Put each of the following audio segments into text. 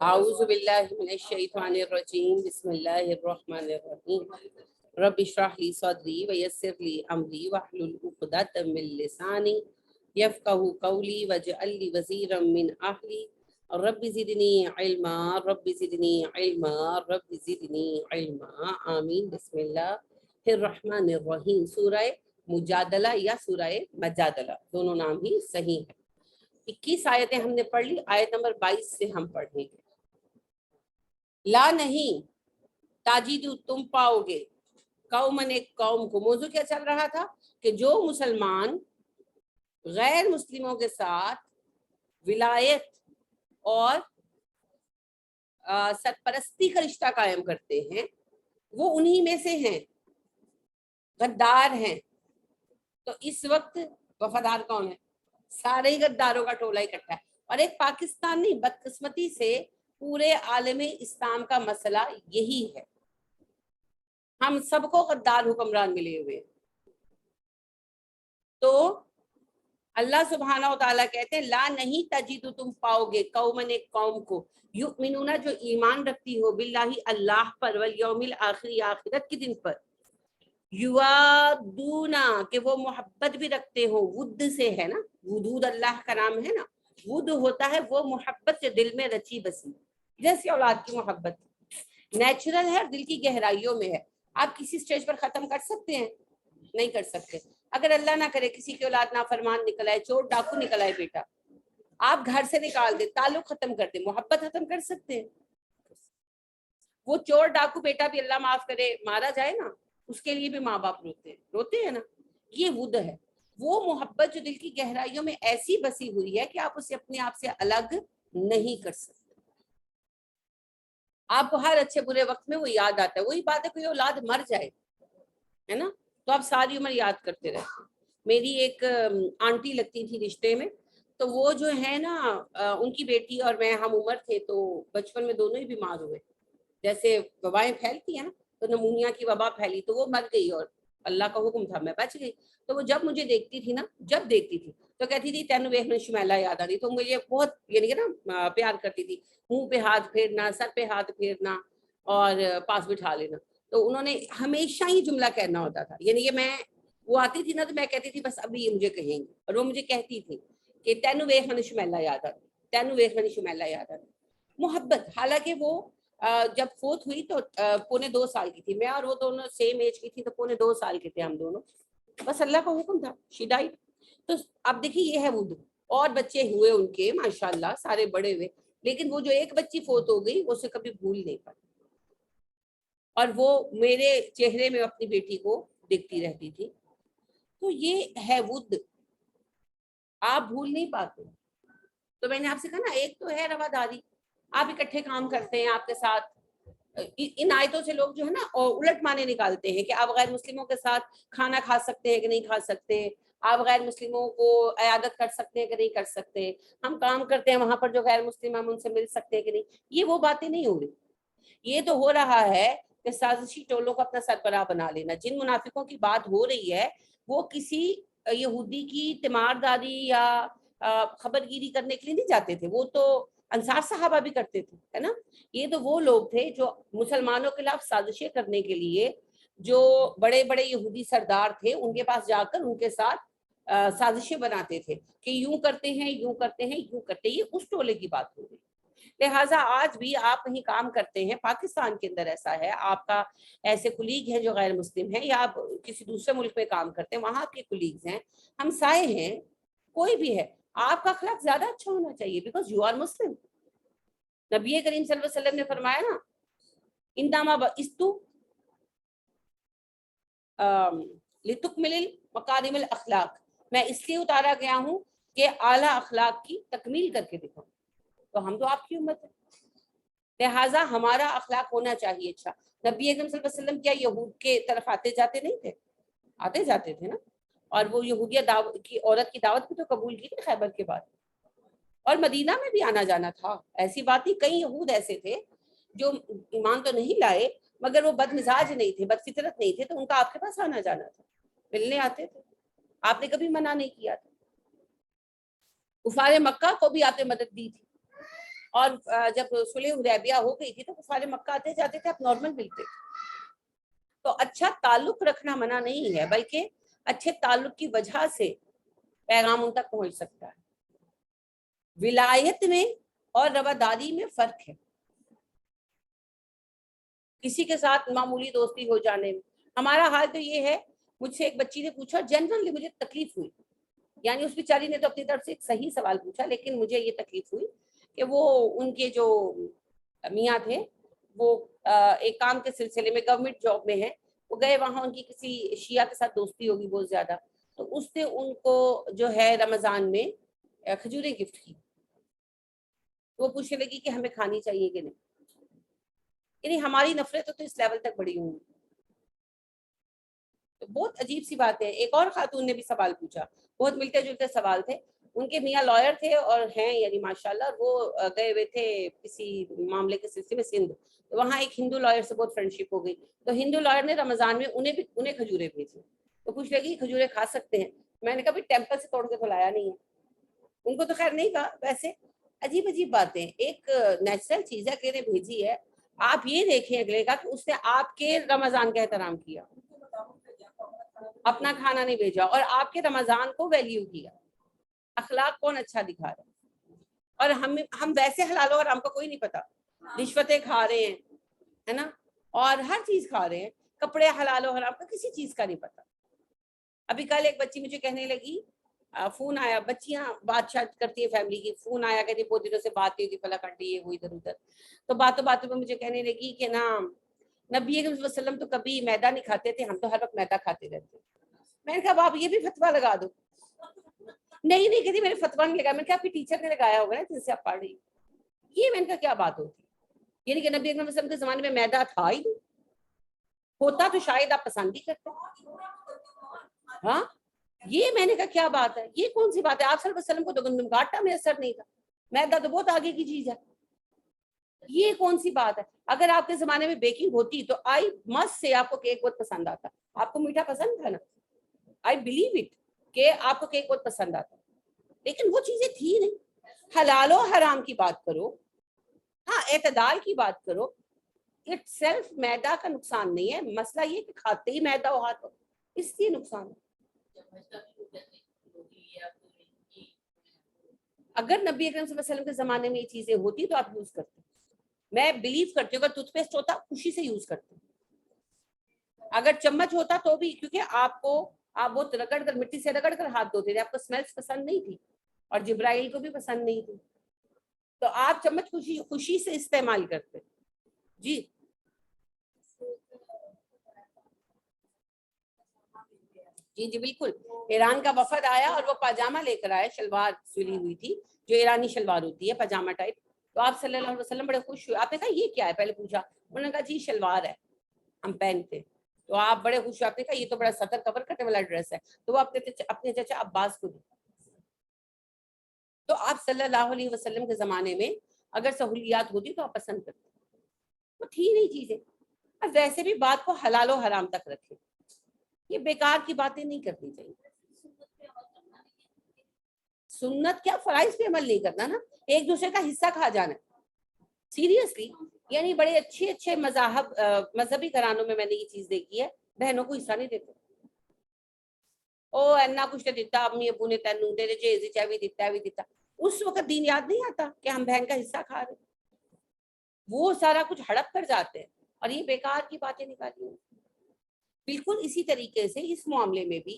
اعوذ باللہ من الشیطان الرجیم بسم اللہ الرحمن الرحیم رب اشرح لی صدری ویسر لی امری واحلل عقدۃ من لسانی یفقہوا قولی واجعل لی وزیرا من اہلی رب زدنی علما رب زدنی علما رب زدنی علما آمین۔ بسم اللہ الرحمن الرحیم۔ سورہ مجادلہ یا سورہ مجادلہ دونوں نام ہی صحیح ہے۔ 21 آیتیں ہم نے پڑھ لی، آیت نمبر 22 سے ہم پڑھیں گے۔ لا نہیں تاجدو تم پاؤ گے قومن ایک قوم کو۔ موضوع کیا چل رہا تھا کہ جو مسلمان غیر مسلموں کے ساتھ ولایت اور سرپرستی کا رشتہ قائم کرتے ہیں وہ انہی میں سے ہیں، غدار ہیں۔ تو اس وقت وفادار کون ہے؟ سارے ہی غداروں کا ٹولہ اکٹھا ہے، اور ایک پاکستان نہیں، بدقسمتی سے پورے عالم اسلام کا مسئلہ یہی ہے۔ ہم سب کو غدار حکمران ملے ہوئے۔ تو اللہ سبحانہ و تعالیٰ کہتے ہیں لا نہیں تجدو تم پاؤ گے قومن ایک قوم کو، یؤمنون جو ایمان رکھتی ہو باللہ اللہ پر، والیوم الآخر آخرت کے دن پر، یوادونا کہ وہ محبت بھی رکھتے ہو، ود سے ہے نا، ودود اللہ کا نام ہے نا، ود ہوتا ہے وہ محبت سے دل میں رچی بسی، جیسے اولاد کی محبت نیچرل ہے اور دل کی گہرائیوں میں ہے۔ آپ کسی سٹیج پر ختم کر سکتے ہیں؟ نہیں کر سکتے۔ اگر اللہ نہ کرے کسی کی اولاد نافرمان نکل آئے، چور ڈاکو نکل آئے بیٹا، آپ گھر سے نکال دیں، تعلق ختم کر دیں، محبت ختم کر سکتے ہیں؟ وہ چور ڈاکو بیٹا بھی اللہ معاف کرے مارا جائے نا، اس کے لیے بھی ماں باپ روتے ہیں نا۔ یہ ود ہے، وہ محبت جو دل کی گہرائیوں میں ایسی بسی ہوئی ہے کہ آپ اسے اپنے آپ سے الگ نہیں کر سکتے۔ آپ کو ہر اچھے برے وقت میں وہ یاد آتا ہے۔ وہی بات ہے کوئی اولاد مر جائے ہے نا تو آپ ساری عمر یاد کرتے رہتے۔ میری ایک آنٹی لگتی تھی رشتے میں، تو وہ جو ہے نا ان کی بیٹی اور میں ہم عمر تھے، تو بچپن میں دونوں ہی بیمار ہوئے۔ جیسے وبائیں پھیلتی ہیں نا، تو نمونیا کی وبا پھیلی تو وہ مر گئی، اور اللہ کا حکم تھا میں بچ گئی۔ تو وہ جب مجھے دیکھتی تھی نا، جب دیکھتی تھی تو کہتی تھی تینوں ویکھ میں شمیلہ یاد آ رہی، تو مجھے بہت یعنی کہ نا پیار کرتی تھی، منہ پہ ہاتھ پھیرنا، سر پہ ہاتھ پھیرنا اور پاس بٹھا لینا۔ تو انہوں نے ہمیشہ ہی جملہ کہنا ہوتا تھا، یعنی کہ میں وہ آتی تھی نا تو میں کہتی تھی بس ابھی یہ مجھے کہیں گے، اور وہ مجھے کہتی تھی کہ تینوں ویکھ میں شمیلہ یاد آ رہی، تینوں ویکھ میں شمیلہ یاد آ رہی۔ محبت، حالانکہ وہ جب فوت ہوئی تو 2.25 سال کی تھی، میں اور وہ دونوں سیم ایج کی تھی، تو 2.25 سال کے تھے ہم دونوں، بس اللہ کا حکم تھا، شی ڈائیڈ۔ تو اب دیکھیے یہ ہے ود، اور بچے ہوئے ان کے ماشاءاللہ سارے بڑے ہوئے، لیکن وہ جو ایک بچی فوت ہو گئی وہ اسے کبھی بھول نہیں پائی، اور وہ میرے چہرے میں اپنی بیٹی کو دیکھتی رہتی تھی۔ تو یہ ہے ود، آپ بھول نہیں پاتے۔ تو میں نے آپ سے کہا نا، ایک تو ہے رواداری، آپ اکٹھے کام کرتے ہیں آپ کے ساتھ۔ ان آیتوں سے لوگ جو ہے نا الٹ معنی نکالتے ہیں کہ آپ غیر مسلموں کے ساتھ کھانا کھا سکتے ہیں کہ نہیں کھا سکتے، آپ غیر مسلموں کو عیادت کر سکتے ہیں کہ نہیں کر سکتے، ہم کام کرتے ہیں وہاں پر جو غیر مسلم ہم ان سے مل سکتے ہیں کہ نہیں۔ یہ وہ باتیں نہیں ہو رہی، یہ تو ہو رہا ہے کہ سازشی ٹولوں کو اپنا سربراہ بنا لینا۔ جن منافقوں کی بات ہو رہی ہے وہ کسی یہودی کی تیمارداری یا خبرگیری کرنے کے لیے نہیں جاتے تھے، وہ تو انصار صحابہ بھی کرتے تھے، ہے نا۔ یہ تو وہ لوگ تھے جو مسلمانوں کے خلاف سازشیں کرنے کے لیے، جو بڑے بڑے یہودی سردار تھے ان کے پاس جا کر ان کے ساتھ سازشیں بناتے تھے کہ یوں کرتے ہیں یوں کرتے ہیں یوں کرتے ہیں۔ یہ اس ٹولے کی بات ہو رہی ہے۔ لہٰذا آج بھی آپ کہیں کام کرتے ہیں، پاکستان کے اندر ایسا ہے، آپ کا ایسے کولیگ ہیں جو غیر مسلم ہیں، یا آپ کسی دوسرے ملک میں کام کرتے ہیں، وہاں آپ کے کولیگز ہیں، ہمسائے ہیں، کوئی بھی ہے، آپ کا اخلاق زیادہ اچھا ہونا چاہیے بیکاز یو آر مسلم۔ نبی کریم صلی اللہ علیہ وسلم نے فرمایا نا، انما بعثت لتکمل مکارم الاخلاق، میں اس لیے اتارا گیا ہوں کہ اعلیٰ اخلاق کی تکمیل کر کے دکھاؤں۔ تو ہم تو آپ کی امت ہے، لہٰذا ہمارا اخلاق ہونا چاہیے اچھا۔ نبی اکرم صلی اللہ علیہ وسلم کیا یہود کے طرف آتے جاتے نہیں تھے؟ آتے جاتے تھے نا، اور وہ یہودیہ کی عورت کی دعوت بھی تو قبول کی تھی خیبر کے بعد، اور مدینہ میں بھی آنا جانا تھا، ایسی بات نہیں۔ کئی یہود ایسے تھے جو ایمان تو نہیں لائے مگر وہ بد مزاج نہیں تھے، بد فطرت نہیں تھے، تو ان کا آپ کے پاس آنا جانا تھا، ملنے آتے تھے، آپ نے کبھی منع نہیں کیا تھا۔ کفار مکہ کو بھی آپ نے مدد دی تھی، اور جب صلح حدیبیہ ہو گئی تھی تو کفار مکہ آتے جاتے تھے، اب نارمل ملتے تھے. تو اچھا تعلق رکھنا منع نہیں ہے، بلکہ اچھے تعلق کی وجہ سے پیغام ان تک پہنچ سکتا ہے. ولایت میں اور رواداری میں فرق ہے. کسی کے ساتھ معمولی دوستی ہو جانے میں ہمارا حال تو یہ ہے. مجھ سے ایک بچی نے پوچھا، جنرلی مجھے تکلیف ہوئی، یعنی اس بیچاری نے تو اپنی طرف سے ایک صحیح سوال پوچھا، لیکن مجھے یہ تکلیف ہوئی کہ وہ ان کے جو میاں تھے وہ ایک کام کے سلسلے میں گورنمنٹ جاب میں ہیں، وہ گئے وہاں، ان کی کسی شیعہ کے ساتھ دوستی ہوگی بہت زیادہ، تو اس نے ان کو جو ہے رمضان میں کھجوریں گفٹ کی. وہ پوچھنے لگی کہ ہمیں کھانی چاہیے کہ نہیں. یعنی ہماری نفرت تو اس لیول تک بڑی ہوں. بہت عجیب سی بات ہے. ایک اور خاتون نے بھی سوال پوچھا، بہت ملتے جلتے سوال تھے. ان کے میاں لائر تھے اور ہیں یعنی ماشاءاللہ، وہ گئے ہوئے تھے کسی معاملے کے سلسلے میں سندھ، تو وہاں ایک ہندو لائر سے بہت فرینڈ شپ ہو گئی، تو ہندو لائر نے رمضان میں انہیں کھجوریں بھیجی. تو پوچھ لگی کھجوریں کھا سکتے ہیں؟ میں نے کہا بھائی ٹیمپل سے توڑ کے تو لایا نہیں ہے. ان کو تو خیر نہیں کہا. ویسے عجیب عجیب باتیں. ایک نیچرل چیز ہے کہ انہیں بھیجی ہے. آپ یہ دیکھیں اگلے کا کہ اس نے آپ کے رمضان کا احترام کیا، اپنا کھانا نہیں بھیجا، اور آپ کے رمضان کو ویلیو کیا. اخلاق کون اچھا دکھا رہا ہے؟ اور ہم ویسے حلال اور ہم کو کوئی نہیں پتا، رشوتیں کھا رہے ہیں ہے نا، اور ہر چیز کھا رہے ہیں. کپڑے حلال و حرام کا کسی چیز کا نہیں پتا. ابھی کل ایک بچی مجھے کہنے لگی، فون آیا، بچیاں بات چیت کرتی ہیں فیملی کی، فون آیا کہتی بہت دنوں سے بات نہیں ہوتی، فلاں کنٹری یہ وہ ادھر ادھر. تو باتوں باتوں میں مجھے کہنے لگی کہ نا نبی اکرم صلی اللہ علیہ وسلم تو کبھی میدا نہیں کھاتے تھے، ہم تو ہر وقت میدا کھاتے رہتے. میں نے کہا آپ یہ بھی فتویٰ لگا دو. نہیں کہتی میں نے فتویٰ نہیں لگایا. میں نے کہا آپ کی ٹیچر نے لگایا ہوگا نا جن سے آپ پڑھ رہی. یہ میں نے کہا کیا بات ہوتی، یعنی کہ نبی اکرم صلی اللہ علیہ وسلم کے زمانے میں میدا تھا ہی نہیں، ہوتا تو شاید آپ پسند ہی کرتے. ہاں یہ میں نے کہا کیا بات ہے، یہ کون سی بات ہے؟ آپ صلی اللہ علیہ وسلم کو تو گندم کا آٹا میسر نہیں تھا، میدا تو بہت آگے کی چیز ہے. یہ کون سی بات ہے؟ اگر آپ کے زمانے میں بیکنگ ہوتی تو آئی مسٹ سے آپ کو کیک بہت پسند آتا. آپ کو میٹھا پسند تھا نا، آئی بلیو اٹ کہ آپ کو کیک بہت پسند آتا، لیکن وہ چیزیں تھی نہیں. حلال و حرام کی بات کرو، ہاں اعتدال کی بات کرو. اٹ سیلف میدا کا نقصان نہیں ہے، مسئلہ یہ کہ کھاتے ہی میدا ہو ہاتھ اس لیے نقصان ہے. اگر نبی اکرم صلی اللہ علیہ وسلم کے زمانے میں یہ چیزیں ہوتی تو آپ یوز کرتے. میں بلیو کرتی ہوں اگر ٹوتھ پیسٹ ہوتا خوشی سے یوز کرتے. اگر چمچ ہوتا تو بھی، کیونکہ آپ بہت رگڑ کر مٹی سے رگڑ کر ہاتھ دھوتے تھے، آپ کو اسمیلس پسند نہیں تھی اور جبرائیل کو بھی پسند نہیں تھی، تو آپ چمچ خوشی سے استعمال کرتے. جی جی بالکل. ایران کا وفد آیا اور وہ پاجامہ لے کر آیا، شلوار سلی ہوئی تھی جو ایرانی شلوار ہوتی ہے پاجامہ ٹائپ. تو آپ صلی اللہ علیہ وسلم بڑے خوش ہوئے. آپ نے کہا یہ کیا ہے؟ پہلے پوچھا، انہوں نے کہا جی شلوار ہے ہم پہنتے. تو آپ بڑے خوش ہوئے. آپ نے کہا یہ تو بڑا سطر کور کٹے والا ڈریس ہے. تو وہ اپنے چچا عباس کو دی. تو آپ صلی اللہ علیہ وسلم کے زمانے میں اگر سہولیات ہوتی تو آپ پسند کرتے. وہ تھی نہیں چیزیں. اب ویسے بھی بات کو حلال و حرام تک رکھے، یہ بیکار کی باتیں نہیں کرنی چاہیے. سنت کیا فرائض پہ عمل نہیں کرنا نا، ایک دوسرے کا حصہ کھا جانا. سیریسلی، یعنی بڑے اچھے اچھے مذہبی گھرانوں میں نے یہ چیز دیکھی ہے، بہنوں کو حصہ نہیں دیتے. او اینا کچھ تو دیتا امی ابو نے تینوں تیرے جیزی چاہے بھی دیتا. اس وقت دین یاد نہیں آتا کہ ہم بہن کا حصہ کھا رہے. وہ سارا کچھ ہڑپ کر جاتے ہیں اور یہ بیکار کی باتیں نکالی ہیں. بالکل اسی طریقے سے اس معاملے میں بھی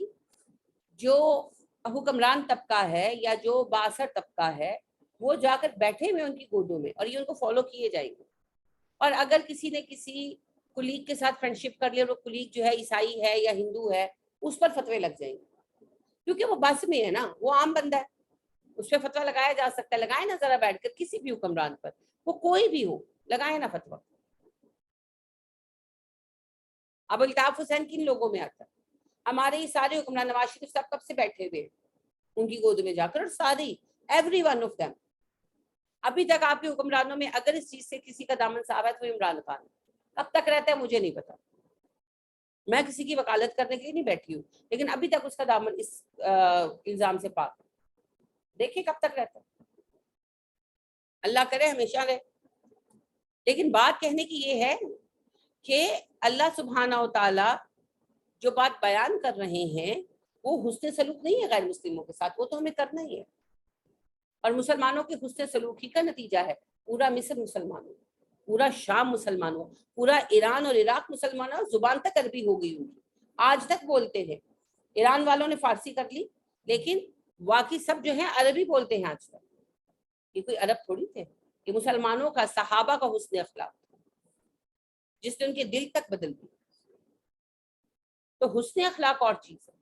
جو حکمران طبقہ ہے یا جو بااثر طبقہ ہے وہ جا کر بیٹھے ہوئے ان کی گودوں میں اور یہ ان کو فالو کیے جائیں گے. اور اگر کسی نے کسی کلیگ کے ساتھ فرینڈشپ کر لیا اور وہ کلیگ جو ہے عیسائی ہے یا ہندو ہے، اس پر فتوے لگ جائیں گے، کیونکہ وہ بس میں ہے نا، وہ عام بندہ ہے، اس پہ فتویٰ لگایا جا سکتا ہے. لگائے نا ذرا بیٹھ کر کسی بھی حکمران پر، وہ کوئی بھی ہو، لگائے نا فتویٰ. اب الطاف حسین کن لوگوں میں آتا ہے؟ ہمارے یہ سارے حکمران، نواز شریف صاحب کب سے بیٹھے ہوئے ان کی گود میں جا کر، اور ساری ایوری ون آف دیم. ابھی تک آپ کے حکمرانوں میں اگر اس چیز سے کسی کا دامن صاف ہے تو عمران خان. کب تک رہتا ہے مجھے نہیں پتا، میں کسی کی وکالت کرنے کے لیے نہیں بیٹھی ہوں، لیکن ابھی تک اس کا دامن اس الزام سے پاک. دیکھیں کب تک رہتا ہے. اللہ کرے ہمیشہ رہے. لیکن بات کہنے کی یہ ہے کہ اللہ سبحانہ و تعالی جو بات بیان کر رہے ہیں وہ حسن سلوک نہیں ہے غیر مسلموں کے ساتھ، وہ تو ہمیں کرنا ہی ہے. اور مسلمانوں کے حسن سلوک ہی کا نتیجہ ہے پورا مصر مسلمانوں، پورا شام مسلمانوں، پورا ایران اور عراق مسلمانوں، زبان تک عربی ہو گئی ہوگی، آج تک بولتے ہیں. ایران والوں نے فارسی کر لی لیکن باقی سب جو ہیں عربی بولتے ہیں آج تک. یہ کوئی عرب تھوڑی تھے، یہ مسلمانوں کا، صحابہ کا حسن اخلاق جس نے ان کے دل تک بدل دی. تو حسن اخلاق اور چیز ہے،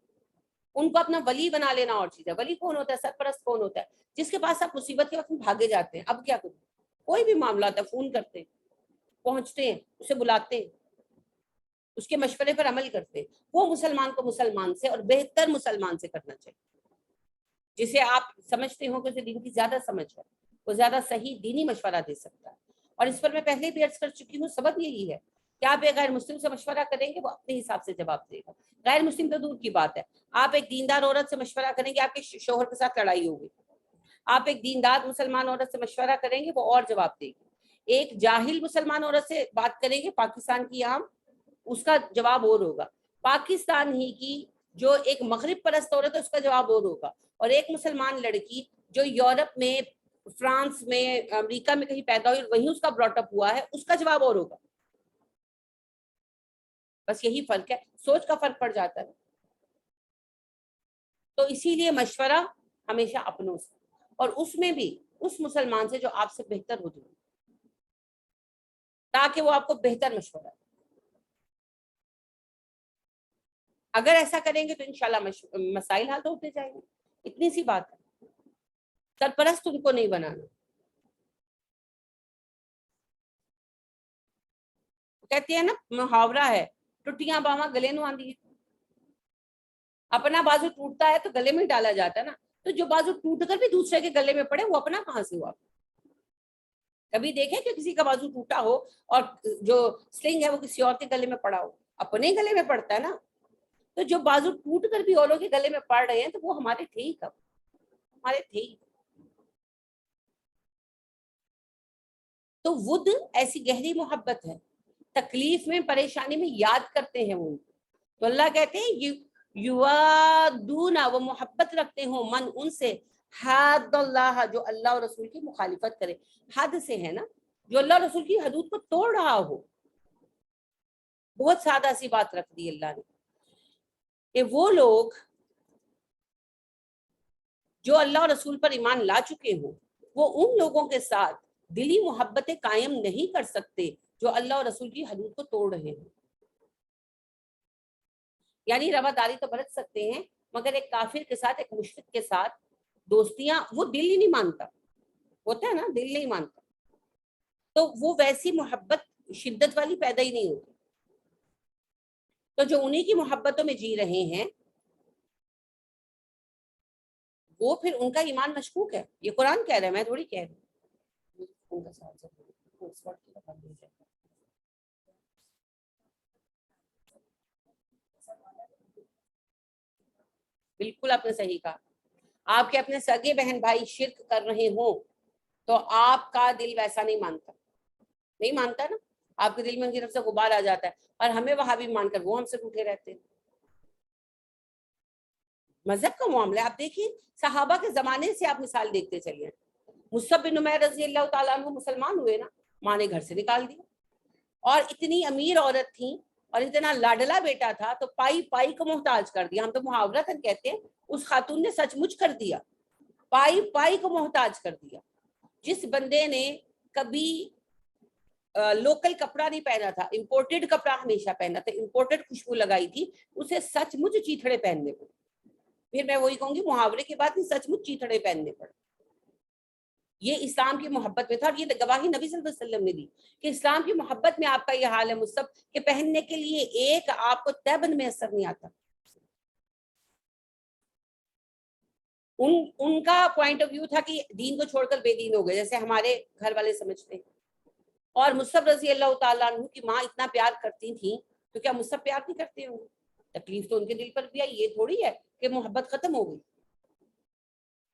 ان کو اپنا ولی بنا لینا اور چیز ہے. ولی کون ہوتا ہے؟ سرپرست کون ہوتا ہے؟ جس کے پاس آپ مصیبت کے وقت میں بھاگے جاتے ہیں. اب کیا کریں، کوئی بھی معاملہ ہوتا ہے فون کرتے ہیں، پہنچتے ہیں، اسے بلاتے ہیں، اس کے مشورے پر عمل کرتے ہیں. وہ مسلمان کو مسلمان سے اور بہتر مسلمان سے کرنا چاہیے، جسے آپ سمجھتے ہو کہ اسے دین کی زیادہ سمجھ ہے، وہ زیادہ صحیح دینی مشورہ دے سکتا ہے. اور اس پر میں پہلے بھی عرض کر چکی ہوں، سبب یہی ہے کہ آپ ایک غیر مسلم سے مشورہ کریں گے وہ اپنے حساب سے جواب دے گا. غیر مسلم تو دور کی بات ہے، آپ ایک دیندار عورت سے مشورہ کریں گے آپ کے شوہر کے ساتھ لڑائی ہوگی. آپ ایک دیندار مسلمان عورت سے مشورہ کریں گے وہ اور جواب دے گی. ایک جاہل مسلمان عورت سے بات کریں گے پاکستان کی عام، اس کا جواب اور ہوگا. پاکستان ہی کی جو ایک مغرب پرست عورت ہے اس کا جواب اور ہوگا. اور ایک مسلمان لڑکی جو یورپ میں، فرانس میں، امریکہ میں کہیں پیدا ہوئی، وہیں اس کا براٹ اپ ہوا ہے، اس کا جواب اور ہوگا. بس یہی فرق ہے، سوچ کا فرق پڑ جاتا ہے. تو اسی لیے مشورہ ہمیشہ اپنوں سے، اور اس میں بھی اس مسلمان سے جو آپ سے بہتر ہو جائے، تاکہ وہ آپ کو بہتر مشورہ دے. اگر ایسا کریں گے تو انشاءاللہ مسائل حل ہوتے جائیں گے. اتنی سی بات ہے، سرپرست ان کو نہیں بنانا. کہتے ہیں نا محاورہ ہے، ٹٹیاں باواں گلے نو آندی. اپنا بازو ٹوٹتا ہے تو گلے میں ڈالا جاتا ہے نا، تو جو بازو ٹوٹ کر بھی دوسرے کے گلے میں پڑے وہ اپنا کہاں سے ہوا؟ کبھی دیکھیں کہ کسی کا بازو ٹوٹا ہو اور جو سلنگ ہے وہ کسی اور کے گلے میں پڑا ہو؟ اپنے گلے میں پڑتا ہے نا. تو جو بازو ٹوٹ کر بھی اوروں کے گلے میں پڑ رہے ہیں تو وہ ہمارے تھے ہی کب؟ ہمارے تھے ہی. تو ود ایسی گہری محبت ہے، تکلیف میں، پریشانی میں یاد کرتے ہیں وہ. تو اللہ کہتے ہیں یوادونا، وہ محبت رکھتے ہوں، من ان سے، حد اللہ، جو اللہ اور رسول کی مخالفت کرے. حد سے ہے نا، جو اللہ اور رسول کی حدود کو توڑ رہا ہو. بہت سادہ سی بات رکھ دی اللہ نے کہ وہ لوگ جو اللہ اور رسول پر ایمان لا چکے ہوں وہ ان لوگوں کے ساتھ دلی محبتیں قائم نہیں کر سکتے جو اللہ اور رسول کی حدود کو توڑ رہے ہیں. یعنی رواداری تو برت سکتے ہیں مگر ایک کافر کے ساتھ، ایک مشرک کے ساتھ دوستیاں، وہ دل ہی نہیں مانتا، ہوتا ہے نا دل نہیں مانتا، تو وہ ویسی محبت شدت والی پیدا ہی نہیں ہوتی. تو جو انہی کی محبتوں میں جی رہے ہیں وہ پھر ان کا ایمان مشکوک ہے. یہ قرآن کہہ رہا ہے، میں تھوڑی کہہ رہی ہوں. بالکل آپ نے صحیح کہا. آپ کے اپنے سگے بہن بھائی شرک کر رہے ہوں تو آپ کا دل ویسا نہیں مانتا، نہیں مانتا نا. آپ کے دل میں ان کی طرف سے غبار آ جاتا ہے، اور ہمیں وہابی مان کر وہ ہم سے روٹھے رہتے ہیں. مذہب کا معاملہ آپ دیکھیے، صحابہ کے زمانے سے آپ مثال دیکھتے چلیے. مصعب بن عمیر رضی اللہ تعالیٰ عنہ مسلمان ہوئے نا، ماں نے گھر سے نکال دیا، اور اتنی امیر عورت تھی اور اتنا لاڈلا بیٹا تھا تو پائی پائی کو محتاج کر دیا. ہم تو محاورتاً کہتے ہیں اس خاتون نے سچ مچ کر دیا، پائی پائی کو محتاج کر دیا. جس بندے نے کبھی لوکل کپڑا نہیں پہنا تھا، امپورٹڈ کپڑا ہمیشہ پہنا تھا، امپورٹڈ خوشبو لگائی تھی، اسے سچ مچ چیتھڑے پہننے پڑے. پھر میں وہی کہوں گی محاورے کے بعد سچ مچ چیتھڑے پہننے پڑے. یہ اسلام کی محبت میں تھا، اور یہ گواہی نبی صلی اللہ علیہ وسلم نے دی کہ اسلام کی محبت میں آپ کا یہ حال ہے مصعب کہ پہننے کے لیے ایک آپ کو تیبن میں اثر نہیں آتا. ان کا پوائنٹ آف ویو تھا کہ دین کو چھوڑ کر بے دین ہو گئے، جیسے ہمارے گھر والے سمجھتے ہیں. اور مصعب رضی اللہ تعالیٰ عنہ کی ماں اتنا پیار کرتی تھیں تو کیا مصعب پیار نہیں کرتے ہوں گے؟ تکلیف تو ان کے دل پر بھی آئی، یہ تھوڑی ہے کہ محبت ختم ہو گئی.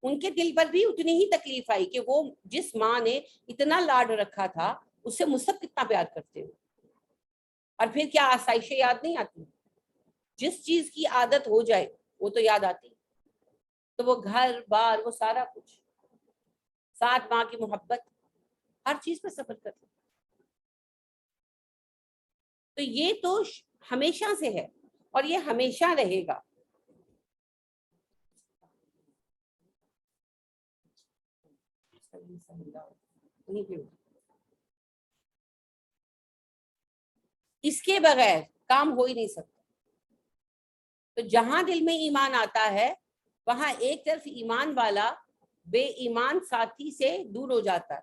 ان کے دل پر بھی اتنی ہی تکلیف آئی کہ وہ جس ماں نے اتنا لاڈ رکھا تھا اس سے مجھ سے کتنا پیار کرتے ہو. اور پھر کیا آسائشیں یاد نہیں آتی؟ جس چیز کی عادت ہو جائے وہ تو یاد آتی. تو وہ گھر بار وہ سارا کچھ، ساتھ ماں کی محبت، ہر چیز پر صبر کرتے. تو یہ تو ہمیشہ سے ہے اور یہ ہمیشہ رہے گا. اس کے بغیر کام ہو ہی نہیں سکتا. تو جہاں دل میں ایمان آتا ہے وہاں ایک طرف ایمان والا بے ایمان ساتھی سے دور ہو جاتا ہے،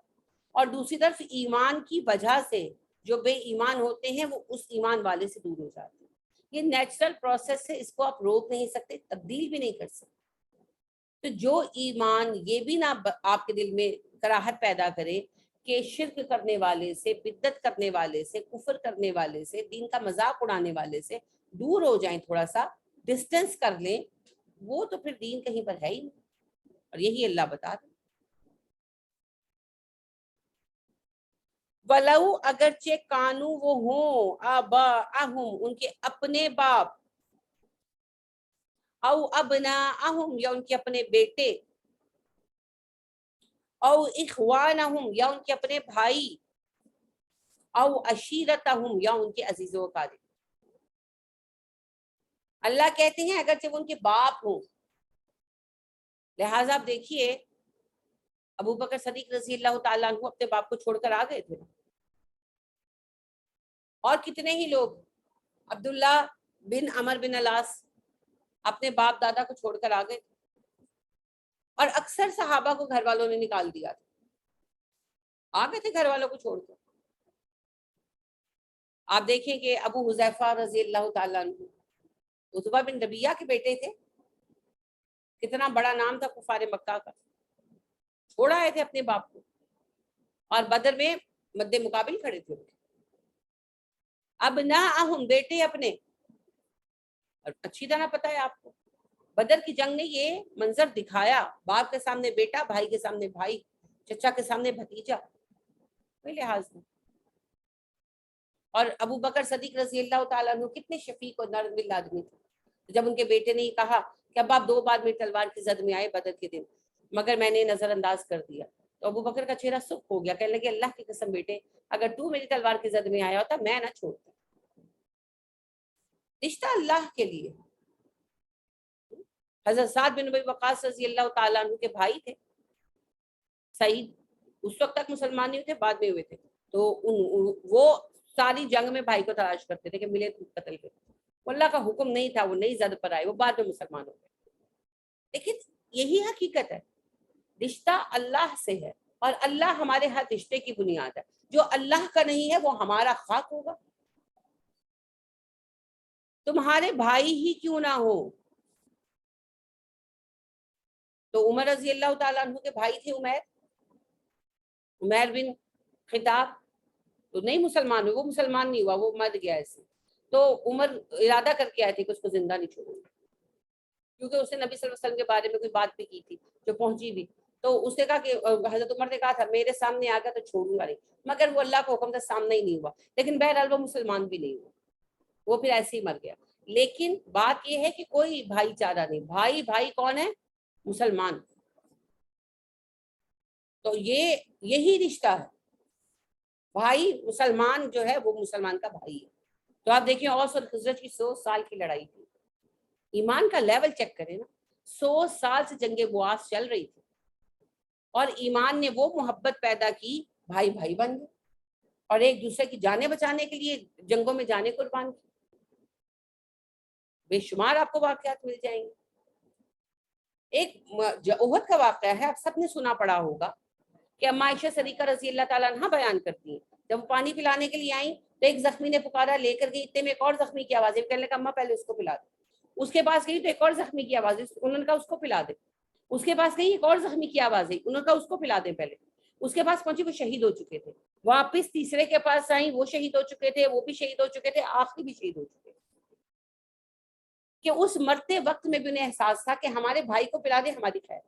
اور دوسری طرف ایمان کی وجہ سے جو بے ایمان ہوتے ہیں وہ اس ایمان والے سے دور ہو جاتے ہیں. یہ نیچرل پروسیس ہے، اس کو آپ روک نہیں سکتے، تبدیل بھی نہیں کر سکتے. تو جو ایمان یہ بھی نہ آپ کے دل میں کراہت پیدا کرے کہ شرک کرنے والے سے، بدعت کرنے والے سے، کفر کرنے والے سے، دین کا مذاق اڑانے والے سے دور ہو جائیں، تھوڑا سا ڈسٹینس کر لیں، وہ تو پھر دین کہیں پر ہے ہی نہیں. اور یہی اللہ بتا رہے. وَلَوْ اگرچہ کانو وہ ہوں آباءہم ان کے اپنے باپ، او ابناءہم یا ان کے اپنے بیٹے، او اخوانہم یا ان کے اپنے بھائی، او عشیرتہم یا ان کے عزیز و اقارب. اللہ کہتے ہیں اگرچہ وہ ان کے باپ ہوں. لہٰذا آپ دیکھیے ابو بکر صدیق رضی اللہ تعالیٰ عنہ اپنے باپ کو چھوڑ کر آ گئے تھے، اور کتنے ہی لوگ، عبداللہ بن عمر بن العاص اپنے باپ دادا کو چھوڑ کر آ گئے، اور اکثر صحابہ کو گھر والوں نے نکال دیا تھا، آ گئے تھے گھر والوں کو چھوڑ کر. آپ دیکھیں کہ ابو حذیفہ رضی اللہ تعالیٰ عنہ عتبہ بن ربیعہ کے بیٹے تھے، کتنا بڑا نام تھا کفار مکہ کا، چھوڑ آئے تھے اپنے باپ کو، اور بدر میں مد مقابل کھڑے تھے. ابناءہم بیٹے اپنے، اور اچھی طرح پتہ ہے آپ کو بدر کی جنگ نے یہ منظر دکھایا، باپ کے سامنے بیٹا، بھائی کے سامنے بھائی، چچا کے سامنے بھتیجا، کوئی لحاظ نہیں. اور ابو بکر صدیق رضی اللہ تعالیٰ عنہ کتنے شفیق اور نرم دل آدمی تھے. جب ان کے بیٹے نے یہ کہا کہ ابا آپ 2 بار میری تلوار کی زد میں آئے بدر کے دن، مگر میں نے نظر انداز کر دیا، تو ابو بکر کا چہرہ سرخ ہو گیا، کہنے لگے اللہ کی قسم بیٹے اگر تو میری تلوار کی زد میں آیا ہوتا میں نہ چھوڑتا. رشتہ اللہ کے لیے. حضرت سعد بن ابی وقاص رضی اللہ تعالیٰ عنہ کے بھائی تھے سعید، اس وقت تک مسلمان نہیں ہوئے تھے، بعد میں ہوئے تھے. تو وہ ساری جنگ میں بھائی کو تلاش کرتے تھے کہ ملے تو قتل کرتے. وہ اللہ کا حکم نہیں تھا، وہ نہیں زد پر آئے، وہ بعد میں مسلمان ہو گئے. لیکن یہی حقیقت ہے، رشتہ اللہ سے ہے، اور اللہ ہمارے ہر رشتے کی بنیاد ہے. جو اللہ کا نہیں ہے وہ ہمارا خاک ہوگا. تمہارے بھائی ہی کیوں نہ ہو. تو عمر رضی اللہ تعالیٰ عنہ کے بھائی تھے عمیر بن خطاب، تو نہیں مسلمان ہوئے، وہ مسلمان نہیں ہوا، وہ مر گیا ایسے. تو عمر ارادہ کر کے آئے تھے کہ اس کو زندہ نہیں چھوڑوں گا، کیونکہ اس نے نبی صلی اللہ علیہ وسلم کے بارے میں کوئی بات بھی کی تھی جو پہنچی بھی. تو اس نے کہا کہ حضرت عمر نے کہا تھا میرے سامنے آ گیا تو چھوڑوں گا نہیں، مگر وہ اللہ کا حکم تھا، سامنے ہی نہیں ہوا. لیکن بہرحال وہ مسلمان بھی نہیں ہوا، وہ پھر ایسے ہی مر گیا. لیکن بات یہ ہے کہ کوئی بھائی چارہ نہیں، بھائی بھائی کون ہے؟ مسلمان. تو یہی رشتہ ہے، بھائی مسلمان جو ہے وہ مسلمان کا بھائی ہے. تو آپ دیکھیں اوس اور خزرج کی 100 سال کی لڑائی تھی. ایمان کا لیول چیک کریں نا، 100 سال سے جنگ بواس چل رہی تھی، اور ایمان نے وہ محبت پیدا کی، بھائی بھائی بن گئے، اور ایک دوسرے کی جانیں بچانے کے لیے جنگوں میں جانے قربان کی. بے شمار آپ کو واقعات مل جائیں گے. ایک احد کا واقعہ ہے، آپ سب نے سنا پڑا ہوگا، کہ اما عائشہ صدیقہ رضی اللہ تعالیٰ عنہ بیان کرتی ہیں جب وہ پانی پلانے کے لیے آئیں تو ایک زخمی نے پکارا، لے کر گئی، اتنے میں ایک اور زخمی کی آواز ہے، کہنے لگا اما پہلے اس کو پلا دے. اس کے پاس گئی تو ایک اور زخمی کی آواز ہے، انہوں نے کہا اس کو پلا دے. اس کے پاس گئی، ایک اور زخمی کی آواز ہے، انہوں نے کہا اس کو پلا دیں پہلے. اس کے پاس پہنچی، وہ شہید ہو چکے تھے. واپس تیسرے کے پاس آئیں، وہ شہید ہو چکے تھے، وہ بھی شہید ہو چکے تھے، آخری بھی شہید ہو چکے تھے. کہ اس مرتے وقت میں بھی انہیں احساس تھا کہ ہمارے بھائی کو پلا دے ہماری خیر.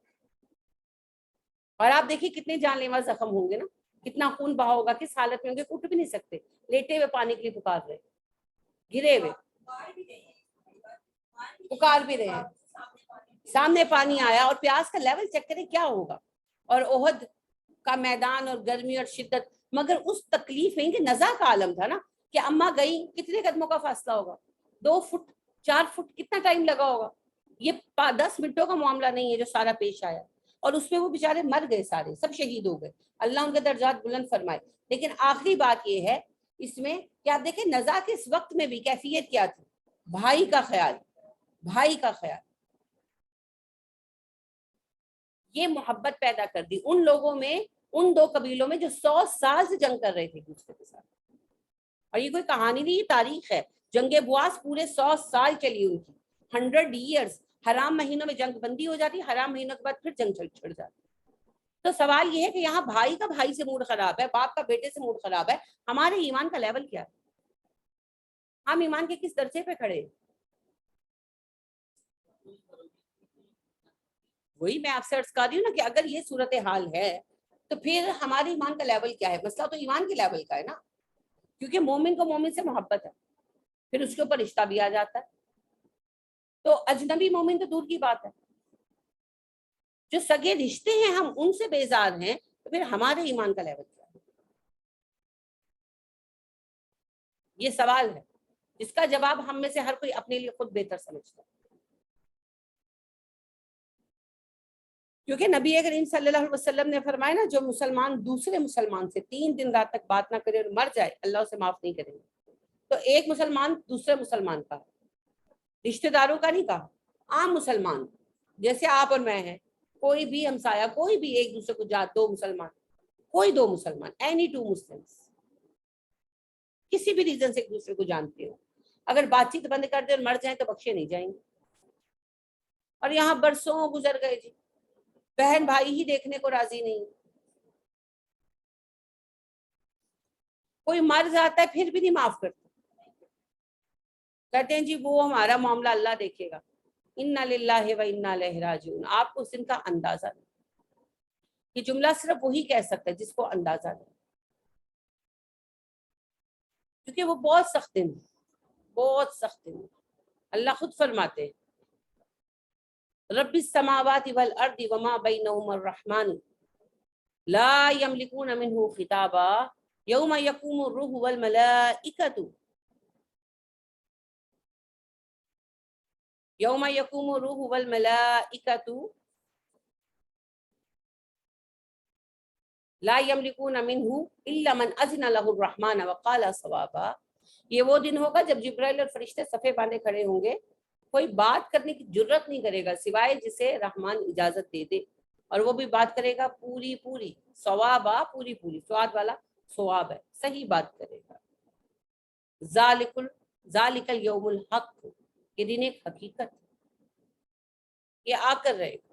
اور آپ دیکھیے کتنے جان لیوا زخم ہوں گے نا, کتنا خون بہا ہوگا, کس حالت میں ہوں گے, اٹھ بھی نہیں سکتے, لیٹے ہوئے پانی کے لیے پکار رہے, گرے ہوئے پکار بھی رہے ہیں, سامنے پانی آیا, اور پیاس کا لیول چیک کریں کیا ہوگا. اور احد کا میدان اور گرمی اور شدت, مگر اس تکلیف میں کہ نزا کا عالم تھا نا, کہ اماں گئی, کتنے قدموں کا فاصلہ ہوگا, 2 فٹ 4 فٹ, کتنا ٹائم لگا ہوگا. یہ 10 منٹوں کا معاملہ نہیں ہے جو سارا پیش آیا, اور اس میں وہ بیچارے مر گئے, سارے سب شہید ہو گئے, اللہ ان کے درجات بلند فرمائے. لیکن آخری بات یہ ہے اس میں کہ آپ دیکھیں نزا کے اس وقت میں بھی کیفیت کیا تھی, بھائی کا خیال, بھائی کا خیال, یہ محبت پیدا کر دی ان لوگوں میں, ان 2 قبیلوں میں جو 100 سال سے جنگ کر رہے تھے دوسرے کے ساتھ. اور یہ کوئی کہانی نہیں, یہ تاریخ ہے. جنگ بواس پورے 100 سال چلی ان کی, 100 ایئرس. حرام مہینوں میں جنگ بندی ہو جاتی, حرام مہینوں کے بعد پھر جنگ چھڑ جاتی. تو سوال یہ ہے کہ یہاں بھائی کا بھائی سے موڈ خراب ہے, باپ کا بیٹے سے موڈ خراب ہے, ہمارے ایمان کا لیول کیا ہے, ہم ایمان کے کس درجے پہ کھڑے ہیں. وہی میں آپ سے عرض کر رہی ہوں نا کہ اگر یہ صورتحال ہے تو پھر ہمارے ایمان کا لیول کیا ہے. مسئلہ تو ایمان کے لیول کا ہے نا, کیونکہ مومن کو مومن سے محبت ہے, پھر اس کے اوپر رشتہ بھی آ جاتا ہے. تو اجنبی مومن تو دور کی بات ہے, جو سگے رشتے ہیں ہم ان سے بیزار ہیں, تو پھر ہمارے ایمان کا لیول کیا ہے. یہ سوال ہے جس کا جواب ہم میں سے ہر کوئی اپنے لیے خود بہتر سمجھتا ہے. کیونکہ نبی کریم صلی اللہ علیہ وسلم نے فرمایا نا, جو مسلمان دوسرے مسلمان سے 3 دن رات تک بات نہ کرے اور مر جائے, اللہ اسے معاف نہیں کرے گا. تو ایک مسلمان دوسرے مسلمان کا, رشتہ داروں کا نہیں کہا, عام مسلمان جیسے آپ اور میں ہیں, کوئی بھی ہمسایہ, کوئی بھی ایک دوسرے کو جات, 2 مسلمان, کوئی 2 مسلمان, اینی 2 مسلمس, کسی بھی ریزن سے ایک دوسرے کو جانتے ہو, اگر بات چیت بند کر دیں اور مر جائیں تو بخشے نہیں جائیں گے. اور یہاں برسوں گزر گئے جی, بہن بھائی ہی دیکھنے کو راضی نہیں, کوئی مر جاتا ہے پھر بھی نہیں معاف کرتے, کہتے ہیں جی وہ ہمارا معاملہ اللہ دیکھے گا. انا للہ و انا الیہ راجعون. آپ کو اس دن کا اندازہ نہیں, یہ جملہ صرف وہی کہہ سکتا ہے جس کو اندازہ نہیں, کیونکہ وہ بہت سخت دن, بہت سخت دن. اللہ خود فرماتے ہیں, رب السماوات والارض وما بینہما الرحمن لا یملکون منہ خطابا یوم یقوم الروح والملائکۃ یوم یقوم الروح والملائکۃ لا یملکون منہ الا من اذن له الرحمن وقال صوابا. یہ وہ دن ہوگا جب جبرائیل اور فرشتے صفے باندھے کھڑے ہوں گے, کوئی بات کرنے کی جرت نہیں کرے گا سوائے جسے رحمان اجازت دے دے, اور وہ بھی بات کرے گا پوری پوری, صوابا پوری پوری, سواد والا ثواب ہے, صحیح بات کرے گا. ذالک الیوم الحق, یہ دن ایک حقیقت, یہ آ کر رہے گا.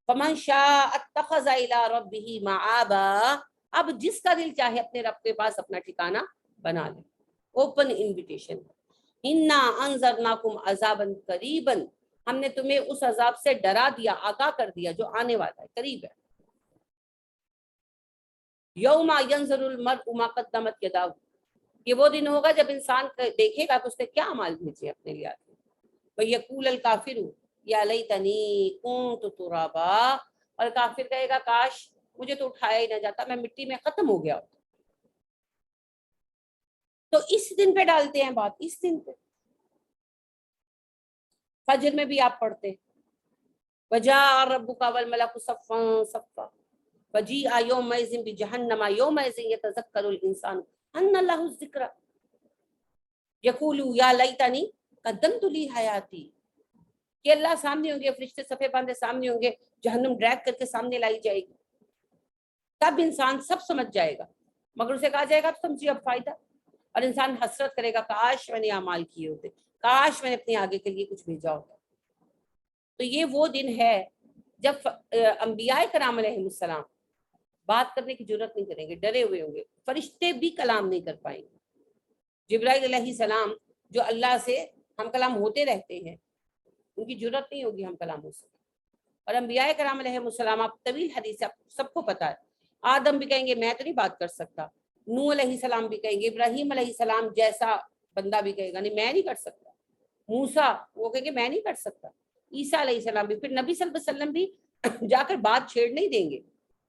فمن شاء اتخذ الی ربہ مآبا, اب جس کا دل چاہے اپنے رب کے پاس اپنا ٹھکانہ بنا لے. Open invitation. انا انذرناکم عذابا قریبا, ہم نے تمہیں اس عذاب سے ڈرا دیا, آگاہ کر دیا جو آنے والا ہے, قریب ہے. یوم ینظر المرء ما قدمت یداہ, یہ وہ دن ہوگا جب انسان دیکھے گا کہ اس نے کیا اعمال بھیجے اپنے لیے. وَيَقُولَ الْكَافِرُ يَا لَيْتَنِي كُنتُ تُرَابًا, اور کافر کہے گا کاش مجھے تو اٹھایا ہی نہ جاتا, میں مٹی میں ختم ہو گیا. تو اس دن پہ ڈالتے ہیں بات, اس دن پہ. فجر میں بھی آپ پڑھتے ہیں وَجَاءَ رَبُّكَ وَالْمَلَكُ صَفًّا صَفًّا وَجِيءَ يَوْمَئِذٍ بِجَهَنَّمَ يَوْمَئِذٍ يَتَذَكَّرُ الْإِنسَانُ أَنَّى لَهُ الذِّكْرَى يَقُولُ يَا لَيْتَنِي قَدَّمْتُ لِي حَيَاتِي. کہ اللہ سامنے ہوں گے, فرشتے صفے باندھے سامنے ہوں گے, جہنم ڈریگ کر کے سامنے لائی جائے گی, تب انسان سب سمجھ جائے گا, مگر اسے کہا جائے گا اب سمجھیے اب فائدہ, اور انسان حسرت کرے گا کاش میں نے اعمال کیے ہوتے, کاش میں نے اپنے آگے کے لیے کچھ بھیجا ہوتا. تو یہ وہ دن ہے جب انبیاء کرام علیہ السلام بات کرنے کی جرت نہیں کریں گے, ڈرے ہوئے ہوں گے. فرشتے بھی کلام نہیں کر پائیں گے. جبرائیل علیہ السلام جو اللہ سے ہم کلام ہوتے رہتے ہیں, ان کی جرت نہیں ہوگی ہم کلام ہو سکے. اور انبیاء کرام علیہم آپ طویل حدیث ہے، سب کو پتا ہے، آدم بھی کہیں گے میں تو نہیں بات کر سکتا، نوح علیہ السلام بھی کہیں گے، ابراہیم علیہ السلام جیسا بندہ بھی کہے گا نہیں میں نہیں کر سکتا، موسیٰ وہ کہیں گے میں نہیں کر سکتا، عیسیٰ علیہ السلام بھی، پھر نبی صلی اللہ علیہ وسلم بھی جا کر بات چھیڑ نہیں دیں گے،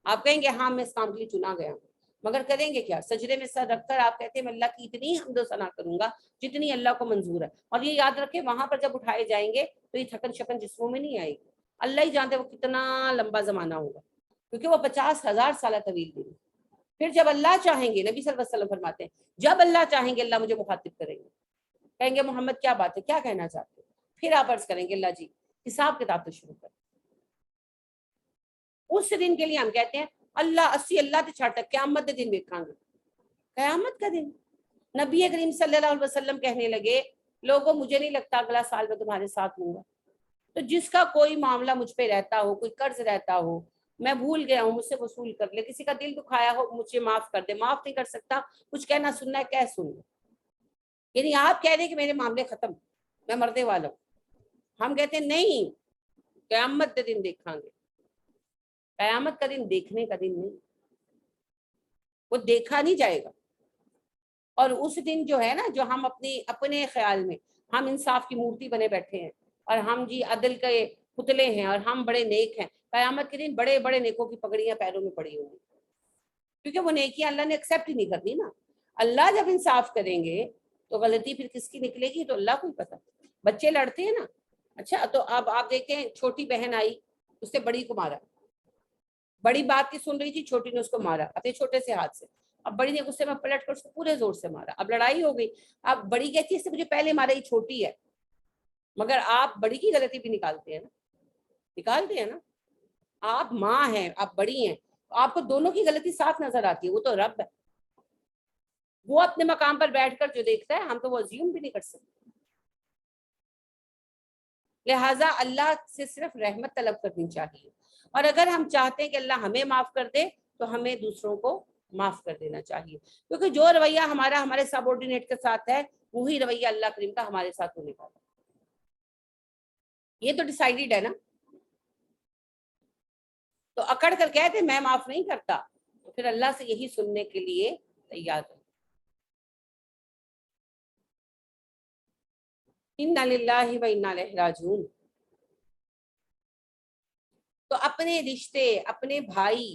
آپ کہیں گے ہاں میں اس کام کے لیے چنا گیا ہوں، مگر کریں گے کیا؟ سجدے میں سر رکھ کر آپ کہتے ہیں میں اللہ کی اتنی حمد و ثنا کروں گا جتنی اللہ کو منظور ہے، اور یہ یاد رکھیں وہاں پر جب اٹھائے جائیں گے تو یہ تھکن شکن جسموں میں نہیں آئے گی، اللہ ہی جانتے وہ کتنا لمبا زمانہ ہوگا، کیونکہ وہ 50,000 سالہ طویل دن۔ پھر جب اللہ چاہیں گے، نبی صلی اللہ علیہ وسلم فرماتے ہیں جب اللہ چاہیں گے اللہ مجھے مخاطب کریں گے، کہیں گے محمد کیا بات ہے، کیا کہنا چاہتے ہیں؟ پھر آپ عرض کریں گے اللہ جی حساب کتاب تو شروع کریں۔ اس دن کے لیے ہم کہتے ہیں اللہ اسی اللہ تے چھاٹا قیامت دے دن دیکھاں گے، قیامت کا دن۔ نبی کریم صلی اللہ علیہ وسلم کہنے لگے لوگوں مجھے نہیں لگتا اگلا سال میں تمہارے ساتھ ہوں گا، تو جس کا کوئی معاملہ مجھ پہ رہتا ہو، کوئی قرض رہتا ہو، میں بھول گیا ہوں، مجھ سے وصول کر لے، کسی کا دل دکھایا ہو مجھے معاف کر دے، معاف نہیں کر سکتا کچھ کہنا سننا ہے کہہ سن لے، یعنی آپ کہہ رہے کہ میرے معاملے ختم، میں مرنے والا ہوں، ہم کہتے ہیں نہیں قیامت کے دن دیکھاں گے، قیامت کا دن دیکھنے کا دن نہیں، وہ دیکھا نہیں جائے گا، اور اس دن جو ہے نا جو ہم اپنے خیال میں ہم انصاف کی مورتی بنے بیٹھے ہیں اور ہم جی عدل کے پتلے ہیں اور ہم بڑے نیک ہیں، قیامت کے دن بڑے بڑے نیکوں کی پگڑیاں پیروں میں پڑی ہوں گی، کیونکہ وہ نیکیاں اللہ نے ایکسیپٹ ہی نہیں کرنی نا، اللہ جب انصاف کریں گے تو غلطی پھر کس کی نکلے گی تو اللہ کو ہی پتا۔ بچے لڑتے ہیں نا، اچھا تو اب آپ دیکھتے ہیں چھوٹی بہن آئی اس نے بڑی کو مارا، بڑی بات کی سن رہی تھی، چھوٹی نے اس کو مارا اپنے چھوٹے سے ہاتھ سے، اب بڑی نے غصے میں پلٹ کر اس کو پورے زور سے مارا، اب لڑائی ہو گئی، اب بڑی کہتی ہے اس نے مجھے پہلے مارا یہ چھوٹی ہے، مگر آپ بڑی کی غلطی بھی نکالتے ہیں نا، نکالتے ہیں نا، آپ ماں ہیں آپ بڑی ہیں، آپ کو دونوں کی غلطی صاف نظر آتی ہے، وہ تو رب ہے، وہ اپنے مقام پر بیٹھ کر جو دیکھتا ہے ہم تو وہ ازیوم بھی نہیں کر سکتے، لہٰذا اللہ سے صرف رحمت طلب کرنی چاہیے، اور اگر ہم چاہتے ہیں کہ اللہ ہمیں معاف کر دے تو ہمیں دوسروں کو معاف کر دینا چاہیے، کیونکہ جو رویہ ہمارا ہمارے سب آرڈینیٹ کے ساتھ ہے وہی رویہ اللہ کریم کا ہمارے ساتھ ہونے والا، یہ تو ڈیسائیڈڈ ہے نا، تو اکڑ کر کہتے میں معاف نہیں کرتا تو پھر اللہ سے یہی سننے کے لیے تیار ہے۔ انا للہ و انا الیہ راجعون، تو اپنے رشتے اپنے بھائی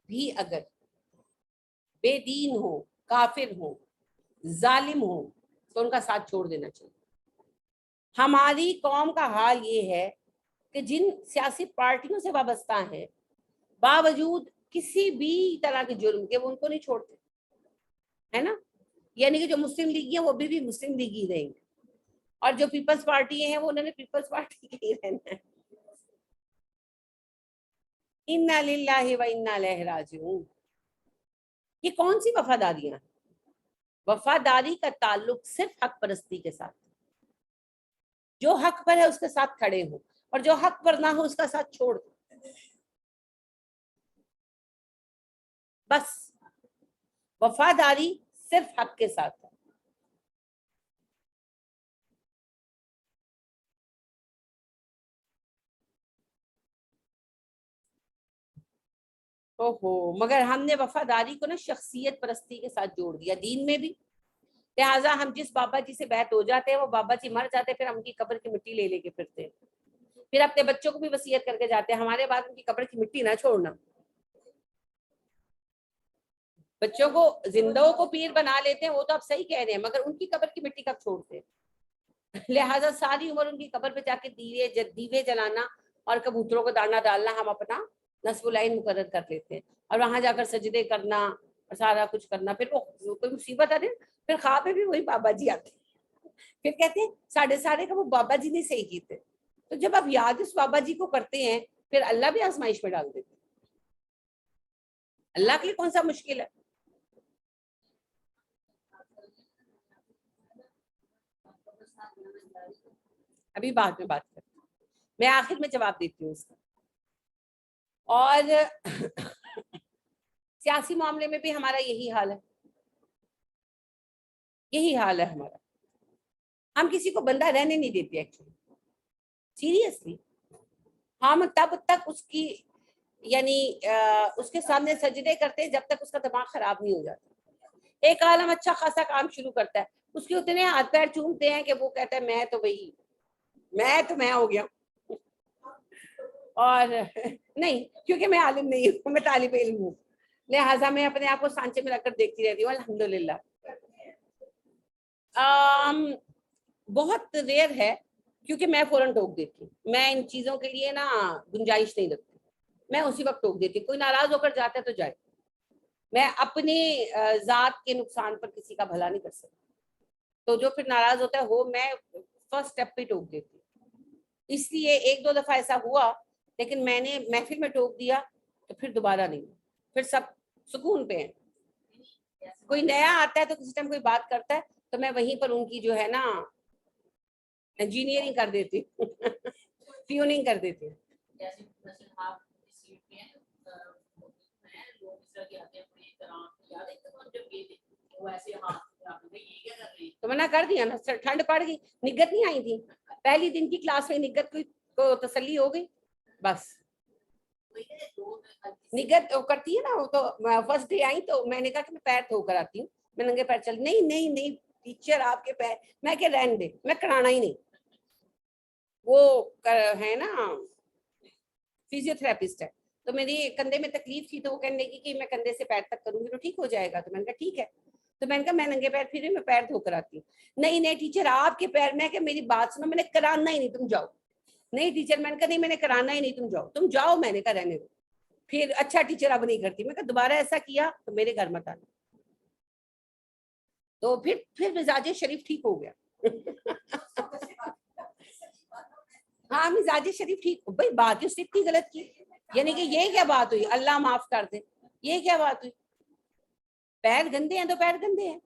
بھی اگر بے دین ہو، کافر ہو، ظالم ہو تو ان کا ساتھ چھوڑ دینا چاہیے۔ ہماری قوم کا حال یہ ہے کہ جن سیاسی پارٹیوں سے وابستہ ہیں باوجود کسی بھی طرح کے جرم کے وہ ان کو نہیں چھوڑتے، ہے نا، یعنی کہ جو مسلم لیگی ہیں وہ بھی مسلم لیگی رہیں گے، اور جو پیپلز پارٹی ہیں وہ انہوں نے پیپلز پارٹی کے ہی رہنا ہے۔ انا للہ و انا الیہ راجعون، یہ کون سی وفاداریاں ہیں؟ وفاداری کا تعلق صرف حق پرستی کے ساتھ، جو حق پر ہے اس کے ساتھ کھڑے ہو، اور جو حق پر نہ ہو اس کا ساتھ چھوڑ دو، بس وفاداری صرف حق کے ساتھ ہے۔ مگر ہم نے وفاداری کو نا شخصیت پرستی کے ساتھ جوڑ دیا دین میں بھی، لہٰذا ہم جس بابا جی سے بیعت ہو جاتے ہیں وہ بابا جی مر جاتے ہیں، پھر ہم ان کی قبر کی مٹی لے لے کے پھرتے ہیں، پھر اپنے بچوں کو بھی وصیت کر کے جاتے ہیں ہمارے بعد ان کی قبر کی مٹی نہ چھوڑنا، بچوں کو زندوں کو پیر بنا لیتے ہیں وہ تو آپ صحیح کہہ رہے ہیں، مگر ان کی قبر کی مٹی کب چھوڑتے ہیں؟ لہٰذا ساری عمر ان کی قبر پہ جا کے دیوے جلانا اور کبوتروں کو دانا ڈالنا ہم اپنا نصب العین مقرر کر لیتے ہیں، اور وہاں جا کر سجدے کرنا اور سارا کچھ کرنا، پھر وہ کوئی مصیبت آ رہی پھر خواب میں بھی وہی بابا جی آتے ہیں، پھر کہتے ہیں ساڑھے کا وہ بابا جی نے صحیح کیتے، تو جب آپ یاد اس بابا جی کو کرتے ہیں پھر اللہ بھی آزمائش میں ڈال دیتے ہیں، اللہ کے لیے کون سا مشکل ہے؟ ابھی بعد میں بات کرتے ہیں، میں آخر میں جواب دیتی ہوں اس کا۔ اور سیاسی معاملے میں بھی ہمارا یہی حال ہے، یہی حال ہے ہمارا، ہم کسی کو بندہ رہنے نہیں دیتے ایکچولی، سیریسلی ہم تب تک اس کی یعنی اس کے سامنے سجدے کرتے ہیں جب تک اس کا دماغ خراب نہیں ہو جاتا. ایک عالم اچھا خاصا کام شروع کرتا ہے, اس کے اتنے ہاتھ پیر چومتے ہیں کہ وہ کہتا ہے میں ہو گیا. اور نہیں, کیونکہ میں عالم نہیں ہوں, میں طالب علم ہوں, لہٰذا میں اپنے آپ کو سانچے میں رکھ کر دیکھتی رہتی ہوں. الحمدللہ. بہت ریئر ہے, کیونکہ میں فوراً ٹوک دیتی ہوں. میں ان چیزوں کے لیے نا گنجائش نہیں رکھتی, میں اسی وقت ٹوک دیتی ہوں. کوئی ناراض ہو کر جاتا ہے تو جائے, میں اپنی ذات کے نقصان پر کسی کا بھلا نہیں کر سکتی. تو جو پھر ناراض ہوتا ہے وہ میں فرسٹ اسٹیپ پہ ٹوک دیتی ہوں. اس لیے ایک دو دفعہ ایسا ہوا, لیکن میں نے محفل میں ٹوک دیا تو پھر دوبارہ نہیں, پھر سب سکون پہ ہیں. کوئی نیا آتا ہے تو کسی ٹائم کوئی بات کرتا ہے تو میں وہیں پر ان کی جو ہے نا انجینئرنگ کر دیتی ہوں, ٹیوننگ کر دیتی ہوں. تو میں نے کر دیا نا, ٹھنڈ پڑ گئی, نگت نہیں آئی تھی پہلی دن کی کلاس میں, نگت کو تسلی ہو گئی بس. نگت کرتی ہے نا وہ, تو فرسٹ ڈے آئی تو میں نے کہا کہ میں پیر دھو کر آتی ہوں, میں ننگے پیر چل. نہیں ٹیچر آپ کے پیر, میں کہ رہنے دے, میں کرانا ہی نہیں. وہ ہے نا فزیو تھراپسٹ ہے, تو میری کندھے میں تکلیف تھی تو وہ کہنے لگی کہ میں کندھے سے پیر تک کروں گی تو ٹھیک ہو جائے گا. تو میں نے کہا ٹھیک ہے. تو میں نے کہا میں ننگے پیر پھر میں پیر دھو کر آتی ہوں. نہیں ٹیچر آپ کے پیر, میں کہ میری بات سنو, میں نے کرانا ہی نہیں, تم جاؤ. نہیں ٹیچر, میں نے کہا نہیں میں نے کرانا ہی نہیں, تم جاؤ. میں نے کہا رہنے دو. پھر اچھا ٹیچر اب نہیں کرتی. میں کہا دوبارہ ایسا کیا تو میرے گھر مت آنا. تو پھر مزاج شریف ٹھیک ہو گیا. ہاں مزاج شریف ٹھیک, بھائی بات اس نے اتنی غلط کی, یعنی کہ یہ کیا بات ہوئی, اللہ معاف کر دے, یہ کیا بات ہوئی. پیر گندے ہیں تو پیر گندے ہیں,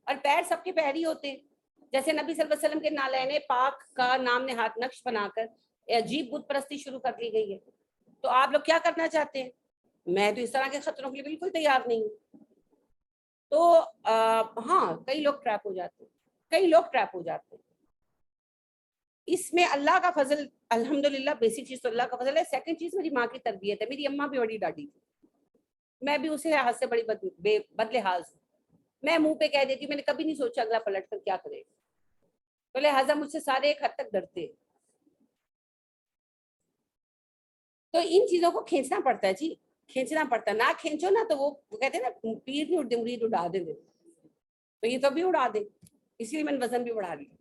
اور پیر سب کے پیر ہی ہوتے ہیں. جیسے نبی صلی اللہ علیہ وسلم کے نالین پاک کا نام نہاد نقش بنا کر عجیب بت پرستی شروع کر دی گئی ہے. تو آپ لوگ کیا کرنا چاہتے ہیں؟ میں تو اس طرح کے خطروں کے لیے بالکل تیار نہیں ہوں. تو ہاں کئی لوگ ٹریپ ہو جاتے ہیں. اس میں اللہ کا فضل, الحمدللہ. بیسک چیز تو اللہ کا فضل ہے. سیکنڈ چیز میری ماں کی تربیت ہے. میری اماں بھی بڑی ڈاڈی تھی, میں بھی اسی لحاظ سے بڑی بد لحاظ ہوں. میں منہ پہ کہہ دیتی ہوں, میں نے کبھی نہیں سوچا اگلا پلٹ کر کیا کرے, تو لہٰذا مجھ سے سارے ایک حد تک ڈرتے. تو ان چیزوں کو کھینچنا پڑتا ہے جی, کھینچنا پڑتا ہے. نہ کھینچو نا تو وہ کہتے ہیں نا پیر نہیں اڑتے مرید اڑا دیں. تو یہ تو بھی اڑا دے, اسی لیے میں نے وزن بھی بڑھا لیا.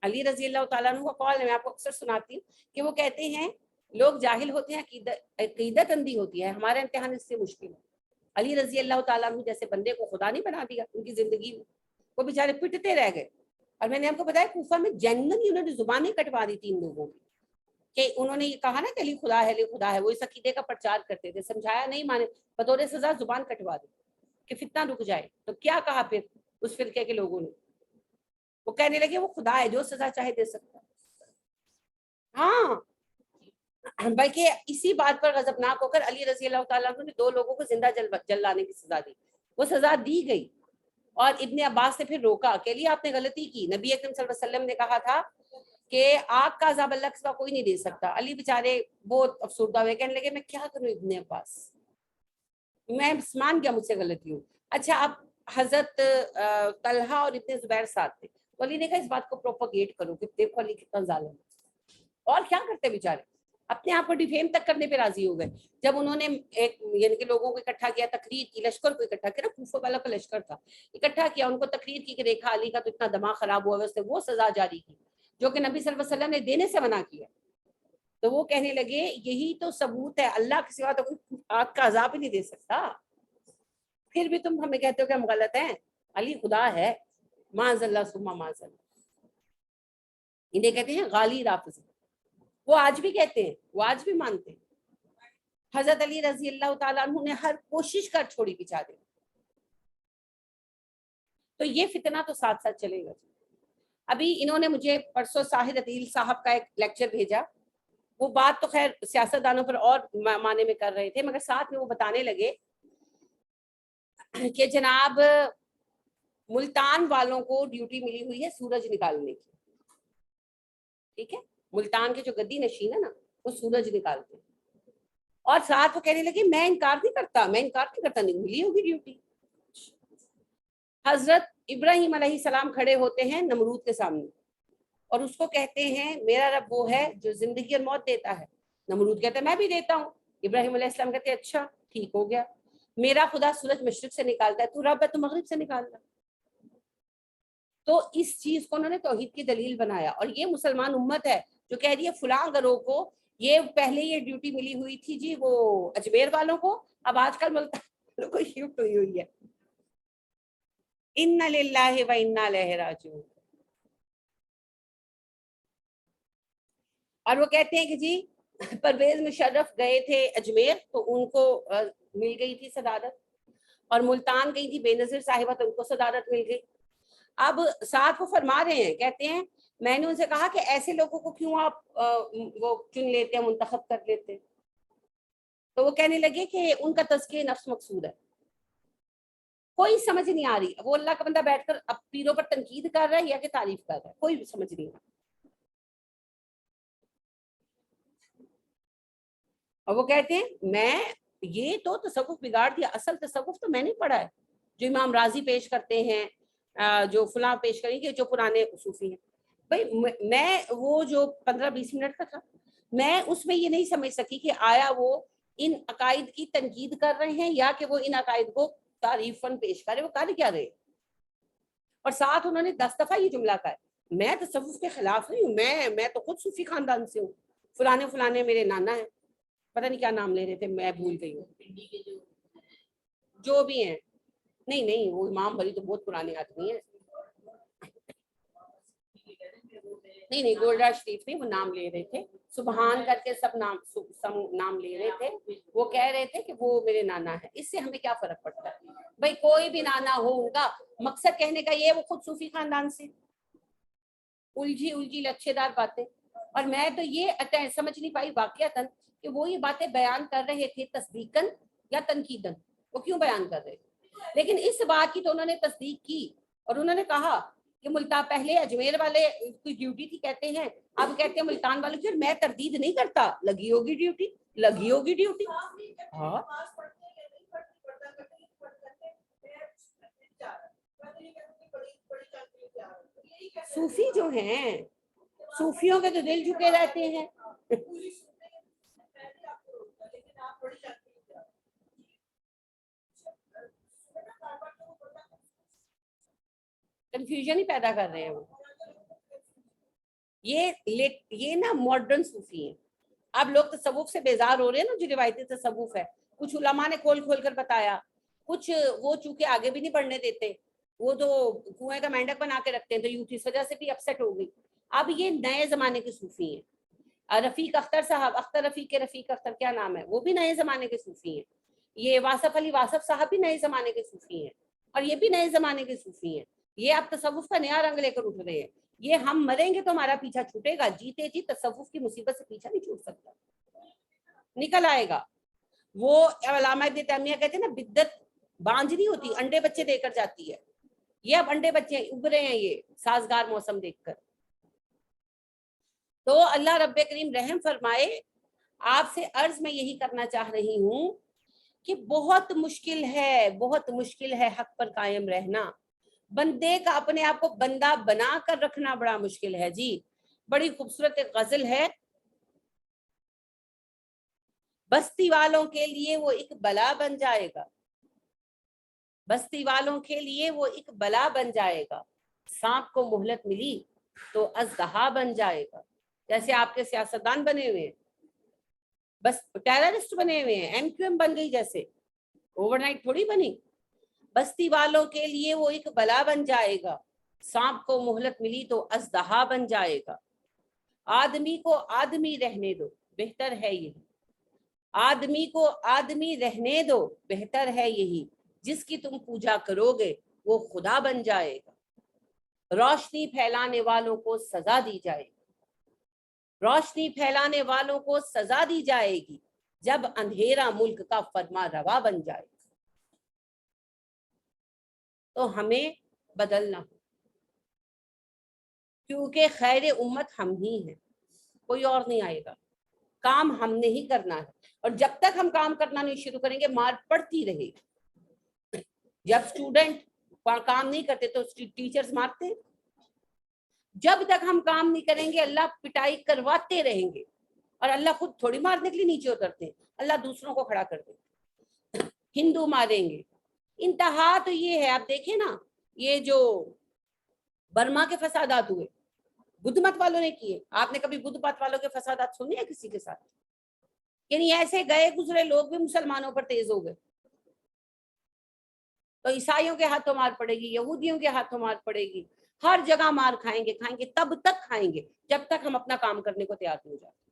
علی رضی اللہ تعالیٰ عنہ کا قول ہے, میں آپ کو اکثر سناتی ہوں, کہ وہ کہتے ہیں لوگ جاہل ہوتے ہیں, عقیدت اندھی ہوتی ہے, ہمارا امتحان اس سے مشکل ہے. علی رضی اللہ تعالیٰ عنہ جیسے بندے کو خدا نہیں بنا دیا ان کی زندگی میں, وہ بیچارے پٹتے رہ گئے. اور میں نے آپ کو بتایا کوفہ میں جنرلی انہوں نے زبانیں کٹوا دی تھی ان لوگوں کی, کہ انہوں نے یہ کہا نا کہ علی خدا ہے, علی خدا ہے. وہ اس عقیدے کا پرچار کرتے تھے, سمجھایا نہیں مانے, بطور سزا زبان کٹوا دی کہ فتنہ رک جائے. تو کیا کہا پھر اس فرقے کے لوگوں نے, وہ کہنے لگے وہ خدا ہے جو سزا چاہے دے سکتا ہے. ہاں بلکہ اسی بات پر غضبناک ہو کر علی رضی اللہ تعالیٰ عنہ نے 2 لوگوں کو زندہ جلانے کی سزا دی. وہ سزا دی گئی, اور ابن عباس نے پھر روکا کہ علی آپ نے غلطی کی. نبی اکرم صلی اللہ علیہ وسلم نے کہا تھا کہ آگ کا عذاب اللہ کے سوا کوئی نہیں دے سکتا. علی بیچارے بہت افسردہ ہوئے, کہنے لگے میں کیا کروں ابن عباس, میں مان گیا مجھ سے غلطی ہوں. اچھا اب حضرت طلحہ اور ابن زبیر ساتھ تھے, علی نے کہا اس بات کو پروپاگیٹ کرو کہ دیکھو علی کتنا ظالم ہے. اور کیا کرتے بیچارے, اپنے آپ کو ڈیفیم تک کرنے پہ راضی ہو گئے. جب انہوں نے ایک یعنی کہ لوگوں کو اکٹھا کیا, تقریر کی, لشکر کو اکٹھا کیا, کوفہ والا کا لشکر تھا, اکٹھا کیا, ان کو تقریر کی کہ دیکھا علی کا تو اتنا دماغ خراب ہوا ہے, اس نے وہ سزا جاری کی جو کہ نبی صلی اللہ علیہ وسلم نے دینے سے منع کیا. تو وہ کہنے لگے یہی تو ثبوت ہے, اللہ کے سوا تو کوئی آگ کا عذاب ہی نہیں دے سکتا, پھر بھی تم ہمیں کہتے ہو کہ ہم غلط ہیں. علی خدا ہے, معاذ اللہ ثم معاذ اللہ. انہیں کہتے ہیں غالی رافضی, وہ آج بھی کہتے ہیں, وہ آج بھی مانتے ہیں. حضرت علی رضی اللہ تعالیٰ عنہ نے ہر کوشش کر چھوڑی بچا دے. تو یہ فتنہ تو ساتھ ساتھ چلے گا. ابھی انہوں نے مجھے پرسوں ساحر عدیل صاحب کا ایک لیکچر بھیجا, وہ بات تو خیر سیاستدانوں پر اور معنی میں کر رہے تھے, مگر ساتھ میں وہ بتانے لگے کہ جناب ملتان والوں کو ڈیوٹی ملی ہوئی ہے سورج نکالنے کی, ٹھیک ہے, ملتان کے جو گدی نشین ہے نا وہ سورج نکالتے ہیں, اور ساتھ وہ کہنے لگے میں انکار نہیں کرتا, نہیں ملی ہوگی ڈیوٹی. حضرت ابراہیم علیہ السلام کھڑے ہوتے ہیں نمرود کے سامنے اور اس کو کہتے ہیں میرا رب وہ ہے جو زندگی اور موت دیتا ہے. نمرود کہتا ہے میں بھی دیتا ہوں. ابراہیم علیہ السلام کہتے ہیں اچھا ٹھیک ہو گیا, میرا خدا سورج مشرق سے نکالتا ہے, تو رب ہے تو مغرب سے نکالتا. تو اس چیز کو انہوں نے توحید کی دلیل بنایا, اور یہ مسلمان امت ہے جو کہہ رہی ہے فلاں گروہ کو یہ پہلے یہ ڈیوٹی ملی ہوئی تھی جی وہ اجمیر والوں کو, اب آج کل ملتان کو شفٹ ہوئی ہے. اِنَّ لِلَّهِ وَإِنَّا إِلَيْهِ رَاجِعُونَ. اور وہ کہتے ہیں کہ جی پرویز مشرف گئے تھے اجمیر تو ان کو مل گئی تھی صدارت, اور ملتان گئی تھی بے نظیر صاحبہ تو ان کو صدارت مل گئی. اب ساتھ وہ فرما رہے ہیں, کہتے ہیں میں نے ان سے کہا کہ ایسے لوگوں کو کیوں آپ وہ چن لیتے ہیں, منتخب کر لیتے ہیں. تو وہ کہنے لگے کہ ان کا تزکیہ نفس مقصود ہے, کوئی سمجھ نہیں آ رہی. وہ اللہ کا بندہ بیٹھ کر اب پیروں پر تنقید کر رہا ہے یا کہ تعریف کر رہا ہے, کوئی سمجھ نہیں آ رہا. اور وہ کہتے ہیں میں یہ تو تصوف بگاڑ دیا, اصل تصوف تو میں نے پڑھا ہے جو امام راضی پیش کرتے ہیں, جو فلاں پیش کریں گے جو پرانے صوفی ہیں. بھائی میں وہ جو 15-20 منٹ کا تھا, میں اس میں یہ نہیں سمجھ سکی کہ آیا وہ ان عقائد کی تنقید کر رہے ہیں یا کہ وہ ان عقائد کو تعریفاً پیش کرے, وہ کر کیا رہے. اور ساتھ انہوں نے 10 دفعہ یہ جملہ کہا میں تصوف کے خلاف نہیں ہوں, میں تو خود صوفی خاندان سے ہوں, فلانے میرے نانا ہیں, پتہ نہیں کیا نام لے رہے تھے میں بھول گئی ہوں, جو بھی ہیں. نہیں وہ امام بری تو بہت پرانے آدمی ہیں, نہیں گولڈا شریف نہیں, وہ نام لے رہے تھے سبحان کر کے سب نام لے رہے تھے. وہ کہہ رہے تھے کہ وہ میرے نانا ہے, اس سے ہمیں کیا فرق پڑتا ہے بھائی, کوئی بھی نانا ہو ان کا. مقصد کہنے کا یہ وہ خود صوفی خاندان سے, الجھی لچھے دار باتیں. اور میں تو یہ سمجھ نہیں پائی واقعتاً کہ وہ یہ باتیں بیان کر رہے تھے تصدیقاً یا تنقیداً, وہ کیوں بیان کر رہے تھے. لیکن اس بات کی تو انہوں نے تصدیق کی اور انہوں نے کہا کہ ملتان پہلے اجمیر والے کی ڈیوٹی تھی کہتے ہیں, اب کہتے ہیں ملتان والے کی, میں تردید نہیں کرتا, لگی ہوگی ڈیوٹی. ہاں صوفی جو ہیں, صوفیوں کے تو دل جھکے رہتے ہیں. کنفیوژن ہی پیدا کر رہے ہیں وہ. یہ نا ماڈرن صوفی ہیں. اب لوگ تصوف سے بیزار ہو رہے ہیں نا, جو روایتی تصوف ہے, کچھ علماء نے کھول کر بتایا, کچھ وہ چونکہ آگے بھی نہیں بڑھنے دیتے, وہ تو کنویں کا مینڈک بنا کے رکھتے ہیں, تو یوتھ اس وجہ سے بھی اپسیٹ ہو گئی. اب یہ نئے زمانے کے صوفی ہیں. رفیق اختر صاحب, رفیق اختر کیا نام ہے, وہ بھی نئے زمانے کے صوفی ہیں. یہ واصف علی واصف صاحب بھی نئے زمانے کے صوفی ہیں, اور یہ بھی نئے زمانے کے صوفی ہیں. یہ اب تصوف کا نیا رنگ لے کر اٹھ رہے ہیں. یہ ہم مریں گے تو ہمارا پیچھا چھوٹے گا, جیتے جی تصوف کی مصیبت سے پیچھا نہیں چھوٹ سکتا, نکل آئے گا. وہ علامہ ابن تیمیہ کہتے ہیں نا, بدت بانج نہیں ہوتی, انڈے بچے دے کر جاتی ہے. یہ اب انڈے بچے اگ رہے ہیں یہ سازگار موسم دیکھ کر. تو اللہ رب کریم رحم فرمائے. آپ سے عرض میں یہی کرنا چاہ رہی ہوں کہ بہت مشکل ہے حق پر قائم رہنا. بندے کا اپنے آپ کو بندہ بنا کر رکھنا بڑا مشکل ہے جی. بڑی خوبصورت ایک غزل ہے, بستی والوں کے لیے وہ ایک بلا بن جائے گا, بستی والوں کے لیے وہ ایک بلا بن جائے گا, سانپ کو مہلت ملی تو اژدہا بن جائے گا. جیسے آپ کے سیاستدان بنے ہوئے ہیں, بس ٹیررسٹ بنے ہوئے ہیں, ایم کیو ایم بن گئی, جیسے اوور نائٹ تھوڑی بنی. بستی والوں کے لیے وہ ایک بلا بن جائے گا, سانپ کو مہلت ملی تو اژدہا بن جائے گا. آدمی کو آدمی رہنے دو, بہتر ہے یہی. آدمی کو آدمی رہنے دو, بہتر ہے یہی. جس کی تم پوجا کرو گے وہ خدا بن جائے گا. روشنی پھیلانے والوں کو سزا دی جائے گی, روشنی پھیلانے والوں کو سزا دی جائے گی, جب اندھیرا ملک کا فرما روا بن جائے گا. تو ہمیں بدلنا ہو، کیونکہ خیر امت ہم ہی ہیں، کوئی اور نہیں آئے گا، کام ہم نے ہی کرنا ہے. اور جب تک ہم کام کرنا نہیں شروع کریں گے مار پڑتی رہے گی. جب اسٹوڈنٹ کام نہیں کرتے تو ٹیچرز مارتے ہیں. جب تک ہم کام نہیں کریں گے اللہ پٹائی کرواتے رہیں گے. اور اللہ خود تھوڑی مارنے کے لیے نیچے اترتے ہیں، اللہ دوسروں کو کھڑا کر دے. ہندو ماریں گے. انتہا تو یہ ہے، آپ دیکھیں نا یہ جو برما کے فسادات ہوئے بدھ مت والوں نے کیے. آپ نے کبھی بدھ مت والوں کے فسادات سنے ہیں کسی کے ساتھ؟ یعنی ایسے گئے گزرے لوگ بھی مسلمانوں پر تیز ہو گئے. تو عیسائیوں کے ہاتھوں مار پڑے گی، یہودیوں کے ہاتھوں مار پڑے گی، ہر جگہ مار کھائیں گے تب تک کھائیں گے جب تک ہم اپنا کام کرنے کو تیار نہیں ہو جاتے.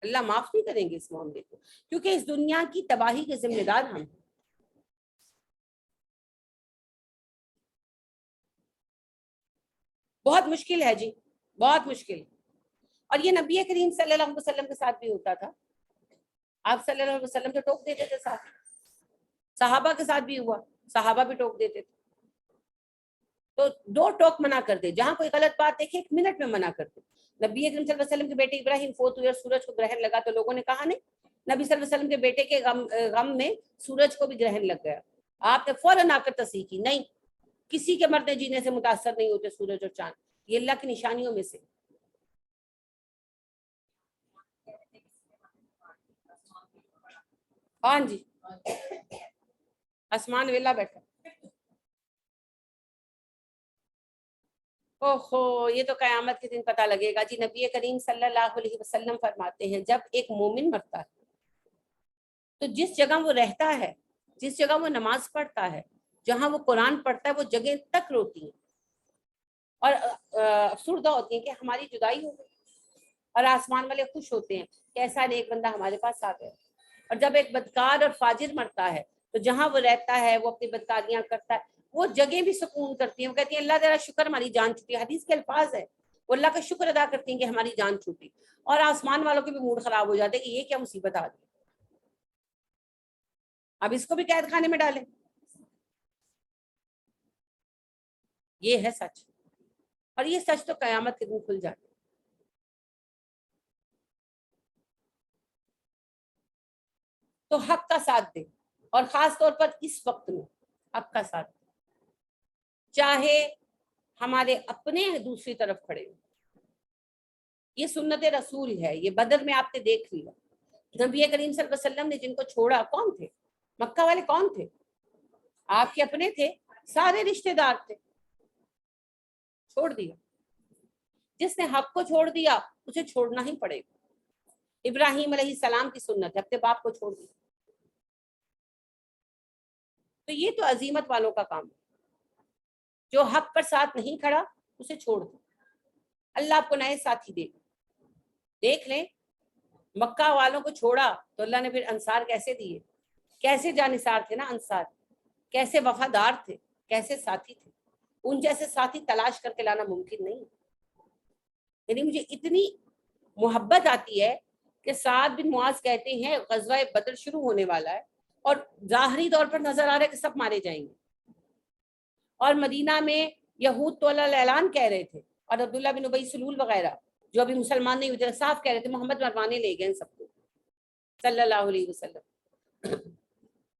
اللہ معاف نہیں کریں گے اس معاملے کو، کیونکہ اس دنیا کی تباہی کے ذمہ دار ہم ہیں. بہت مشکل ہے جی، بہت مشکل. اور یہ نبی کریم صلی اللہ علیہ وسلم کے ساتھ بھی ہوتا تھا. آپ صلی اللہ علیہ وسلم تو ٹوک دیتے تھے ساتھ، صحابہ کے ساتھ بھی ہوا، صحابہ بھی ٹوک دیتے تھے. تو دو ٹوک منع کر دے، جہاں کوئی غلط بات دیکھے 1 منٹ میں منع کر دے. نبی اکرم صلی اللہ علیہ وسلم کے بیٹے ابراہیم فوت ہوئے اور سورج کو گرہن لگا تو لوگوں نے کہا نہیں، نبی صلی اللہ علیہ وسلم کے بیٹے کے غم میں سورج کو بھی گرہن لگ گیا. آپ نے فوراً آ کر تصحیح کی، نہیں کسی کے مرنے جینے سے متاثر نہیں ہوتے سورج اور چاند، یہ اللہ کی نشانیوں میں سے. ہاں جی، آسمان ویلا بیٹھا. اوہو، یہ تو قیامت کے دن پتہ لگے گا جی. نبی کریم صلی اللہ علیہ وسلم فرماتے ہیں جب ایک مومن مرتا ہے تو جس جگہ وہ رہتا ہے، جس جگہ وہ نماز پڑھتا ہے، جہاں وہ قرآن پڑھتا ہے، وہ جگہ تک روتی ہیں اور افسردہ ہوتی ہیں کہ ہماری جدائی ہو گئی. اور آسمان والے خوش ہوتے ہیں کہ ایسا نیک بندہ ہمارے پاس آ گیا. اور جب ایک بدکار اور فاجر مرتا ہے تو جہاں وہ رہتا ہے، وہ اپنی بدکاریاں کرتا ہے، وہ جگہ بھی سکون کرتی ہیں. وہ کہتی ہیں اللہ تیرا شکر ہماری جان چھوٹی. حدیث کے الفاظ ہے، وہ اللہ کا شکر ادا کرتی ہیں کہ ہماری جان چھوٹی. اور آسمان والوں کے بھی موڈ خراب ہو جاتے ہیں کہ یہ کیا مصیبت آ گئی، اب اس کو بھی قید خانے میں ڈالیں. یہ ہے سچ، اور یہ سچ تو قیامت کے دن کھل جاتے. تو حق کا ساتھ دے، اور خاص طور پر اس وقت میں حق کا ساتھ دے. چاہے ہمارے اپنے دوسری طرف کھڑے ہو. یہ سنت رسول ہے، یہ بدر میں آپ نے دیکھ لیا. نبی کریم صلی اللہ علیہ وسلم نے جن کو چھوڑا کون تھے؟ مکہ والے کون تھے؟ آپ کے اپنے تھے، سارے رشتہ دار تھے. چھوڑ دیا. جس نے حق کو چھوڑ دیا اسے چھوڑنا ہی پڑے گا. ابراہیم علیہ السلام کی سنت ہے، اپنے باپ کو چھوڑ دیا. تو یہ تو عظیمت والوں کا کام ہے. جو حق پر ساتھ نہیں کھڑا اسے چھوڑ دو، اللہ آپ کو نئے ساتھی دے گا. دیکھ لیں مکہ والوں کو چھوڑا تو اللہ نے پھر انصار کیسے دیے، کیسے جانثار تھے نا انصار، کیسے وفادار تھے، کیسے ساتھی تھے. ان جیسے ساتھی تلاش کر کے لانا ممکن نہیں. یعنی مجھے اتنی محبت آتی ہے کہ سعد بن معاذ کہتے ہیں غزوہ بدر شروع ہونے والا ہے اور ظاہری طور پر نظر آ رہا ہے کہ سب مارے جائیں گے، اور مدینہ میں یہود تو اعلان کہہ رہے تھے، اور عبداللہ بن ابی سلول وغیرہ جو ابھی مسلمان نہیں ہوتے صاف کہہ رہے تھے محمد مروانے لے گئے سب کو صلی اللہ علیہ وسلم.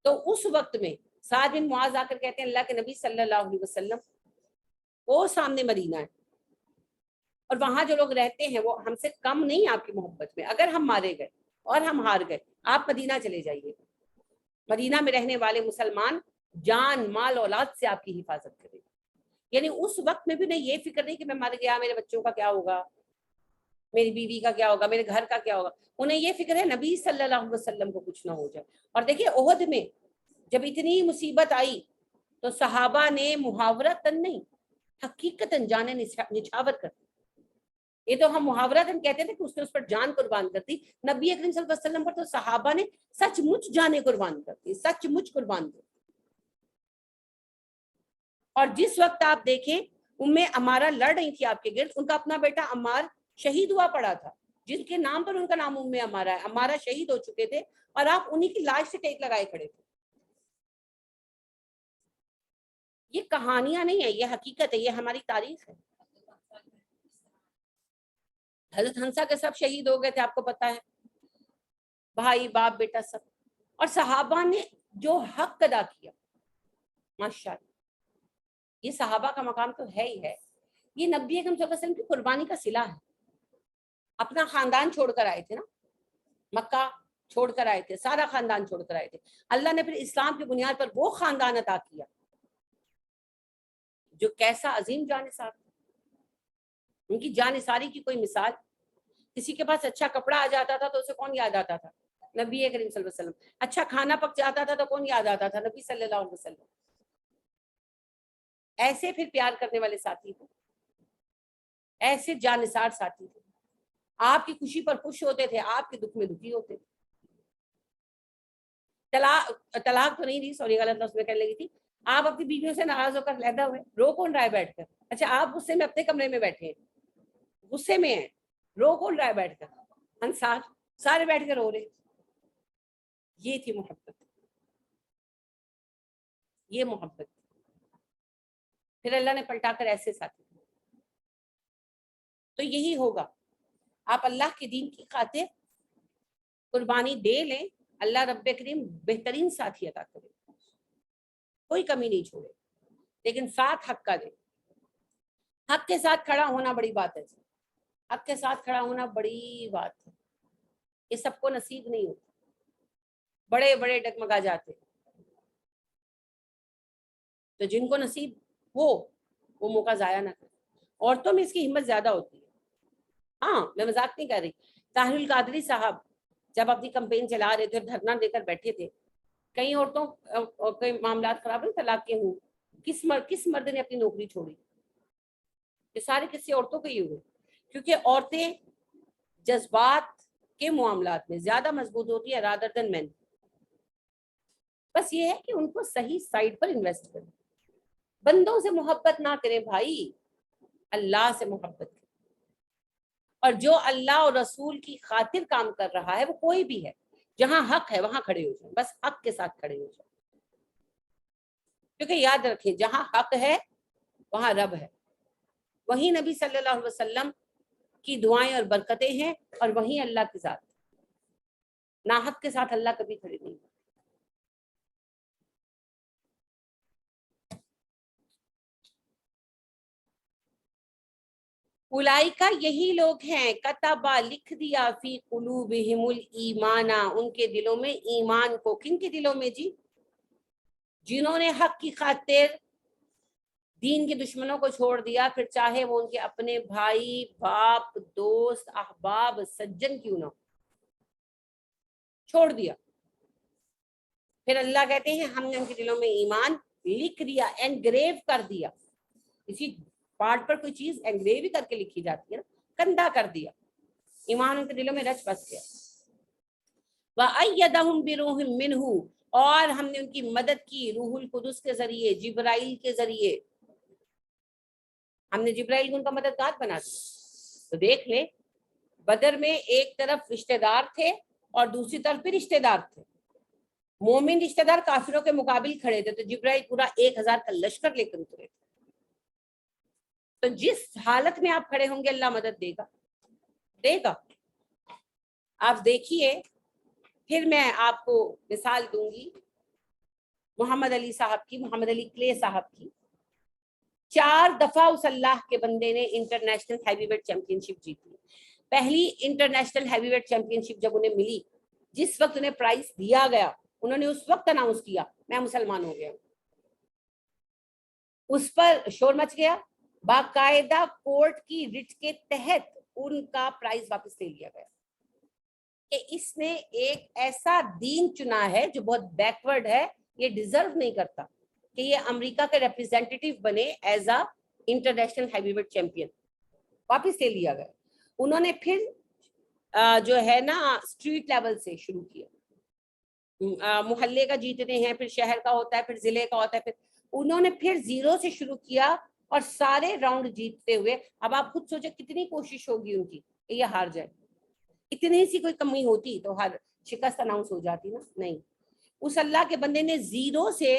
تو اس وقت میں سعد بن معاذ آ کر کہتے ہیں اللہ کے نبی صلی اللہ علیہ وسلم وہ سامنے مدینہ ہے اور وہاں جو لوگ رہتے ہیں وہ ہم سے کم نہیں آپ کی محبت میں. اگر ہم مارے گئے اور ہم ہار گئے آپ مدینہ چلے جائیے. مدینہ میں رہنے والے مسلمان جان مال اولاد سے آپ کی حفاظت کریں. یعنی اس وقت میں بھی نہیں یہ فکر نہیں کہ میں مر گیا میرے بچوں کا کیا ہوگا، میری بیوی کا کیا ہوگا، میرے گھر کا کیا ہوگا. انہیں یہ فکر ہے نبی صلی اللہ علیہ وسلم کو کچھ نہ ہو جائے. اور دیکھیے احد میں جب اتنی مصیبت آئی تو صحابہ نے محاورتاً نہیں حقیقتاً جانیں نچھاور کر دی. یہ تو ہم محاورتاً کہتے تھے کہ اس نے اس پر جان قربان کر دی. نبی اکرم صلی اللہ علیہ وسلم پر تو صحابہ نے سچ مچ جانیں قربان کر دی، سچ مچ قربان کر دی. اور جس وقت آپ دیکھیں عمارہ لڑ رہی تھی آپ کے گرد، ان کا اپنا بیٹا عمار شہید ہوا پڑا تھا جن کے نام پر ان کا نام عمارہ ہے. عمارہ شہید ہو چکے تھے اور آپ انہی کی لاش سے ٹیک لگائے کھڑے تھے. یہ کہانیاں نہیں ہیں، یہ حقیقت ہے، یہ ہماری تاریخ ہے. حضرت حنسا کے سب شہید ہو گئے تھے، آپ کو پتا ہے، بھائی باپ بیٹا سب. اور صحابہ نے جو حق ادا کیا، ماشاءاللہ، یہ صحابہ کا مقام تو ہے ہی ہے. یہ نبی اکرم صلی اللہ علیہ وسلم کی قربانی کا صلہ ہے. اپنا خاندان چھوڑ کر آئے تھے نا، مکہ چھوڑ کر آئے تھے، سارا خاندان چھوڑ کر آئے تھے. اللہ نے پھر اسلام کی بنیاد پر وہ خاندان عطا کیا جو کیسا عظیم جانثار تھا. ان کی جانثاری کی کوئی مثال. کسی کے پاس اچھا کپڑا آ جاتا تھا تو اسے کون یاد آتا تھا؟ نبی کریم صلی اللہ علیہ وسلم. اچھا کھانا پک جاتا تھا تو کون یاد آتا تھا؟ نبی صلی اللہ علیہ وسلم. ایسے پھر پیار کرنے والے ساتھی تھے، ایسے جانثار ساتھی تھے. آپ کی خوشی پر خوش ہوتے تھے، آپ کے دکھ میں دکھی ہوتے تھے. طلاق تو نہیں دی، سوری غلط لفظ میں کہنے لگی تھی. آپ اپنی بیویوں سے ناراض ہو کر علیحدہ ہوئے، رو کون رہا ہے بیٹھ کر؟ اچھا آپ غصے میں اپنے کمرے میں بیٹھے ہیں، غصے میں ہیں، رو کون رہا ہے بیٹھ کر؟ انصار سارے بیٹھ کر رو رہے. یہ تھی محبت، یہ محبت. پھر اللہ نے پلٹا کر ایسے ساتھی. تو یہی ہوگا، آپ اللہ کے دین کی خاطر قربانی دے لیں، اللہ رب کریم بہترین ساتھی عطا کرے، کوئی کمی نہیں چھوڑے، لیکن ساتھ حق کا دیں. حق کے ساتھ کھڑا ہونا بڑی بات ہے، حق کے ساتھ کھڑا ہونا بڑی بات ہے. یہ سب کو نصیب نہیں ہوتا، بڑے بڑے ڈگمگا جاتے. تو جن کو نصیب ہو وہ موقع ضائع نہ کرے. عورتوں میں اس کی ہمت زیادہ ہوتی ہے. ہاں میں مذاق نہیں کر رہی. طاہر القادری صاحب جب اپنی کمپین چلا رہے تھے، دھرنا دے کر بیٹھے تھے، کئی عورتوں کے معاملات خراب ہیں، طلاق کے ہوں، کس مرد نے اپنی نوکری چھوڑی؟ یہ سارے قصے عورتوں کے ہی ہوئے، کیونکہ عورتیں جذبات کے معاملات میں زیادہ مضبوط ہوتی ہے رادر دین مین. بس یہ ہے کہ ان کو صحیح سائڈ پر انویسٹ کریں. بندوں سے محبت نہ کریں بھائی، اللہ سے محبت کریں. اور جو اللہ اور رسول کی خاطر کام کر رہا ہے وہ کوئی بھی ہے، جہاں حق ہے وہاں کھڑے ہو جائیں، بس حق کے ساتھ کھڑے ہو جائیں. کیونکہ یاد رکھیں جہاں حق ہے وہاں رب ہے، وہیں نبی صلی اللہ علیہ وسلم کی دعائیں اور برکتیں ہیں، اور وہیں اللہ کی ذات. ناحق کے ساتھ اللہ کبھی کھڑے نہیں. اولئک یہی لوگ ہیں، کتبا لکھ دیا، فی قلوبہم الایمان، ان کے دلوں میں ایمان کو. کن کے دلوں میں جی؟ جنہوں نے حق کی خاطر دین کے دشمنوں کو چھوڑ دیا، پھر چاہے وہ ان کے اپنے بھائی باپ دوست احباب سجن کیوں نہ ہو، چھوڑ دیا. پھر اللہ کہتے ہیں ہم نے ان کے دلوں میں ایمان لکھ دیا، انگریو کر دیا. اسی پارٹ پر کوئی چیز انگریو ہی کر کے لکھی جاتی ہے نا، کندہ کر دیا. ایمان ان کے دلوں میں رچ بس گیا. وَأَيَّدَهُمْ بِرُوحٍ مِّنْهُ، اور ہم نے ان کی مدد کی روح القدس کے ذریعے، جبرائیل کے ذریعے. ہم نے جبرائیل کو ان کا مددگار بنا دیا. تو دیکھ لیں بدر میں ایک طرف رشتہ دار تھے اور دوسری طرف بھی رشتہ دار تھے. مومن رشتہ دار کافروں کے مقابل کھڑے تھے، تو جبرائیل پورا 1000 کا لشکر لے کر اترے تھے. تو جس حالت میں آپ کھڑے ہوں گے اللہ مدد دے گا، دے گا. آپ دیکھیے، پھر میں آپ کو مثال دوں گی محمد علی صاحب کی، محمد علی کلے صاحب کی. 4 دفعہ اس اللہ کے بندے نے انٹرنیشنل ہیوی ویٹ چیمپئن شپ جیتی. پہلی انٹرنیشنل ہیوی ویٹ چیمپئن شپ جب انہیں ملی، جس وقت انہیں پرائز دیا گیا، انہوں نے اس وقت اناؤنس کیا میں مسلمان ہو گیا. اس پر شور مچ گیا، باقاعدہ کورٹ کی رٹ کے تحت ان کا پرائز واپس لے لیا گیا کہ اس نے ایک ایسا دین چنا ہے جو بہت بیکورڈ ہے، یہ ڈیزرو نہیں کرتا کہ یہ امریکہ کے ریپرزینٹیٹیو بنے as a international heavyweight champion. واپس لے لیا گیا. انہوں نے پھر جو ہے نا اسٹریٹ لیول سے شروع کیا، محلے کا جیتتے ہیں، پھر شہر کا ہوتا ہے، پھر ضلع کا ہوتا ہے، پھر انہوں نے پھر 0 سے شروع کیا اور سارے راؤنڈ جیتتے ہوئے. اب آپ خود سوچے کتنی کوشش ہوگی ان کی کہ یہ ہار جائے. اتنی سی کوئی کمی ہوتی تو ہر شکست اناؤنس ہو جاتی نا، نہیں. اس اللہ کے بندے نے 0 سے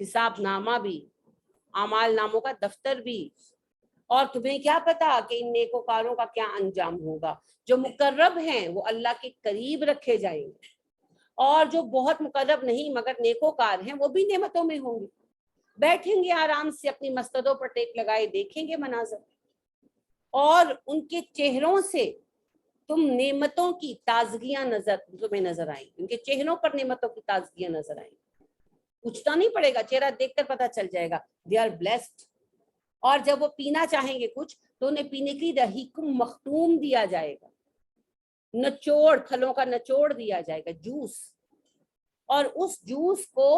حساب نامہ بھی، اعمال ناموں کا دفتر بھی، اور تمہیں کیا پتا کہ ان نیکوکاروں کا کیا انجام ہوگا. جو مقرب ہیں وہ اللہ کے قریب رکھے جائیں گے، اور جو بہت مقرب نہیں مگر نیکوکار ہیں وہ بھی نعمتوں میں ہوں گے. بیٹھیں گے آرام سے اپنی مستدوں پر ٹیک لگائے، دیکھیں گے مناظر، اور ان کے چہروں سے تم نعمتوں کی تازگیاں تمہیں نظر آئیں، ان کے چہروں پر نعمتوں کی تازگیاں نظر آئیں. پوچھنا نہیں پڑے گا، چہرہ دیکھ کر پتا چل جائے گا دے آر بلیسڈ. اور جب وہ پینا چاہیں گے کچھ تو انہیں پینے کی رحیقم مختوم دیا جائے گا، نچوڑ، پھلوں کا نچوڑ دیا جائے گا، جوس، اور اس جوس کو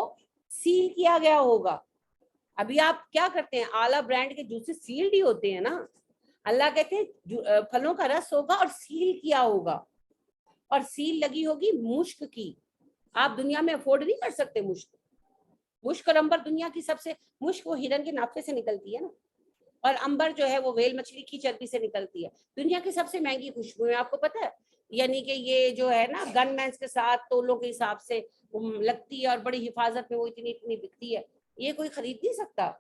سیل کیا گیا ہوگا. ابھی آپ کیا کرتے ہیں، اعلیٰ برانڈ کے جوسز سیلڈ ہی ہوتے ہیں نا. اللہ کہتے ہیں پھلوں کا رس ہوگا اور سیل کیا ہوگا، اور سیل لگی ہوگی مشک کی. آپ دنیا میں افورڈ نہیں کر سکتے مشک اور امبر. دنیا کی سب سے، مشک وہ ہرن کے ناپے سے نکلتی ہے نا، اور امبر جو ہے وہ ویل مچھلی کی چربی سے نکلتی ہے. دنیا کی سب سے مہنگی خوشبو ہے، آپ کو پتا ہے. یعنی کہ یہ جو ہے نا گن مینس کے ساتھ تولوں کے حساب سے لگتی ہے، اور بڑی حفاظت میں وہ اتنی بکتی ہے، یہ کوئی خرید نہیں سکتا.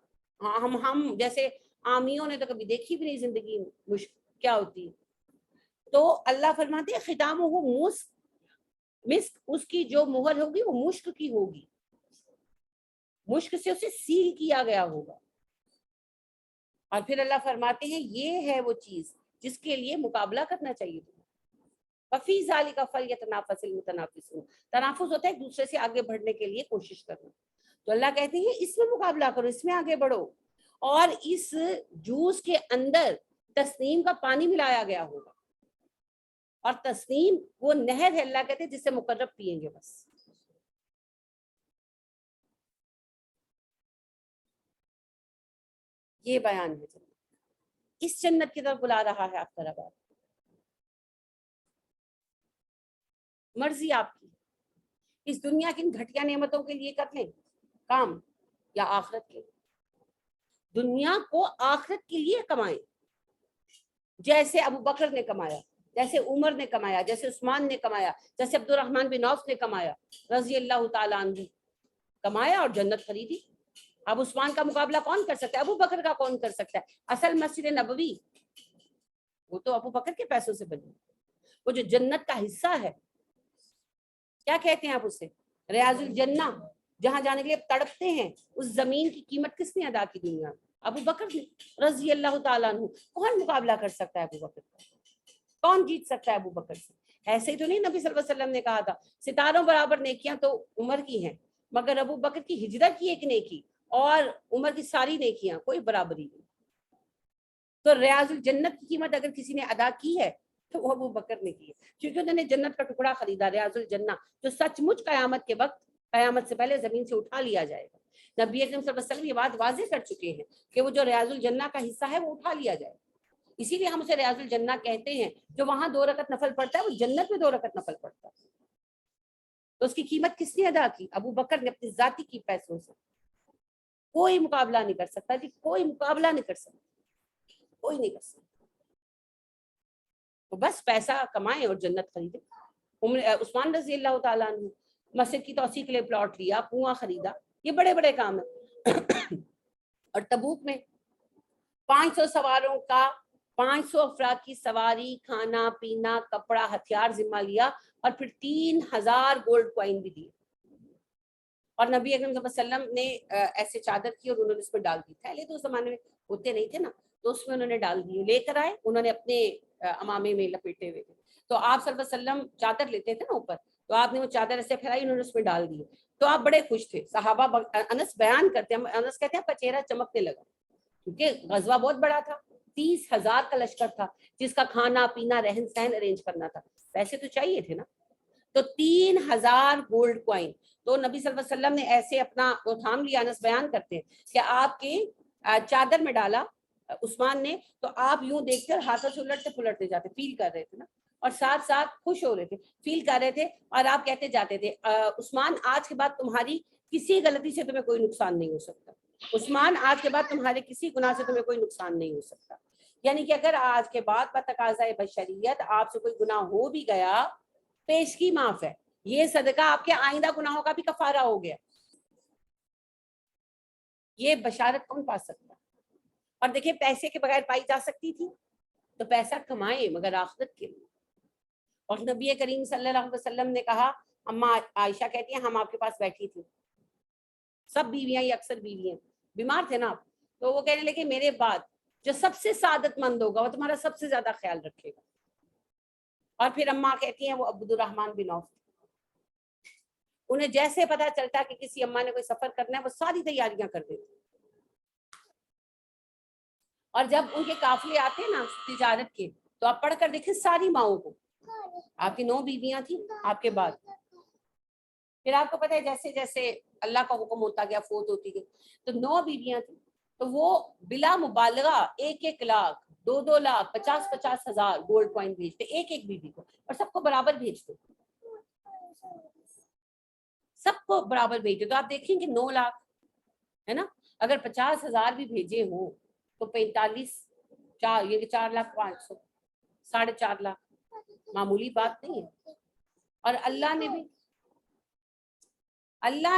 ہم جیسے عامیوں نے تو کبھی دیکھی بھی نہیں زندگی میں مشک کیا ہوتی ہے. تو اللہ فرماتے ہیں ختام ہو مسک، اس کی جو مہر ہوگی وہ مشک کی ہوگی، مشک سے اسے سیل کیا گیا ہوگا. اور پھر اللہ فرماتے ہیں یہ ہے وہ چیز جس کے لیے مقابلہ کرنا چاہیے تمہیں. وفی ذالک فلیتنافس المتنافسون، تنافس ہوتا ہے ایک دوسرے سے آگے بڑھنے کے لیے کوشش کرنا. تو اللہ کہتے ہیں اس میں مقابلہ کرو، اس میں آگے بڑھو. اور اس جوس کے اندر تسنیم کا پانی ملایا گیا ہوگا، اور تسنیم وہ نہر ہے اللہ کہتے ہیں جس سے مقرب پیئیں گے. بس یہ بیان ہے جنت. اس جنت کی طرف بلا رہا ہے آپ کا رب. مرضی آپ کی، اس دنیا کی گھٹیا نعمتوں کے لیے کر لیں کام، یا آخرت کے. دنیا کو آخرت کے لیے کمائیں، جیسے ابو بکر نے کمایا، جیسے عمر نے کمایا، جیسے عثمان نے کمایا، جیسے عبد الرحمن بن عوف نے کمایا رضی اللہ تعالیٰ عنہ. کمایا اور جنت خریدی. اب عثمان کا مقابلہ کون کر سکتا ہے، ابو بکر کا کون کر سکتا ہے. اصل مسجد نبوی وہ تو ابو بکر کے پیسوں سے بنی. وہ جو جنت کا حصہ ہے، کیا کہتے ہیں آپ اسے، ریاض الجنہ، جہاں جانے کے لیے تڑپتے ہیں، اس زمین کی قیمت کس نے ادا کی دنیا میں؟ ابو بکر نے رضی اللہ تعالیٰ عنہ. کون مقابلہ کر سکتا ہے ابو بکر کا؟ کون جیت سکتا ہے ابو بکر سے؟ ایسے ہی تو نہیں نبی صلی اللہ علیہ وسلم نے کہا تھا ستاروں برابر نیکیاں تو عمر کی ہیں، مگر ابو بکر کی ہجرت کی ایک نیکی اور عمر کی ساری نیکیاں کوئی برابری نہیں. تو ریاض الجنت کی قیمت اگر کسی نے ادا کی ہے تو وہ ابو بکر نے کی ہے، کیونکہ انہوں نے جنت کا ٹکڑا خریدا، ریاض الجنہ، جو سچ مچ قیامت کے وقت، قیامت سے پہلے زمین سے اٹھا لیا جائے گا. نبی اکرم صلی اللہ علیہ وسلم یہ بات واضح کر چکے ہیں کہ وہ جو ریاض الجنہ کا حصہ ہے وہ اٹھا لیا جائے گا. اسی لیے ہم اسے ریاض الجنہ کہتے ہیں. جو وہاں 2 رکعت نفل پڑتا ہے وہ جنت میں 2 رکعت نفل پڑتا ہے. تو اس کی قیمت کس نے ادا کی؟ ابو بکر نے اپنی ذاتی کی پیسوں سے. کوئی مقابلہ نہیں کر سکتا جی، کوئی مقابلہ نہیں کر سکتا، کوئی نہیں کر سکتا. تو بس پیسہ کمائیں اور جنت خریدیں. عثمان رضی اللہ تعالیٰ عنہ مسجد کی توسیع کے لیے پلاٹ لیا، کنواں خریدا، یہ بڑے بڑے کام ہیں. اور تبوک میں 500 سواروں کا 500 افراد کی سواری، کھانا پینا، کپڑا، ہتھیار ذمہ لیا، اور پھر 3000 گولڈ کوائن بھی دیے. اور نبی اکرم صلی اللہ علیہ وسلم نے ایسے چادر کی اور انہوں نے اس میں ڈال دی. تھیلے تو اس زمانے میں ہوتے نہیں تھے نا، تو اس میں انہوں نے ڈال دیے. لے کر آئے، انہوں نے اپنے امامے میں لپیٹے ہوئے تھے. تو آپ صلی اللہ علیہ وسلم چادر لیتے تھے نا اوپر، تو آپ نے وہ چادر ایسے پھیلائی، انہوں نے اس میں ڈال دی. تو آپ بڑے خوش تھے. صحابہ، انس بیان کرتے ہیں، انس کہتے ہیں آپ کا چہرہ چمکنے لگا، کیونکہ غزوہ بہت بڑا تھا، 30,000 کا لشکر تھا جس کا کھانا پینا رہن سہن ارینج کرنا تھا. پیسے تو چاہیے تھے نا. تو 3000 گولڈ کوائن. تو نبی صلی اللہ علیہ وسلم نے ایسے اپنا وہ تھام لیا. انس بیان کرتے ہیں کہ آپ کے چادر میں ڈالا عثمان نے، تو آپ یوں دیکھ کر ہاتھوں سے الٹتے پلٹتے جاتے، فیل کر رہے تھے نا، اور ساتھ ساتھ خوش ہو رہے تھے، فیل کر رہے تھے. اور آپ کہتے جاتے تھے عثمان آج کے بعد تمہاری کسی غلطی سے تمہیں کوئی نقصان نہیں ہو سکتا. عثمان آج کے بعد تمہارے کسی گناہ سے تمہیں کوئی نقصان نہیں ہو سکتا. یعنی کہ اگر آج کے بعد بتقاضۂ بشریت آپ سے کوئی گناہ ہو بھی گیا، پیشگی معاف ہے. یہ صدقہ آپ کے آئندہ گناہوں کا بھی کفارہ ہو گیا. یہ بشارت کون پا سکتا؟ اور دیکھیں پیسے کے بغیر پائی جا سکتی تھی، تو پیسہ کمائے مگر آخرت کے لیے. اور نبی کریم صلی اللہ علیہ وسلم نے کہا، اما عائشہ کہتی ہیں ہم آپ کے پاس بیٹھی تھی، سب بیویاں یا اکثر بیویاں بیمار تھے نا آپ، تو وہ کہنے لگے میرے بعد جو سب سے سعادت مند ہوگا وہ تمہارا سب سے زیادہ خیال رکھے گا. اور پھر اماں کہتی ہیں وہ عبد الرحمن بن عوف، انہیں جیسے پتا چلتا کہ کسی اماں نے کوئی سفر کرنا ہے وہ ساری تیاریاں کر دیتی. اور جب ان کے قافلے آتے ہیں نا تجارت کے، تو آپ پڑھ کر دیکھیں ساری ماؤں کو، آپ کی 9 بیویاں تھیں آپ کے بعد. پھر آپ کو پتہ ہے جیسے جیسے اللہ کا حکم ہوتا گیا فوت ہوتی گئی، تو 9 بیویاں تھیں، تو وہ بلا مبالغہ 1-1 لاکھ 2-2 لاکھ 50-50 ہزار گولڈ کوائن بھیجتے ایک ایک بیوی کو، اور سب کو برابر بھیجتے، سب کو برابر بھیجتے. تو آپ دیکھیں کہ 9 لاکھ ہے نا، اگر 50,000 بھی بھیجے ہوں تو 4,05,000 4.5 لاکھ معمولی بات نہیں ہے. اور اللہ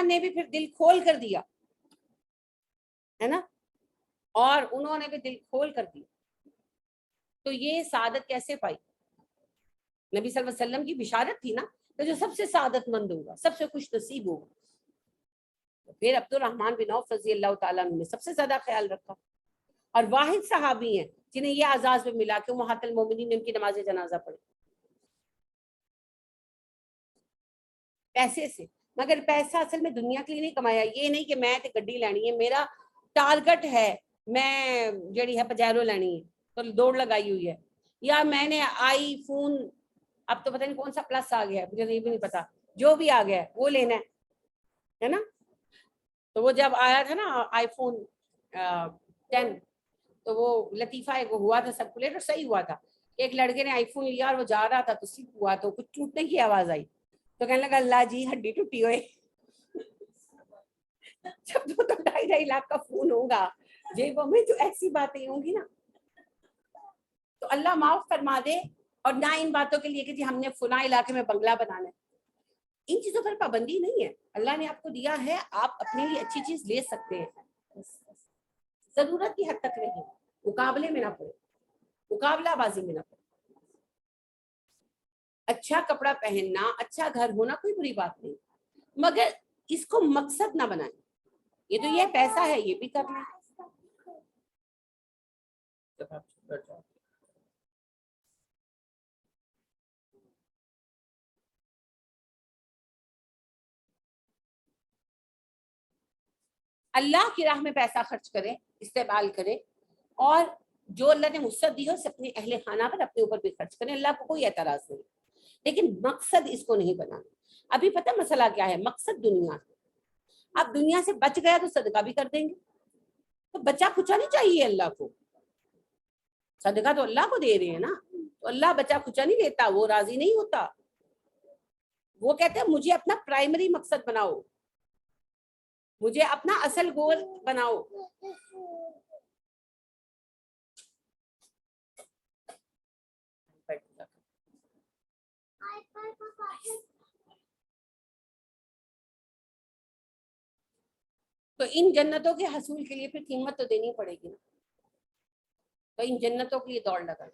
نے بھی پھر دل کھول کر دیا ہے نا، اور انہوں نے بھی دل کھول کر دیا. تو یہ سعادت کیسے پائی؟ نبی صلی اللہ علیہ وسلم کی بشارت تھی نا کہ جو سب سے سعادت مند ہوگا، سب سے خوش نصیب ہوگا. پھر عبد الرحمن بن عوف رضی اللہ تعالیٰ عنہ نے سب سے زیادہ خیال رکھا، اور واحد صحابی ہیں جنہیں یہ اعزاز میں ملا کہ امہات المومنین نے ان کی نماز جنازہ پڑھی پیسے سے. مگر پیسہ اصل میں دنیا کے لیے نہیں کمایا، یہ نہیں کہ میں گڈی لینی ہے، میرا ٹارگٹ ہے میں جڑی ہے پجیرو لینی ہے تو دوڑ لگائی ہوئی ہے، یا میں نے آئی فون، اب تو پتہ نہیں کون سا پلس آ گیا ہے مجھے یہ بھی نہیں پتا، جو بھی آ گیا ہے وہ لینا ہے نا. تو وہ جب آیا تھا نا آئی فون 10، تو وہ لطیفہ ایک ہوا تھا سرکولیٹر، صحیح ہوا تھا کہ ایک لڑکے نے آئی فون لیا اور وہ جا رہا تھا تو سلپ ہوا تو کچھ ٹوٹنے کی آواز آئی، تو کہنے لگا اللہ جی ہڈی ٹوٹی ہوئے. جب تو 2.5 لاکھ کا فون ہوگا جیبوں میں تو ایسی باتیں ہوں گی نا. تو اللہ معاف فرما دے. اور نہ ان باتوں کے لیے کہ جی ہم نے فلاں علاقے میں بنگلہ بنانا ہے، ان چیزوں پر پابندی نہیں ہے. اللہ نے آپ کو دیا ہے، آپ اپنے لیے اچھی چیز لے سکتے ہیں، ضرورت کی حد تک نہیں، مقابلے میں نہ پڑے، مقابلہ بازی میں نہ پڑے. اچھا کپڑا پہننا، اچھا گھر ہونا کوئی بری بات نہیں، مگر اس کو مقصد نہ بنائیں. یہ تو یہ پیسہ ہے یہ بھی کرنا ہے. اللہ کی راہ میں پیسہ خرچ کریں، استعمال کریں، اور جو اللہ نے وسعت دی ہے اسے اپنے اہل خانہ پر اپنے اوپر بھی خرچ کریں، اللہ کو کوئی اعتراض نہیں، لیکن مقصد اس کو نہیں بنانا. ابھی پتہ مسئلہ کیا ہے؟ مقصد دنیا ہے. اب دنیا سے بچ گیا تو صدقہ بھی کر دیں گے، تو بچا کھچا نہیں چاہیے اللہ کو، صدقہ تو اللہ کو دے رہے ہیں نا، تو اللہ بچا کھچا نہیں دیتا، وہ راضی نہیں ہوتا. وہ کہتے ہیں مجھے اپنا پرائمری مقصد بناؤ، مجھے اپنا اصل گول بناؤ. تو ان جنتوں کے حصول کے لیے پھر قیمت تو دینی پڑے گی نا، تو ان جنتوں کے لیے دوڑ لگائیں.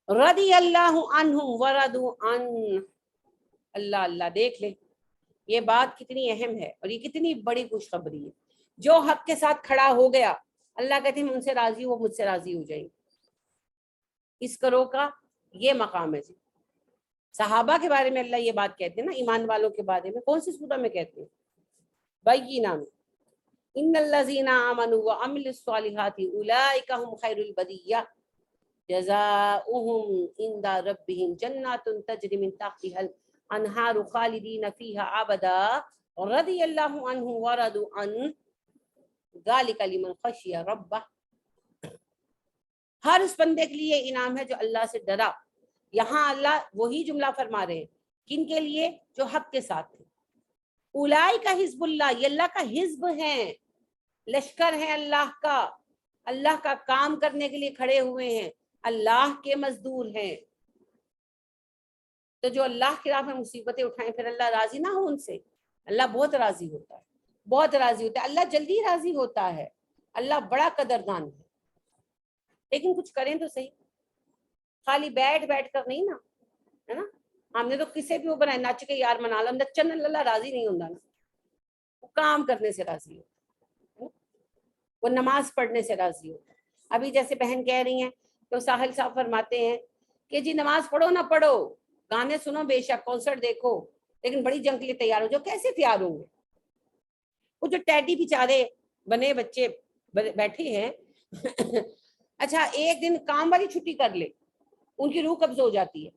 رضی اللہ عنہم ورضوا عنہ. اللہ اللہ دیکھ لیں یہ بات کتنی اہم ہے اور یہ کتنی بڑی خوشخبری ہے. جو حق کے ساتھ کھڑا ہو گیا اللہ کہتے ہیں ان سے راضی وہ مجھ سے راضی ہو جائیں گے. اس کرو کا یہ مقام ہے. صحابہ کے بارے میں اللہ یہ بات کہتے ہیں نا، ایمان والوں کے بارے میں کون سی سورہ میں کہتے ہیں؟ بینہ میں، ان الذین آمنوا وعملوا الصالحات اولئک هم خیر البریہ جزاؤہم عند ربہم جنات تجری من تحتها الانہار خالدین فیہا ابدا رضی اللہ عنہ ورضوا عنہ ذالک لمن خشی ربہ. ہر اس بندے کے لیے انعام ہے جو اللہ سے ڈرا. یہاں اللہ وہی جملہ فرما رہے ہیں کن کے لیے؟ جو حق کے ساتھ ہیں. اولئک حزب اللہ، یہ اللہ کا حزب ہیں، لشکر ہے اللہ کا کام کرنے کے لیے کھڑے ہوئے ہیں، اللہ کے مزدور ہیں. تو جو اللہ کی راہ میں مصیبتیں اٹھائیں پھر اللہ راضی نہ ہو ان سے. اللہ بہت راضی ہوتا ہے, بہت راضی ہوتا ہے. اللہ جلدی راضی ہوتا ہے, اللہ بڑا قدردان ہے. لیکن کچھ کریں تو صحیح, خالی بیٹھ بیٹھ کر نہیں نا, ہے نا. ہم نے تو کسے بھی وہ بنائے نچ کے یار منا لو, نچن اللہ راضی نہیں ہوتا نا, وہ کام کرنے سے راضی ہو, وہ نماز پڑھنے سے راضی ہو. ابھی جیسے بہن کہہ رہی ہیں تو ساحل صاحب فرماتے ہیں کہ جی نماز پڑھو نہ پڑھو, گانے سنو بے شک, کنسرٹ دیکھو, لیکن بڑی جنگ کے لیے تیار ہو. جو کیسے تیار ہوں گے؟ وہ جو ٹیڈی بیچارے بنے بچے بیٹھے ہیں اچھا ایک دن کام والی چھٹی کر لے, ان کی روح قبض ہو جاتی ہے.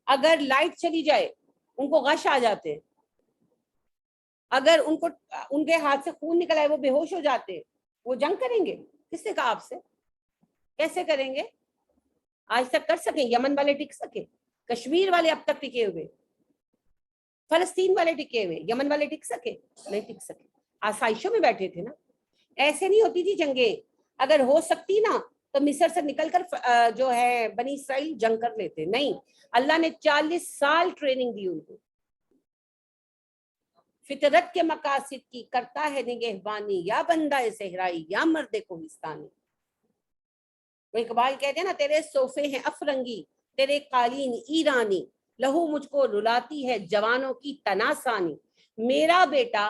اگر لائٹ چلی جائے ان کو غش آ جاتے ہیں, اگر ان کے ہاتھ سے خون نکل آئے وہ بے ہوش ہو جاتے ہیں. وہ جنگ کریں گے؟ کس نے کہا آپ سے؟ کیسے کریں گے؟ آج تک کر سکیں؟ یمن والے ٹک سکے؟ کشمیر والے اب تک ٹکے ہوئے, فلسطین والے ٹکے ہوئے, یمن والے ٹک سکے؟ نہیں ٹک سکے, آسائشوں میں بیٹھے تھے نا. ایسے نہیں ہوتی تھی جنگیں. اگر ہو سکتی نا تو مصر سے نکل کر جو ہے بنی اسرائیل جنگ کر لیتے. نہیں, اللہ نے 40 سال ٹریننگ دی ان کو. فطرت کے مقاصد کی کرتا ہے نگہبانی, یا بندہ صحرائی یا مرد کوہستانی. وہ اقبال کہتے ہیں نا, تیرے صوفے ہیں افرنگی, تیرے قالین ایرانی, لہو مجھ کو رلاتی ہے جوانوں کی تناسانی. میرا بیٹا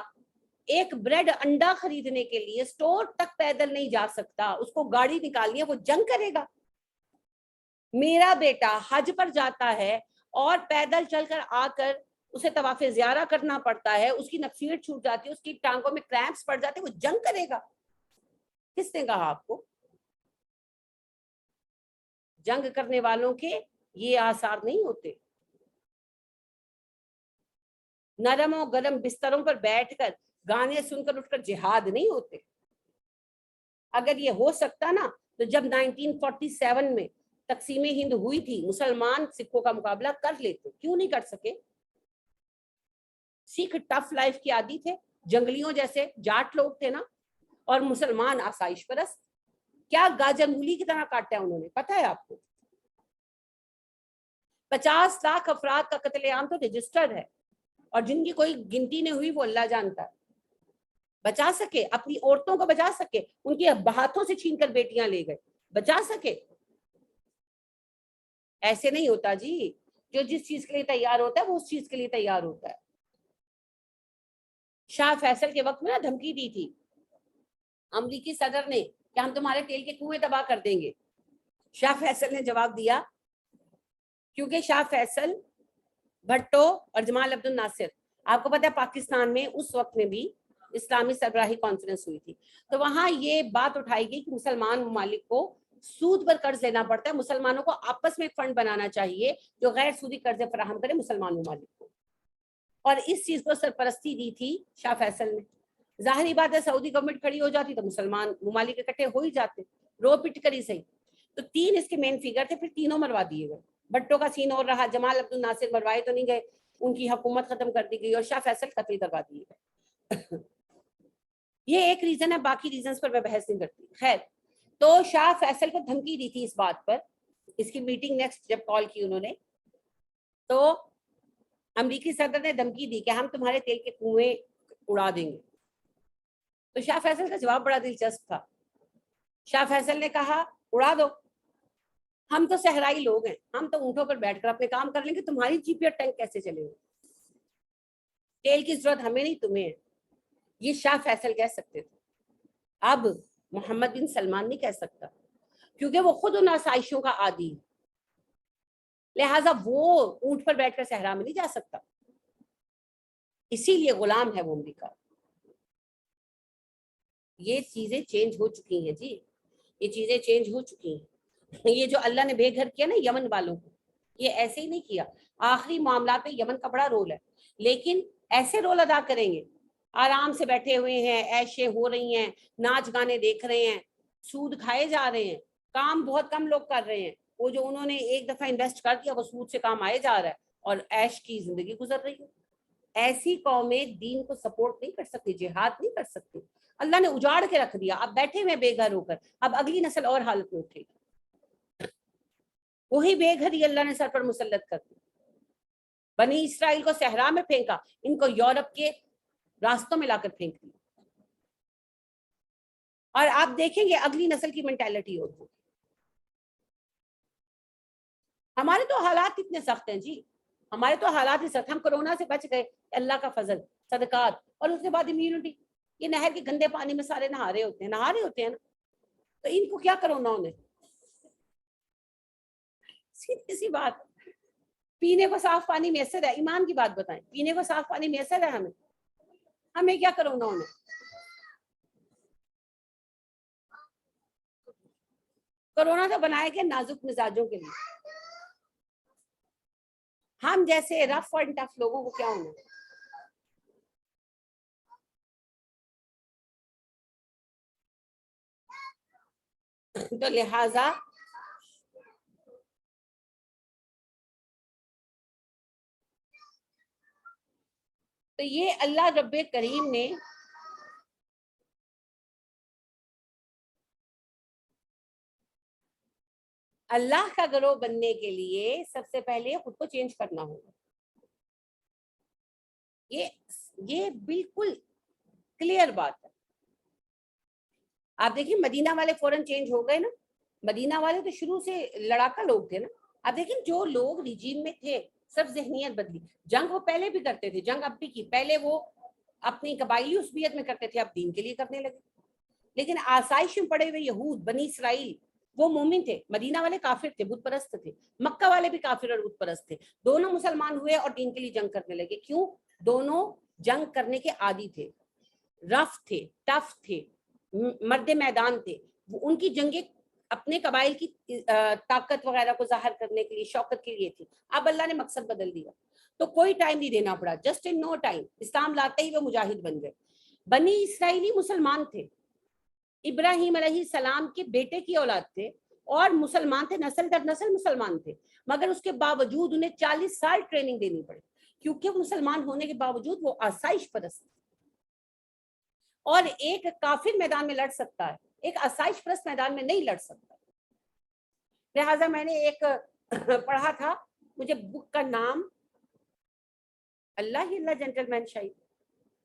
ایک بریڈ انڈا خریدنے کے لیے سٹور تک پیدل نہیں جا سکتا, اس کو گاڑی نکالنی ہے, وہ جنگ کرے گا. میرا بیٹا حج پر جاتا ہے اور پیدل چل کر آ کر اسے طواف زیارہ کرنا پڑتا ہے, اس کی نفسیت چھوٹ جاتی ہے, اس کی ٹانگوں میں کریمپس پڑ جاتے, وہ جنگ کرے گا. کس نے کہا آپ کو؟ جنگ کرنے والوں کے یہ آثار نہیں ہوتے. نرم و گرم بستروں پر بیٹھ کر گانے سن کر اٹھ کر جہاد نہیں ہوتے. اگر یہ ہو سکتا نا تو جب 1947 میں تقسیم ہند ہوئی تھی, مسلمان سکھوں کا مقابلہ کر لیتے. کیوں نہیں کر سکے؟ سکھ ٹف لائف کی عادی تھے, جنگلیوں جیسے جاٹ لوگ تھے نا, اور مسلمان آسائش پرست. کیا گاجر مولی کی طرح کاٹا ہے انہوں نے, پتہ ہے آپ کو؟ 50 لاکھ افراد کا قتل عام تو رجسٹرڈ ہے, اور جن کی کوئی گنتی نہیں ہوئی وہ اللہ جانتا ہے. بچا سکے؟ اپنی عورتوں کو بچا سکے؟ ان کی ہاتھوں سے چھین کر بیٹیاں لے گئے, بچا سکے؟ ایسے نہیں ہوتا جی. جو جس چیز کے لیے تیار ہوتا ہے وہ اس چیز کے لیے تیار ہوتا ہے. شاہ فیصل کے وقت میں نا دھمکی دی تھی امریکی صدر نے کہ ہم تمہارے تیل کے کنویں تباہ کر دیں گے. شاہ فیصل نے جواب دیا, کیونکہ شاہ فیصل, بھٹو اور جمال عبد الناصر, آپ کو پتا ہے پاکستان میں اس وقت میں بھی اسلامی سربراہی کانفرنس ہوئی تھی, تو وہاں یہ بات اٹھائی گئی کہ مسلمان ممالک کو سود پر قرض لینا پڑتا ہے, مسلمانوں کو آپس میں ایک فنڈ بنانا چاہیے جو غیر سودی قرض فراہم کرے مسلمان ممالک کو. اور اس چیز کو سرپرستی دی تھی شاہ فیصل نے. ظاہری بات ہے سعودی گورنمنٹ کھڑی ہو جاتی تو مسلمان ممالک اکٹھے ہو ہی جاتے, رو پٹ کر ہی صحیح. تو 3 اس کے مین فگر تھے, پھر تینوں مروا دیے گئے. بھٹو کا سین اور رہا, جمال عبد الناصر مروائے تو نہیں گئے, ان کی حکومت ختم کر دی گئی, اور شاہ فیصل قتل کروا دیے گئے. یہ ایک ریزن ہے, باقی ریزنز پر میں بحث نہیں کرتی. خیر, تو شاہ فیصل کو دھمکی دی تھی اس بات پر. اس کی میٹنگ نیکسٹ جب کال کی انہوں نے, تو امریکی صدر نے دھمکی دی کہ ہم تمہارے تیل کے کنویں اڑا دیں گے. تو شاہ فیصل کا جواب بڑا دلچسپ تھا. شاہ فیصل نے کہا اڑا دو, ہم تو صحرائی لوگ ہیں, ہم تو اونٹوں پر بیٹھ کر اپنے کام کر لیں گے, تمہاری جی پی اور ٹینک کیسے چلے گا؟ تیل کی ضرورت ہمیں نہیں تمہیں ہے. یہ شاہ فیصل کہہ سکتے تھے. اب محمد بن سلمان نہیں کہہ سکتا, کیونکہ وہ خود ان آسائشوں کا عادی ہے, لہٰذا وہ اونٹ پر بیٹھ کر صحرا میں نہیں جا سکتا, اسی لیے غلام ہے وہ امریکہ. یہ چیزیں چینج ہو چکی ہیں جی, یہ چیزیں چینج ہو چکی ہیں. یہ جو اللہ نے بے گھر کیا نا یمن والوں کو, یہ ایسے ہی نہیں کیا. آخری معاملات میں یمن کا بڑا رول ہے, لیکن ایسے رول ادا کریں گے, آرام سے بیٹھے ہوئے ہیں, عیشیں ہو رہی ہیں, ناچ گانے دیکھ رہے ہیں, سود کھائے جا رہے ہیں, کام بہت کم لوگ کر رہے ہیں. وہ جو انہوں نے ایک دفعہ انویسٹ کر دیا وہ سود سے کام آئے جا رہا ہے, اور عیش کی زندگی گزر رہی ہے. ایسی قومیں دین کو سپورٹ نہیں کر سکتی, جہاد نہیں کر سکتی. اللہ نے اجاڑ کے رکھ دیا, اب بیٹھے ہوئے بے گھر ہو کر, اب اگلی نسل اور حالت میں اٹھے گی. وہی بے گھری اللہ نے سر پر مسلط کر دی. بنی اسرائیل کو صحرا میں پھینکا, ان کو یورپ کے راستوں میں لا کر پھینک دیا. اور آپ دیکھیں گے اگلی نسل کی مینٹالٹی ہوگی. ہمارے تو حالات کتنے سخت ہیں جی, ہمارے تو حالات ہی سخت. ہم کورونا سے بچ گئے, اللہ کا فضل, صدقات, اور اس کے بعد امیونٹی. یہ نہر کے گندے پانی میں سارے نہا رہے ہوتے ہیں نا, تو ان کو کیا کرونا انہیں؟ سیدھی سی بات. پینے کو صاف پانی میسر ہے, ایمان کی بات بتائیں, پینے کو صاف پانی میسر ہے ہمیں کیا کرونا انہیں؟ کورونا تو بنائے گئے نازک مزاجوں کے لیے, ہم جیسے رف اور ٹف لوگوں کو کیا ہونا؟ تو لہذا تو یہ اللہ رب کریم نے اللہ کا گروہ بننے کے لیے سب سے پہلے خود کو چینج کرنا ہوگا. یہ بالکل کلیئر بات ہے. آپ دیکھیں مدینہ والے فوراً چینج ہو گئے نا, مدینہ والے تو شروع سے لڑاکا لوگ تھے نا. آپ دیکھیں جو لوگ ریجیم میں تھے سب ذہنیت بدلی. جنگ وہ پہلے بھی کرتے تھے, جنگ اب بھی کی, پہلے وہ اپنی قبائلی عصبیت میں کرتے تھے, اب دین کے لیے کرنے لگے. لیکن آسائش میں پڑے ہوئے یہود بنی اسرائیل وہ مومن تھے, مدینہ والے کافر تھے, بت پرست تھے. مکہ والے بھی کافر اور بت پرست تھے. دونوں مسلمان ہوئے اور دین کے لیے جنگ کرنے لگے. کیوں؟ دونوں جنگ کرنے کے عادی تھے, رف تھے, ٹف تھے, مرد میدان تھے. ان کی جنگیں اپنے قبائل کی طاقت وغیرہ کو ظاہر کرنے کے لیے, شوکت کے لیے تھی. اب اللہ نے مقصد بدل دیا, تو کوئی ٹائم نہیں دینا پڑا, جسٹ ان نو ٹائم اسلام لاتے ہی وہ مجاہد بن گئے. بنی اسرائیلی مسلمان تھے, ابراہیم علیہ السلام کے بیٹے کی اولاد تھے, اور مسلمان تھے, نسل در نسل مسلمان تھے. مگر اس کے باوجود انہیں 40 سال ٹریننگ دینی پڑی, کیونکہ مسلمان ہونے کے باوجود وہ آسائش پرست. اور ایک کافر میدان میں لڑ سکتا ہے, ایک آسائش پرست میدان میں نہیں لڑ سکتا. لہٰذا میں نے ایک پڑھا تھا, مجھے بک کا نام اللہ ہی اللہ جنٹل مین شاہی,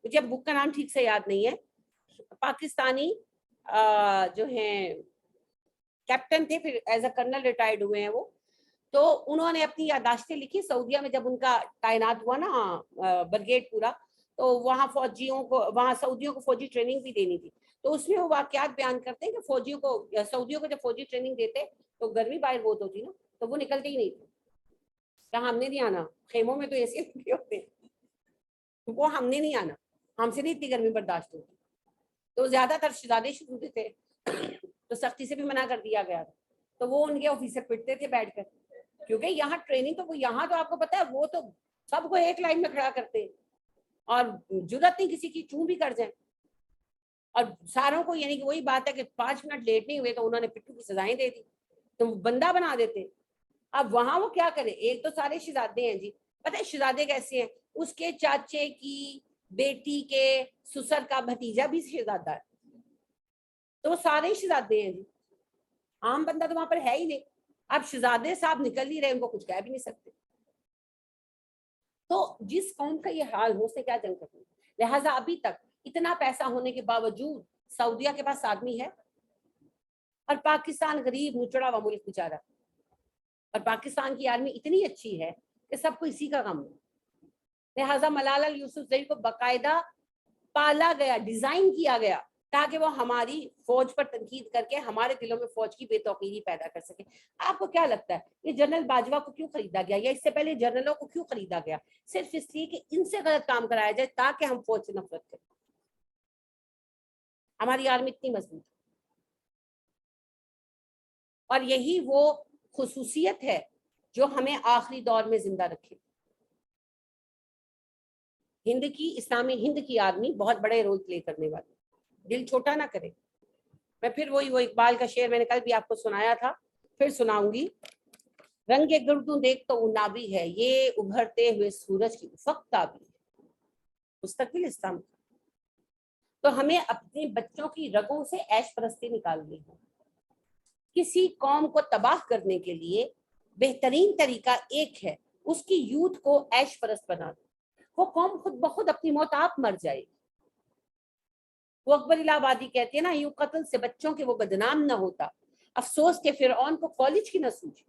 مجھے بک کا نام ٹھیک سے یاد نہیں ہے. پاکستانی جو ہیں کیپٹن تھے, پھر ایز اے کرنل ریٹائرڈ ہوئے ہیں وہ. تو انہوں نے اپنی یادداشتیں لکھی سعودیہ میں جب ان کا تعینات ہوا نا برگیڈ پورا, تو وہاں فوجیوں کو, وہاں سعودیوں کو فوجی ٹریننگ بھی دینی تھی. تو اس میں وہ واقعات بیان کرتے ہیں کہ فوجیوں کو, سعودیوں کو جب فوجی ٹریننگ دیتے تو گرمی باہر بہت ہوتی نا, تو وہ نکلتے ہی نہیں تھے. کہا ہم نے نہیں آنا, خیموں میں تو ایسے لگے ہوتے ہیں, وہ ہم نے نہیں آنا, ہم سے نہیں اتنی گرمی برداشت ہوتی. تو زیادہ تر شہزادے شروع تھے, تو سختی سے بھی منع کر دیا گیا. تو وہ ان کے آفیسر پٹتے تھے بیٹھ کر, کیونکہ یہاں ٹریننگ تو وہ, یہاں تو آپ کو پتا ہے وہ تو سب کو ایک لائن میں کھڑا کرتے ہیں, اور جرات نہیں کسی کی چوں بھی کر جائیں, اور ساروں کو, یعنی کہ وہی بات ہے کہ 5 منٹ لیٹ نہیں ہوئے تو انہوں نے پٹھو کی سزائیں دے دی, تو بندہ بنا دیتے. اب وہاں وہ کیا کرے, ایک تو سارے شہزادے ہیں جی, پتہ ہے شہزادے کیسے ہیں, اس کے چاچے کی بیٹی کے سسر کا بھتیجا بھی شہزادہ ہے, تو وہ سارے شہزادے ہیں جی. عام بندہ تو وہاں پر ہے ہی نہیں. اب شہزادے صاحب نکل نہیں رہے, ان کو کچھ کہہ بھی نہیں سکتے. تو جس قوم کا یہ حال ہو, اس سے کیا جنگ کرنی. لہٰذا ابھی تک اتنا پیسہ ہونے کے باوجود سعودیہ کے پاس آدمی ہے, اور پاکستان غریب نچڑا ہوا ملک بیچارہ, اور پاکستان کی آرمی اتنی اچھی ہے کہ سب کو اسی کا غم ہے. لہٰذا ملالہ یوسفزئی کو باقاعدہ پالا گیا, ڈیزائن کیا گیا, تاکہ وہ ہماری فوج پر تنقید کر کے ہمارے دلوں میں فوج کی بے توقیری پیدا کر سکے. آپ کو کیا لگتا ہے یہ جنرل باجوہ کو کیوں خریدا گیا, یا اس سے پہلے جنرلوں کو کیوں خریدا گیا؟ صرف اس لیے کہ ان سے غلط کام کرایا جائے تاکہ ہم فوج سے نفرت کریں. ہماری آرمی اتنی مضبوط ہے, اور یہی وہ خصوصیت ہے جو ہمیں آخری دور میں زندہ رکھے. ہند کی, اسلامی ہند کی آرمی بہت بڑے رول پلے کرنے والی, دل چھوٹا نہ کرے. میں پھر وہی, وہ اقبال کا شعر میں نے کل بھی آپ کو سنایا تھا, پھر سناؤں گی. رنگ گردوں دیکھ تو اونابی ہے, یہ ابھرتے ہوئے سورج کی افق تابی ہے. مستقبل اسلام. تو ہمیں اپنے بچوں کی رگوں سے عیش پرستی نکالنی ہے. کسی قوم کو تباہ کرنے کے لیے بہترین طریقہ ایک ہے, اس کی یوتھ کو عیش پرست بنا دو. وہ قوم خود بخود اپنی موت آپ مر جائے. وہ اکبر الہ آبادی کہتے ہیں نا، یوں قتل سے بچوں کے وہ بدنام نہ ہوتا، افسوس کے فرعون کو کالج کی نہ سوچی،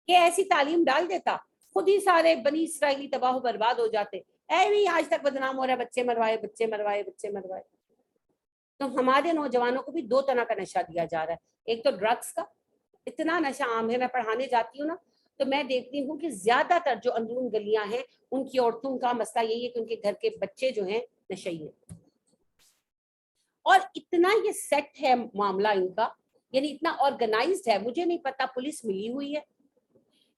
کہ ایسی تعلیم ڈال دیتا خود ہی سارے بنی اسرائیلی تباہ و برباد ہو جاتے. نہیں آج تک بدنام ہو رہا ہے، بچے مروائے بچے مروائے بچے مروائے. تو ہمارے نوجوانوں کو بھی دو طرح کا نشہ دیا جا رہا ہے. ایک تو ڈرگس کا اتنا نشہ عام ہے، میں پڑھانے جاتی ہوں نا تو میں دیکھتی ہوں کہ زیادہ تر جو اندرون گلیاں ہیں ان کی عورتوں کا مسئلہ یہی ہے کہ ان کے گھر کے بچے جو ہیں نشئی ہیں. اور اتنا یہ سیٹ ہے معاملہ ان کا، یعنی اتنا آرگنائزڈ ہے. مجھے نہیں پتا پولیس ملی ہوئی ہے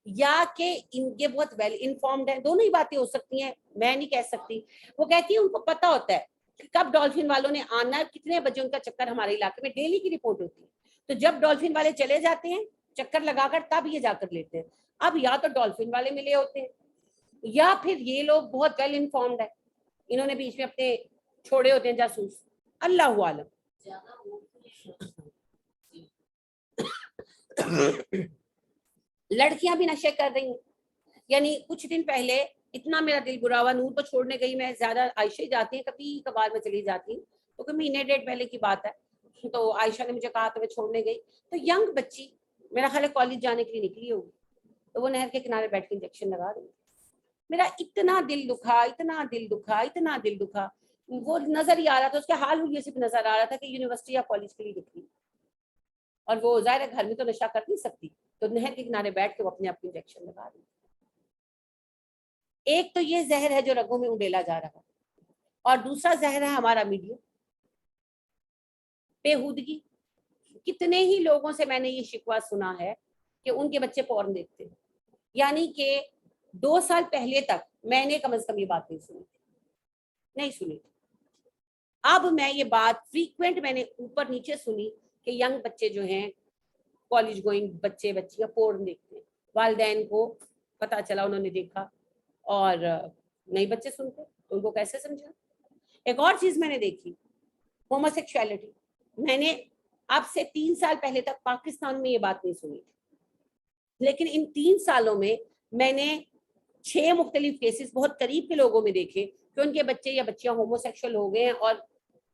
یا کہ ان کے بہت ویل انفارمڈ ہیں، دونوں ہی باتیں ہو سکتی ہیں، میں نہیں کہہ سکتی. وہ کہتی ہیں ان کو پتا ہوتا ہے کہ کب ڈولفن والوں نے آنا ہے، کتنے بجے ان کا چکر ہمارے علاقے میں ڈیلی کی رپورٹ ہوتی ہے. تو جب ڈولفن والے چلے جاتے ہیں چکر لگا کر تب یہ جا کر لیتے ہیں. اب یا تو ڈولفن والے ملے ہوتے ہیں یا پھر یہ لوگ بہت ویل انفارمڈ ہے، انہوں نے بیچ میں اپنے چھوڑے ہوتے ہیں جاسوس، اللہ عالم. لڑکیاں بھی نشے کر رہی ہیں. یعنی کچھ دن پہلے اتنا میرا دل برا ہوا، نور کو چھوڑنے گئی میں، زیادہ عائشہ ہی جاتی ہیں، کبھی کبھار میں چلی جاتی ہوں، تو کہ مہینے ڈیڑھ پہلے کی بات ہے. تو عائشہ نے مجھے کہا تو میں چھوڑنے گئی، تو ینگ بچی میرا خیال ہے کالج جانے کے لیے نکلی ہوگی، تو وہ نہر کے کنارے بیٹھ کے انجیکشن لگا رہی. میرا اتنا دل دکھا اتنا دل دکھا اتنا دل دکھا. وہ نظر ہی آ رہا تھا، اس کے حال ہوئے صرف نظر آ رہا تھا کہ یونیورسٹی یا کالج کے لیے نکلی، اور وہ ظاہر ہے گھر میں تو نشہ کر نہیں سکتی، تو نہر کے کنارے بیٹھ کے وہ اپنے آپ کو انجیکشن لگا رہی. ایک تو یہ زہر ہے جو رگوں میں اڈیلا جا رہا ہے، اور دوسرا زہر ہے ہمارا میڈیا، بےہودگی. کتنے ہی لوگوں سے میں نے یہ شکوہ سنا ہے کہ ان کے بچے پورن دیکھتے ہیں. یعنی کہ 2 سال پہلے تک میں نے کم از کم یہ بات نہیں سنی. اب میں یہ بات فریکوینٹ میں نے اوپر نیچے سنی کہ ینگ بچے جو ہیں کالج گوئنگ بچے بچیاں پورن دیکھتے ہیں. والدین کو پتا چلا، انہوں نے دیکھا، اور نئی بچے سنتے ان کو کیسے سمجھا. ایک اور چیز میں نے دیکھی، ہومو سیکشوالٹی. میں نے اب سے 3 سال پہلے تک پاکستان میں یہ بات نہیں سنی تھی، لیکن ان 3 سالوں میں میں نے 6 مختلف کیسز بہت قریب کے لوگوں میں دیکھے کہ ان کے بچے یا بچیاں ہومو سیکشل ہو گئے ہیں، اور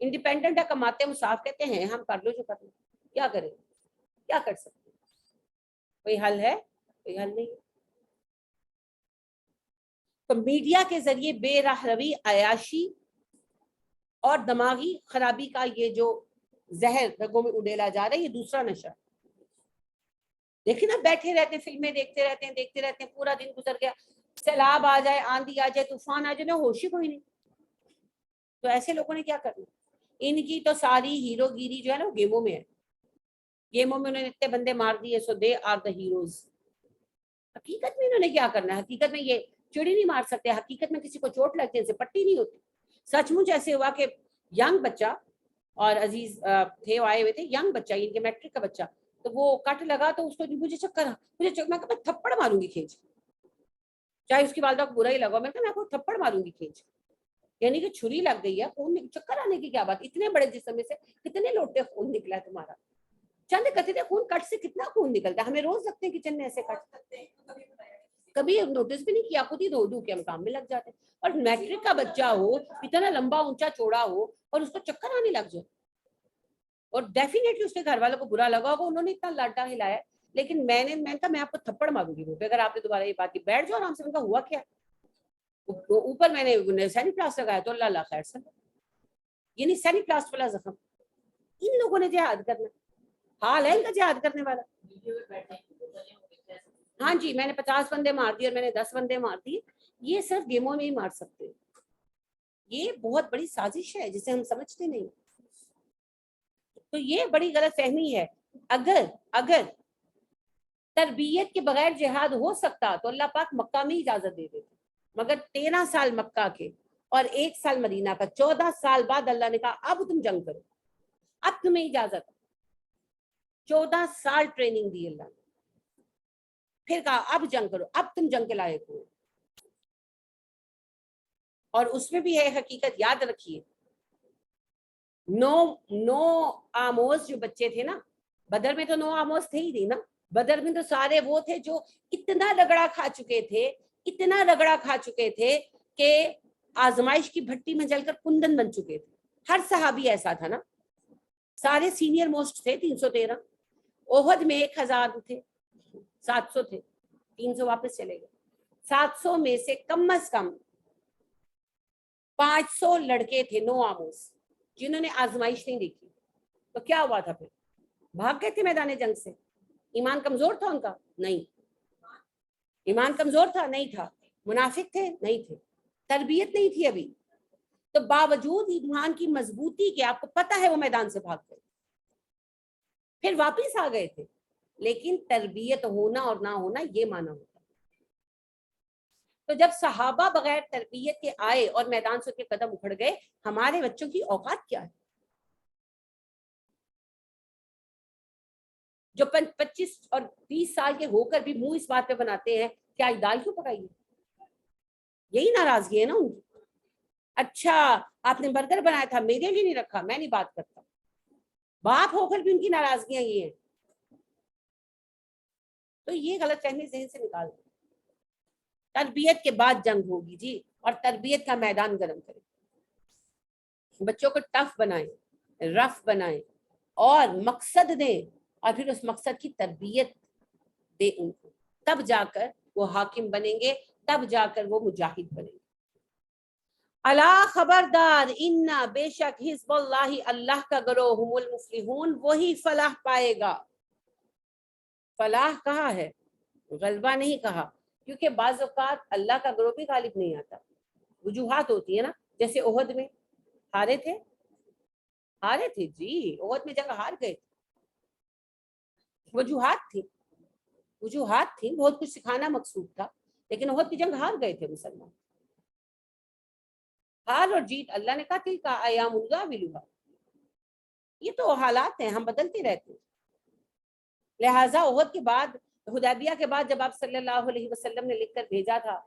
انڈیپینڈنٹ ہے، کماتے ہیں، صاف کہتے ہیں ہم کر لو جو کرنا. کیا کریں، کیا کر سکتے ہیں؟ کوئی حل ہے؟ کوئی حل نہیں. تو میڈیا کے ذریعے بے راہ روی، عیاشی اور دماغی خرابی کا یہ جو زہر رگوں میں اڈیلا جا رہا ہے، یہ دوسرا نشہ. دیکھیں نا، بیٹھے رہتے ہیں فلمیں دیکھتے رہتے ہیں پورا دن گزر گیا، سیلاب آ جائے، آندھی آ جائے، طوفان آ جائے، ہوش ہی کوئی نہیں. تو ایسے لوگوں نے کیا کرنا؟ ان کی تو ساری ہیرو گیری جو ہے نا وہ گیموں میں ہے. گیموں میں انہوں نے اتنے بندے مار دیے، سو دے آر دا ہیروز. حقیقت میں انہوں نے کیا کرنا ہے؟ حقیقت میں یہ چڑی نہیں مار سکتے، حقیقت میں کسی کو چوٹ لگتی ہے، پٹی نہیں ہوتی. سچ مچ ایسے ہوا کہ ینگ بچہ، اور عزیز تھے وہ آئے ہوئے تھے، ینگ بچہ ان کے میٹرک کا بچہ، تو وہ کٹ لگا تو اس کو مجھے چکر، میں تھپڑ ماروں گی کھینچ، چاہے اس کی والدہ کو برا ہی لگا، میں کو تھپڑ ماروں گی کھینچ. یعنی کہ چھری لگ گئی ہے، خون چکر آنے کی کیا بات، اتنے بڑے جسم میں سے کتنے لوٹے خون نکلا ہے تمہارا. چند قطرے خون کٹ سے کتنا خون نکلتا ہے، ہمیں روز لگتے ہیں کچن میں ایسے کٹ، کبھی نوٹس بھی نہیں کیا، خود ہی دھو دھو کے ہم کام میں لگ جاتے ہیں. اور میٹرک کا بچہ ہو، اتنا لمبا اونچا چوڑا ہو، اور اس کو چکر آنے لگ جائے، اور ڈیفینیٹلی اس کے گھر والوں کو برا لگا ہوگا، انہوں نے اتنا لاڈا ہلایا. لیکن میں کہا میں آپ کو تھپڑ ماروں گی وہ پہ اگر آپ نے دوبارہ یہ بات کی. بیٹھ جاؤ آرام سے. ان کا ہوا کیا؟ اوپر میں نے سینی پلاس لگایا تو اللہ اللہ خیر سن، یعنی سینی پلاس والا زخم. ان لوگوں نے جہاد کرنا، حال ہے ان کا جہاد کرنے والا. ہاں جی، میں نے 50 بندے مار دیے اور میں نے 10 بندے مار دیے. یہ صرف گیموں میں ہی مار سکتے. یہ بہت بڑی سازش ہے جسے ہم سمجھتے نہیں. تو یہ بڑی غلط فہمی ہے. اگر تربیت کے بغیر جہاد ہو سکتا تو اللہ پاک مکہ میں اجازت دے دیتے، مگر 13 سال مکہ کے اور 1 سال مدینہ کا، 14 سال بعد اللہ نے کہا اب تم جنگ کرو، اب تمہیں اجازت. 14 سال ٹریننگ دی اللہ نے، پھر کہا اب جنگ کرو، اب تم جنگ کے لائق ہو. اور اس میں بھی ہے حقیقت، یاد رکھیے، 9 آموز جو بچے تھے نا، بدر میں تو 9 آموز تھے ہی نہیں نا. بدر میں تو سارے وہ تھے جو اتنا رگڑا کھا چکے تھے کہ آزمائش کی بھٹی میں جل کر کندن بن چکے تھے. ہر صحابی ایسا تھا نا, سارے سینئر موسٹ تھے. 313 احد میں 1000 تھے, 700 تھے, 300 واپس چلے گئے. 700 میں سے کم از کم 500 لڑکے تھے نو آموز, جنہوں نے آزمائش نہیں دیکھی. تو کیا ہوا تھا پھر؟ بھاگ گئے تھے میدان جنگ سے. ایمان کمزور تھا ان کا؟ نہیں. ایمان کمزور تھا؟ نہیں تھا. منافق تھے؟ نہیں تھے. تربیت نہیں تھی ابھی. تو باوجود ایمان کی مضبوطی کے آپ کو پتا ہے وہ میدان سے بھاگ گئے, پھر واپس آ گئے تھے. لیکن تربیت ہونا اور نہ ہونا یہ مانا ہوتا. تو جب صحابہ بغیر تربیت کے آئے اور میدان سے کے قدم اکھڑ گئے, ہمارے بچوں کی اوقات کیا ہے؟ جو 25 اور 20 سال کے ہو کر بھی منہ اس بات پہ بناتے ہیں کہ آج دال کیوں پکائی ہے. یہی ناراضگی ہے نا ان کی. اچھا آپ نے برگر بنایا تھا, میرے لیے نہیں رکھا, میں نہیں بات کرتا. باپ ہو کر بھی ان کی ناراضگیاں یہ ہیں. تو یہ غلط فہمی ذہن سے نکال دیں. تربیت کے بعد جنگ ہوگی جی, اور تربیت کا میدان گرم کریں. بچوں کو ٹف بنائیں, رف بنائیں, اور مقصد دیں, اور پھر اس مقصد کی تربیت دیں ان کو. تب جا کر وہ حاکم بنیں گے, تب جا کر وہ مجاہد بنیں گے. الا خبردار, ان بے شک حزب اللہ, اللہ کا گروہ, هم المفلحون, وہی فلاح پائے گا. فلاح کہا ہے, غلبہ نہیں کہا, کیونکہ بعض اوقات اللہ کا گروہ بھی غالب نہیں آتا. وجوہات ہوتی ہے نا, جیسے احد میں ہارے تھے جی, احد میں جگہ ہار گئے. وجوہات تھی, بہت کچھ سکھانا مقصود تھا, لیکن احد کی جنگ ہار گئے تھے مسلمان. ہار اور جیت اللہ نے کہا تھی کا ایام اللہ ولوہا, یہ تو حالات ہیں, ہم بدلتے رہتے ہیں. لہٰذا احد کے بعد, حدیبیہ کے بعد, جب آپ صلی اللہ علیہ وسلم نے لکھ کر بھیجا تھا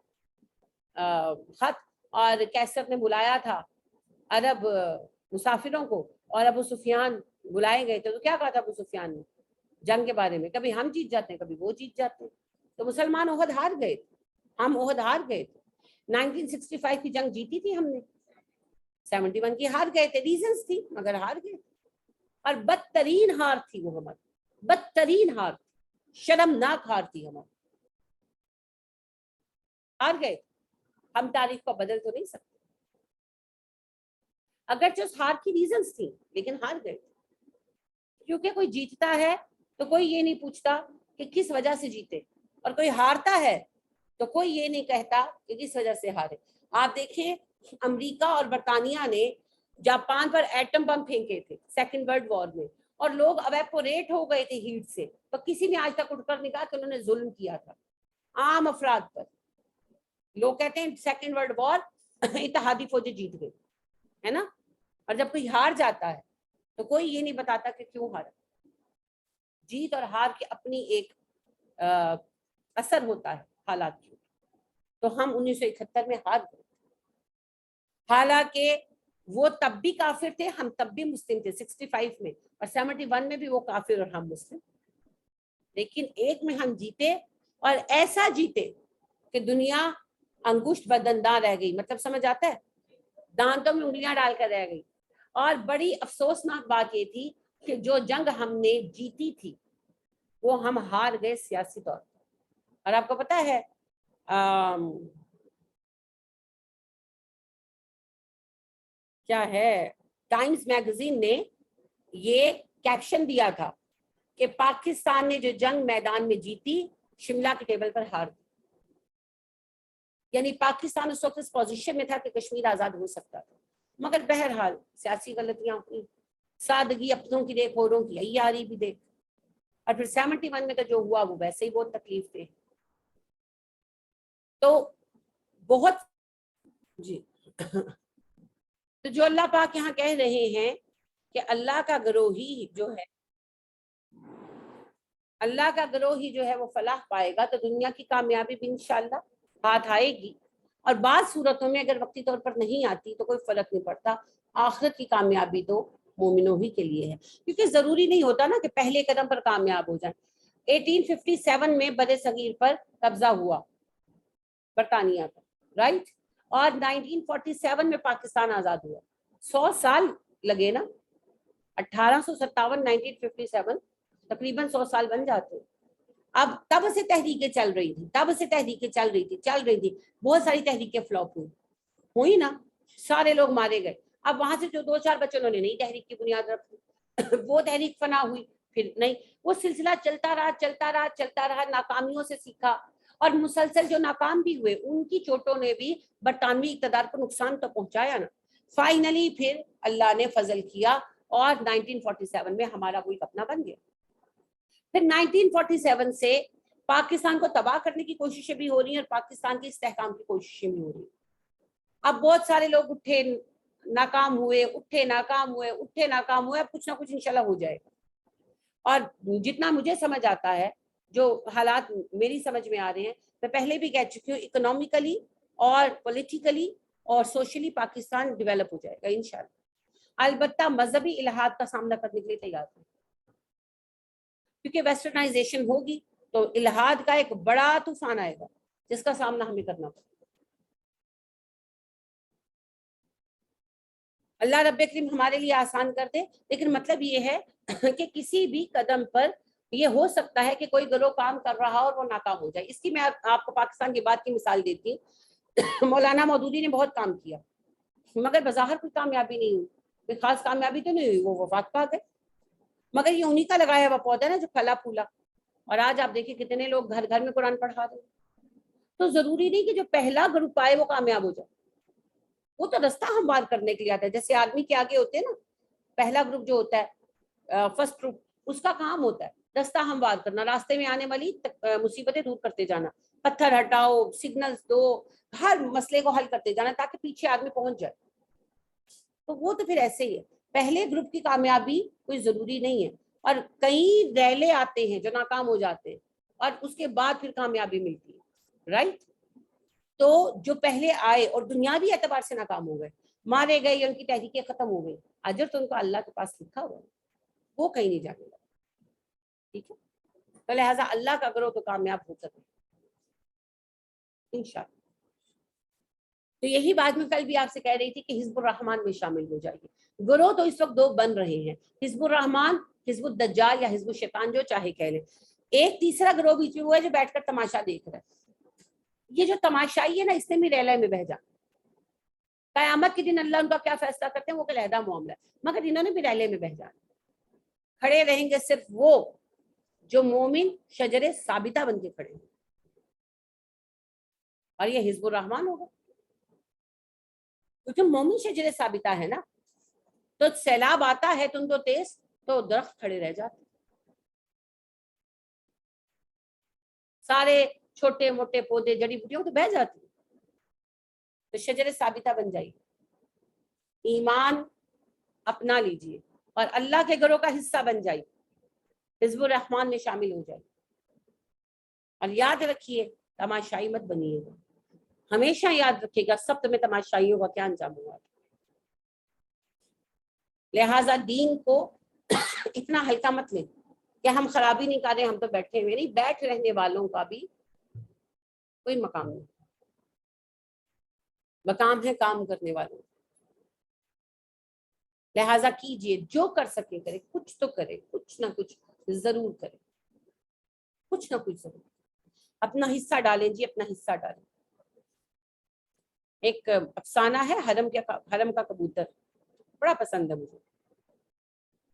خط, اور کیسر نے بلایا تھا عرب مسافروں کو, اور ابو سفیان بلائے گئے تھے, تو کیا کہا تھا ابو سفیان نے جنگ کے بارے میں؟ کبھی ہم جیت جاتے ہیں, کبھی وہ جیت جاتے ہیں. تو مسلمان احد ہار گئے تھے, ہم احد ہار گئے تھے. 1965 کی جنگ جیتی تھی ہم نے, 71 کی ہار گئے تھے, ریزنز تھی مگر ہار گئے. اور بدترین ہار تھی وہ ہماری, بدترین ہار, شرمناک ہار تھی ہماری. ہار گئے. ہم تاریخ کو بدل تو نہیں سکتے, اگرچہ اس ہار کی ریزنز تھی, لیکن ہار گئے. کیونکہ کوئی جیتتا ہے تو کوئی یہ نہیں پوچھتا کہ کس وجہ سے جیتے, اور کوئی ہارتا ہے تو کوئی یہ نہیں کہتا کہ کس وجہ سے ہارے. آپ دیکھیں امریکہ اور برطانیہ نے جاپان پر ایٹم بم پھینکے تھے سیکنڈ ورلڈ وار میں, اور لوگ ایویپوریٹ ہو گئے تھے ہیٹ سے, تو کسی نے آج تک اٹھ کر نہیں کہا کہ انہوں نے ظلم کیا تھا عام افراد پر. لوگ کہتے ہیں سیکنڈ ورلڈ وار اتحادی فوجیں جیت گئی, ہے نا. اور جب کوئی ہار جاتا ہے تو کوئی یہ نہیں بتاتا کہ کیوں ہارا. جیت اور ہار کی اپنی ایک اثر ہوتا ہے حالات کی. تو ہم 1971 میں ہار گئے, حالانکہ وہ تب بھی کافر تھے, ہم تب بھی مسلم تھے 65 میں, اور 71 میں بھی وہ کافر اور ہم مسلم. لیکن ایک میں ہم جیتے, اور ایسا جیتے کہ دنیا انگشت بدنداں رہ گئی, مطلب سمجھ آتا ہے, دانتوں میں انگلیاں ڈال کر رہ گئی. اور بڑی افسوسناک بات یہ تھی کہ جو جنگ ہم نے جیتی تھی وہ ہم ہار گئے سیاسی طور پر. اور آپ کو پتا ہے کیا ہے, ٹائمز میگزین نے یہ کیپشن دیا تھا کہ پاکستان نے جو جنگ میدان میں جیتی, شملہ کے ٹیبل پر ہار دی. یعنی پاکستان اس وقت اس پوزیشن میں تھا کہ کشمیر آزاد ہو سکتا تھا, مگر بہرحال سیاسی غلطیاں ہوئی, سادگی اپنوں کی دیکھ, اوروں کی عیاری بھی دیکھ. اور پھر 71 میں تو جو ہوا وہ ویسے ہی بہت تکلیف تھے. تو بہت جی تو جو اللہ پاک یہاں کہہ رہے ہیں کہ اللہ کا گروہ ہی جو ہے, اللہ کا گروہ ہی جو ہے وہ فلاح پائے گا, تو دنیا کی کامیابی بھی انشاءاللہ ہاتھ آئے گی. اور بعض صورتوں میں اگر وقتی طور پر نہیں آتی تو کوئی فرق نہیں پڑتا, آخرت کی کامیابی تو مومنوں ہی کے لیے ہے. کیونکہ ضروری نہیں ہوتا نا کہ پہلے قدم پر کامیاب ہو جائیں. 1857 میں بر صغیر پر قبضہ ہوا برطانیہ کا, رائٹ, اور 1947 میں پاکستان آزاد ہوا. 100 سال لگے نا, 1857 1957 تقریباً 100 سال بن جاتے. اب تب سے تحریکیں چل رہی تھی, بہت ساری تحریکیں فلاپ ہوئی نا, سارے لوگ مارے گئے. اب وہاں سے جو 2-4 بچے انہوں نے نئی تحریک کی بنیاد رکھی, وہ تحریک فنا ہوئی, پھر نہیں, وہ سلسلہ چلتا رہا, ناکامیوں سے سیکھا, اور مسلسل جو ناکام بھی ہوئے ان کی چوٹوں نے بھی برطانوی اقتدار کو نقصان تو پہنچایا نا. فائنلی پھر اللہ نے فضل کیا اور 1947 میں ہمارا ملک اپنا بن گیا. پھر 1947 سے پاکستان کو تباہ کرنے کی کوششیں بھی ہو رہی ہیں اور پاکستان کی استحکام کی کوششیں بھی ہو رہی ہیں. اب بہت سارے لوگ اٹھے ناکام ہوئے, اب کچھ نہ کچھ انشاءاللہ ہو جائے گا. اور جتنا مجھے سمجھ آتا ہے, جو حالات میری سمجھ میں آ رہے ہیں, میں پہلے بھی کہہ چکی ہوں, اکنومیکلی اور پولیٹیکلی اور سوشلی پاکستان ڈیولپ ہو جائے گا انشاءاللہ. البتہ مذہبی الحاد کا سامنا کرنے کے لیے تیار ہے, کیونکہ ویسٹرنائزیشن ہوگی تو الحاد کا ایک بڑا طوفان آئے گا جس کا سامنا ہمیں کرنا پڑے. اللہ رب کریم ہمارے لیے آسان کر دے. لیکن مطلب یہ ہے کہ کسی بھی قدم پر یہ ہو سکتا ہے کہ کوئی گروہ کام کر رہا اور وہ ناکام ہو جائے. اس کی میں آپ کو پاکستان کی بات کی مثال دیتی ہوں. مولانا مودودی نے بہت کام کیا مگر بظاہر کوئی کامیابی نہیں ہوئی, کوئی خاص کامیابی تو نہیں ہوئی, وہ وفات پا گئے. مگر یہ انہی کا لگایا ہوا پودا نا جو پھلا پھولا, اور آج آپ دیکھیں کتنے لوگ گھر گھر میں قرآن پڑھا رہے. تو ضروری نہیں کہ جو پہلا گروپ آئے وہ کامیاب ہو جائے, وہ تو رستہ ہموار کرنے کے لیے آتا ہے. جیسے آدمی کے آگے ہوتے ہیں نا, پہلا گروپ جو ہوتا ہے فرسٹ گروپ, اس کا کام ہوتا ہے رستہ ہموار کرنا, راستے میں آنے والی مصیبتیں دور کرتے جانا, پتھر ہٹاؤ, سگنلز دو, ہر مسئلے کو حل کرتے جانا تاکہ پیچھے آدمی پہنچ جائے. تو وہ تو پھر ایسے ہی ہے, پہلے گروپ کی کامیابی کوئی ضروری نہیں ہے. اور کئی ریلے آتے ہیں جو ناکام ہو جاتے ہیں اور اس کے بعد پھر کامیابی ملتی ہے, رائٹ. تو جو پہلے آئے اور دنیاوی اعتبار سے ناکام ہو گئے, مارے گئے یا ان کی تحریکیں ختم ہو گئی, اجر تو ان کو اللہ کے پاس لکھا ہوا ہے, وہ کہیں نہیں جانے گا. ٹھیک ہے, تو لہٰذا اللہ کا کرو تو کامیاب ہو سکے انشاءاللہ. تو یہی بات میں کل بھی آپ سے کہہ رہی تھی کہ حزب الرحمان میں شامل ہو جائیے. گروہ تو اس وقت 2 بن رہے ہیں, حزب الرحمان, حزب الدجال یا حزب الشیطان, جو چاہے کہہ لیں. ایک تیسرا گروہ بیچ میں وہ ہے جو بیٹھ کر تماشا دیکھ رہا ہے. یہ جو تماشائی ہے نا, اس نے بھی ریلے میں بہ جانا. قیامت کے دن اللہ ان کا کیا فیصلہ کرتے ہیں وہ کہ علیحدہ معاملہ ہے, مگر انہوں نے بھی ریلے میں بہ جانا. کھڑے رہیں گے صرف وہ جو مومن شجر ثابتہ بن کے کھڑے ہیں, اور یہ حزب الرحمان ہوگا. کیونکہ مومن شجر ثابتہ ہے نا, تو سیلاب آتا ہے تم تو تیز, تو درخت کھڑے رہ جاتے, سارے چھوٹے موٹے پودے جڑی بوٹیوں تو بہ جاتی. تو شجر ثابتہ بن جائیے, ایمان اپنا لیجئے اور اللہ کے گھروں کا حصہ بن جائیے, حزب الرحمان میں شامل ہو جائیے. اور یاد رکھیے تماشائی مت بنیے گا, ہمیشہ یاد رکھیے گا سب میں تماشائیوں کا کیا انجام ہوا. لہٰذا دین کو اتنا ہلکا مت لیں کہ ہم خرابی نہیں کر رہے, ہم تو بیٹھے ہوئے نہیں. بیٹھ رہنے والوں کا بھی کوئی مقام نہیں, مقام ہے کام کرنے والوں. لہٰذا کیجئے, جو کر سکے کرے, کچھ تو کرے, کچھ نہ کچھ ضرور کرے, کچھ نہ کچھ ضرور. اپنا حصہ ڈالیں جی, اپنا حصہ ڈالیں. ایک افسانہ ہے حرم کا کبوتر, بڑا پسند ہے مجھے.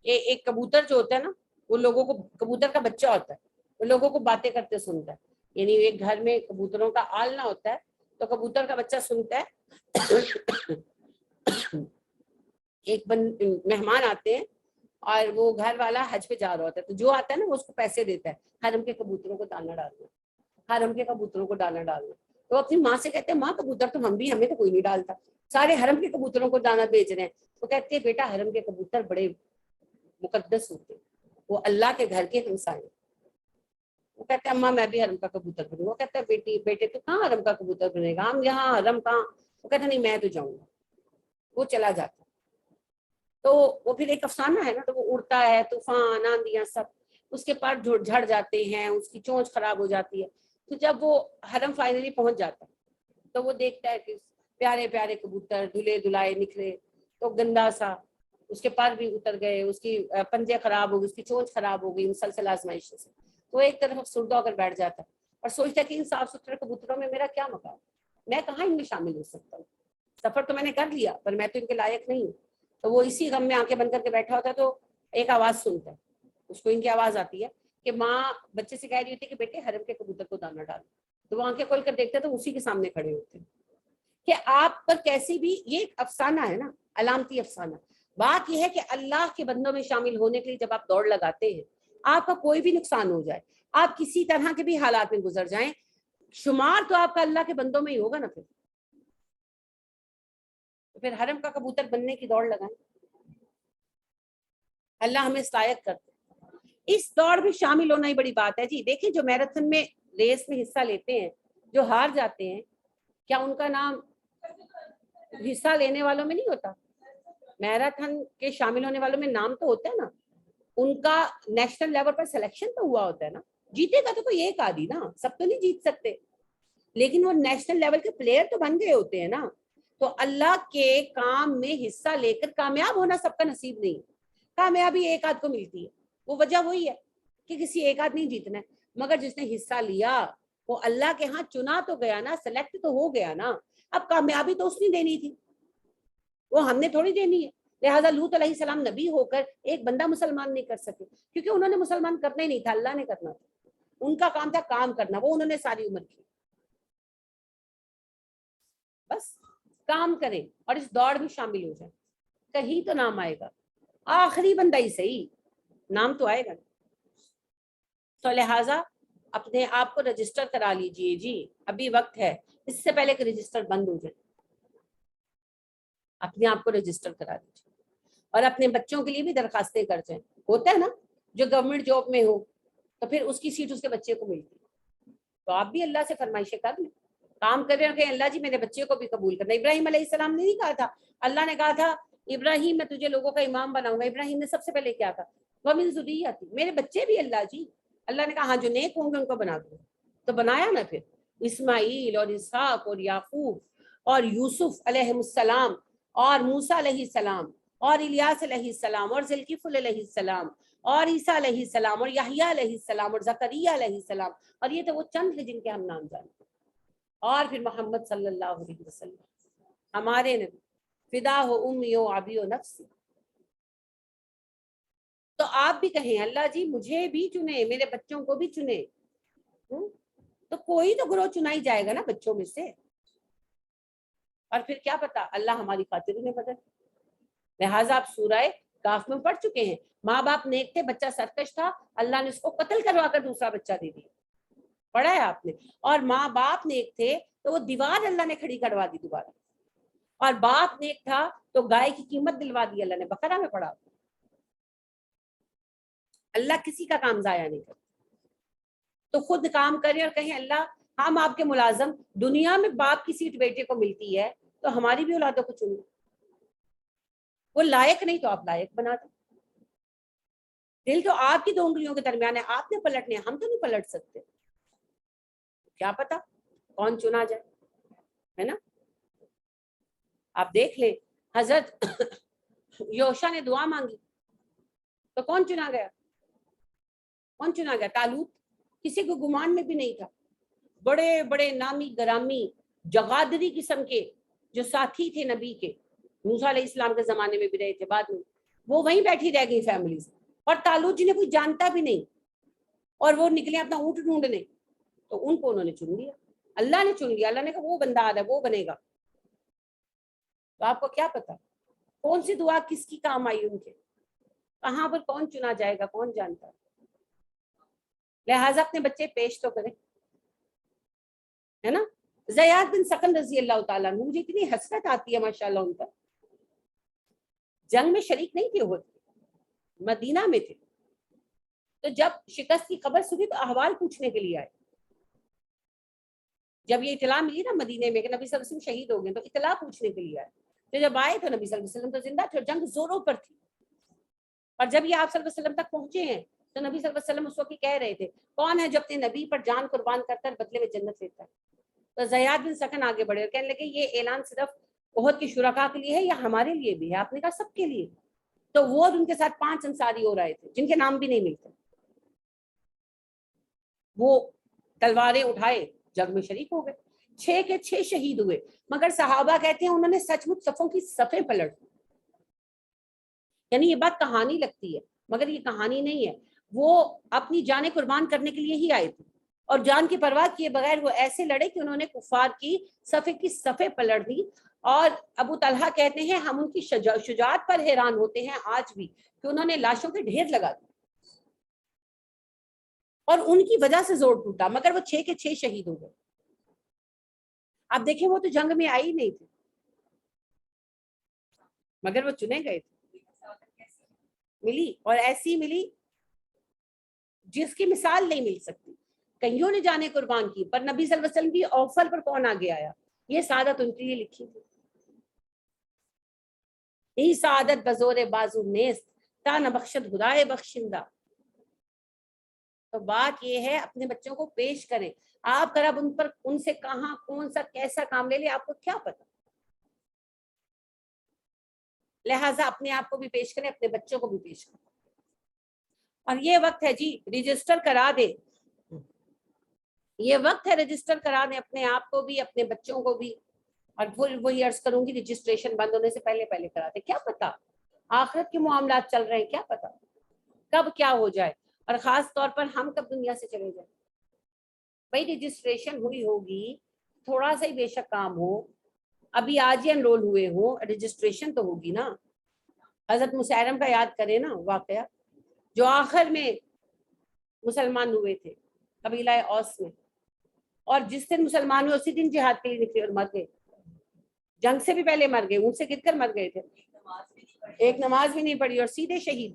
ایک کبوتر جو ہوتا ہے نا, وہ لوگوں کو, کبوتر کا بچہ ہوتا ہے, وہ لوگوں کو باتیں کرتے سنتا ہے. یعنی ایک گھر میں کبوتروں کا آلنا ہوتا ہے, تو کبوتر کا بچہ سنتا ہے. ایک مہمان آتے ہیں اور وہ گھر والا حج پہ جا رہا ہوتا ہے, تو جو آتا ہے نا وہ اس کو پیسے دیتا ہے حرم کے کبوتروں کو دانا ڈالنا, حرم کے کبوتروں کو دانا ڈالنا. تو اپنی ماں سے کہتے ہیں ماں کبوتر تو ہم بھی, ہمیں تو کوئی نہیں ڈالتا, سارے حرم کے کبوتروں کو دانا بیچ رہے ہیں. تو کہتے ہیں بیٹا حرم کے کبوتر بڑے مقدس ہوتے ہیں, وہ اللہ کے گھر کے ہمسائے. وہ کہتے ہیں اماں میں بھی حرم کا کبوتر بنوں. وہ کہتا ہے بیٹے تو کہاں حرم کا کبوتر بنے گا, ہم یہاں حرم کہاں. وہ کہتا نہیں میں تو جاؤں گا. وہ چلا جاتا. تو وہ پھر ایک افسانہ ہے نا, تو وہ اڑتا ہے, طوفان آندیاں سب اس کے پاس جھڑ جاتے ہیں, اس کی چونچ خراب ہو جاتی ہے. تو جب وہ حرم فائنلی پہنچ جاتا ہے تو وہ دیکھتا ہے کہ پیارے پیارے کبوتر دھلے دھلائے نکھرے, تو گندا سا اس کے پر بھی اتر گئے, اس کی پنجے خراب ہو گئی, اس کی چونچ خراب ہو گئی مسلسل آزمائشوں سے. تو ایک طرف افسردہ ہو کر بیٹھ جاتا ہے اور سوچتا ہے کہ ان صاف ستھرے کبوتروں میں میرا کیا مقام, میں کہاں ان میں شامل ہو سکتا ہوں, سفر تو میں نے کر لیا پر میں تو ان کے لائق نہیں ہوں. تو وہ اسی غم میں آنکھیں بند کر کے بیٹھا ہوتا ہے, تو ایک آواز سنتا ہے, اس کو ان کی آواز آتی ہے کہ ماں بچے سے کہہ رہی ہوتی ہے کہ بیٹے حرم کے کبوتر کو دانا ڈالو. تو وہ آنکھیں کھول کر دیکھتے ہیں تو اسی کے سامنے کھڑے ہوتے ہیں. کہ آپ پر کیسی بھی, یہ ایک افسانہ ہے نا, علامتی افسانہ. بات یہ ہے کہ اللہ کے بندوں میں شامل ہونے کے لیے جب آپ دوڑ لگاتے ہیں, آپ کا کوئی بھی نقصان ہو جائے, آپ کسی طرح کے بھی حالات میں گزر جائیں, شمار تو آپ کا اللہ کے بندوں میں ہی ہوگا نا. پھر حرم کا کبوتر بننے کی دوڑ لگائیں. اللہ ہمیں لائق کرتے. اس دوڑ میں شامل ہونا ہی بڑی بات ہے جی. دیکھیں جو میراتھن میں ریس میں حصہ لیتے ہیں, جو ہار جاتے ہیں, کیا ان کا نام حصہ لینے والوں میں نہیں ہوتا؟ میراتھن کے شامل ہونے والوں میں نام تو ہوتا ہے نا, ان کا نیشنل لیول پر سلیکشن تو ہوا ہوتا ہے نا. جیتے گا تو کوئی ایک آدھی نا, سب تو نہیں جیت سکتے, لیکن وہ نیشنل لیول کے پلیئر تو بن گئے ہوتے ہیں نا. تو اللہ کے کام میں حصہ لے کر کامیاب ہونا سب کا نصیب نہیں, کامیابی ایک آدھ کو ملتی ہے. وہ وجہ وہی ہے کہ کسی ایک آدھ نہیں جیتنا ہے, مگر جس نے حصہ لیا وہ اللہ کے ہاں چنا تو گیا نا, سلیکٹ تو ہو گیا نا. اب کامیابی تو اس نے دینی تھی, وہ ہم نے تھوڑی دینی ہے. لہٰذا لوط علیہ السلام نبی ہو کر ایک بندہ مسلمان نہیں کر سکے, کیونکہ انہوں نے مسلمان کرنا ہی نہیں تھا, اللہ نے کرنا تھا. ان کا کام تھا کام کرنا, وہ انہوں نے ساری عمر کی. بس کام کریں اور اس دوڑ میں شامل ہو جائیں, کہیں تو نام آئے گا. آخری بندہ ہی صحیح, نام تو آئے گا. تو لہٰذا اپنے آپ کو رجسٹر کرا لیجئے جی, ابھی وقت ہے, اس سے پہلے کہ رجسٹر بند ہو جائے. اپنے آپ کو رجسٹر کرا دیجیے اور اپنے بچوں کے لیے بھی درخواستیں کر جائیں. ہوتا ہے نا جو گورنمنٹ جاب میں ہو تو پھر اس کی سیٹ اس کے بچے کو ملتی ہے, تو آپ بھی اللہ سے فرمائشیں کر لیں, کام کر رہے ہیں کہ اللہ جی میرے بچے کو بھی قبول کرنا. ابراہیم علیہ السلام نے نہیں کہا تھا, اللہ نے کہا تھا ابراہیم میں تجھے لوگوں کا امام بناؤں گا. ابراہیم نے سب سے پہلے کیا کہا, وَمِن ذُرِّيَّتِي, میرے بچے بھی اللہ جی. اللہ نے کہا ہاں جو نیک ہوں گے ان کو بنا دوں, تو بنایا نا. پھر اسماعیل اور اسحاق اور یعقوب اور یوسف علیہ السلام اور موسیٰ علیہ السلام اور الیاس علیہ السلام اور ذوالکفل علیہ السلام اور عیسیٰ علیہ السلام اور یحییٰ علیہ السلام اور زکریا علیہ السلام. اور یہ تو وہ چند ہیں جن کے ہم نام جانتے ہیں. اور پھر محمد صلی اللہ علیہ وسلم ہمارے نبی, فدا ہو امی و ابی و نفسی. تو آپ بھی کہیں اللہ جی مجھے بھی چنے, میرے بچوں کو بھی چنے. تو کوئی تو گروہ چنا ہی جائے گا نا بچوں میں سے, اور پھر کیا پتا اللہ ہماری خاطر انہیں بدل. لہٰذا آپ سورہ کاف میں پڑھ چکے ہیں, ماں باپ نیک تھے, بچہ سرکش تھا, اللہ نے اس کو قتل کروا کر دوسرا بچہ دے دیا, پڑھا ہے آپ نے. اور ماں باپ نیک تھے تو وہ دیوار اللہ نے کھڑی کروا دی دوبارہ, اور باپ نیک تھا تو گائے کی قیمت دلوا دی اللہ نے, بقرہ میں پڑھا. اللہ کسی کا کام ضائع نہیں کرتا. تو خود کام کریں اور کہیں اللہ ہم آپ کے ملازم, دنیا میں باپ کی سیٹ بیٹے کو ملتی ہے تو ہماری بھی اولادوں کو چنو. وہ لائق نہیں تو آپ لائق بنا دیں. دل تو آپ کی دو انگلیوں کے درمیان ہے, آپ نے پلٹنے, ہم تو نہیں پلٹ سکتے. کیا پتا کون چنا جائے, ہے نا. آپ دیکھ لیں حضرت یوشا نے دعا مانگی تو کون چنا گیا, کون چنا گیا؟ طالوت. کسی کو گمان میں بھی نہیں تھا. بڑے بڑے نامی گرامی جغادری قسم کے جو ساتھی تھے نبی کے, موسیٰ علیہ السلام کے زمانے میں بھی رہے تھے, بعد میں وہ وہیں بیٹھی رہ گئی فیملی سے, اور طالوت جنہیں کوئی جانتا بھی نہیں, اور وہ نکلے اپنا اونٹ ڈھونڈنے, تو ان کو انہوں نے چن لیا, اللہ نے چن لیا. اللہ نے کہا وہ بندہ آ رہا ہے, وہ بنے گا. تو آپ کو کیا پتا کون سی دعا کس کی کام آئی ان کے, کہاں پر کون چنا جائے گا, کون جانتا ہے. لہٰذا اپنے بچے پیش تو کریں, ہے نا. زیاد بن سکن رضی اللہ تعالیٰ عنہ, مجھے اتنی حسرت آتی ہے ماشاءاللہ ان پر. جنگ میں شریک نہیں تھے, ہوتے مدینہ میں تھے. تو جب شکست کی خبر سنی تو احوال پوچھنے کے لیے آئے. جب یہ اطلاع ملی نا مدینے میں کہ نبی صلی اللہ علیہ وسلم شہید ہو گئے, تو اطلاع پوچھنے کے لیے آئے. تو جب آئے تو نبی صلی اللہ علیہ وسلم تو زندہ تھے, جنگ زوروں پر تھی. اور جب یہ آپ صلی اللہ علیہ وسلم تک پہنچے ہیں تو نبی صلی اللہ علیہ وسلم اس وقت کہہ رہے تھے, کون ہے جو اپنے نبی پر جان قربان کرتا ہے بدلے میں جنت لیتا ہے. تو زیاد بن سکن آگے بڑھے اور کہنے لگے یہ اعلان صرف احد کی شرکاء کے لیے ہے یا ہمارے لیے بھی ہے؟ آپ نے کہا سب کے لیے. تو وہ اور ان کے ساتھ 5 انصاری اور آئے تھے جن کے نام بھی نہیں ملتے. وہ تلواریں اٹھائے, جنگ میں شریک ہو گئے, 6 کے 6 شہید ہوئے. مگر صحابہ کہتے ہیں انہوں نے سچ مچ صفوں کی صفیں پلٹ دی. یعنی یہ بات کہانی لگتی ہے مگر یہ کہانی نہیں ہے. وہ اپنی جانیں قربان کرنے کے لیے ہی آئے تھے اور جان کی پرواہ کیے بغیر وہ ایسے لڑے کہ انہوں نے کفار کی صفے کی صفیں پلٹ دی. اور ابو طلحہ کہتے ہیں ہم ان کی شجاعت پر حیران ہوتے ہیں آج بھی کہ انہوں نے لاشوں کے ڈھیر لگا دی اور ان کی وجہ سے زور ٹوٹا, مگر وہ 6 کے 6 شہید ہو گئے. آپ دیکھیں وہ تو جنگ میں آئی نہیں تھے مگر وہ چنے گئے تھے. ملی اور ایسی ملی جس کی مثال نہیں مل سکتی. کئیوں نے جانے قربان کی پر نبی صلی اللہ علیہ وسلم کی آفر پر کون آگے آیا؟ یہ سعادت ان کے لیے لکھی تھی. یہی سعادت بزور بازو نیست تا نہ بخشد خدائے بخشندہ. تو بات یہ ہے اپنے بچوں کو پیش کریں. آپ کر اب ان سے کہاں کون سا کیسا کام لے لے آپ کو کیا پتا. لہٰذا اپنے آپ کو بھی پیش کریں, اپنے بچوں کو بھی پیش کریں. اور یہ وقت ہے جی رجسٹر کرا دے, یہ وقت ہے رجسٹر کرا دیں اپنے آپ کو بھی اپنے بچوں کو بھی. اور وہی عرض کروں گی رجسٹریشن بند ہونے سے پہلے پہلے کرا دیں. کیا پتا آخرت کے معاملات چل رہے ہیں, کیا پتا کب کیا ہو جائے, اور خاص طور پر ہم کب دنیا سے چلے جائیں. بھائی رجسٹریشن ہوئی ہوگی, تھوڑا سا ہی بے شک کام ہو, ابھی آج ہی انرول ہوئے ہو, رجسٹریشن تو ہوگی نا. حضرت مسیلمہ کا یاد کریں نا واقعہ, جو آخر میں مسلمان ہوئے تھے قبیلہ اوس میں, اور جس دن مسلمان ہوئے اسی دن جہاد کے لیے نکلے اور مر گئے. جنگ سے بھی پہلے مر گئے, اونٹ سے گر کر مر گئے تھے, ایک نماز بھی نہیں پڑھی اور سیدھے شہید.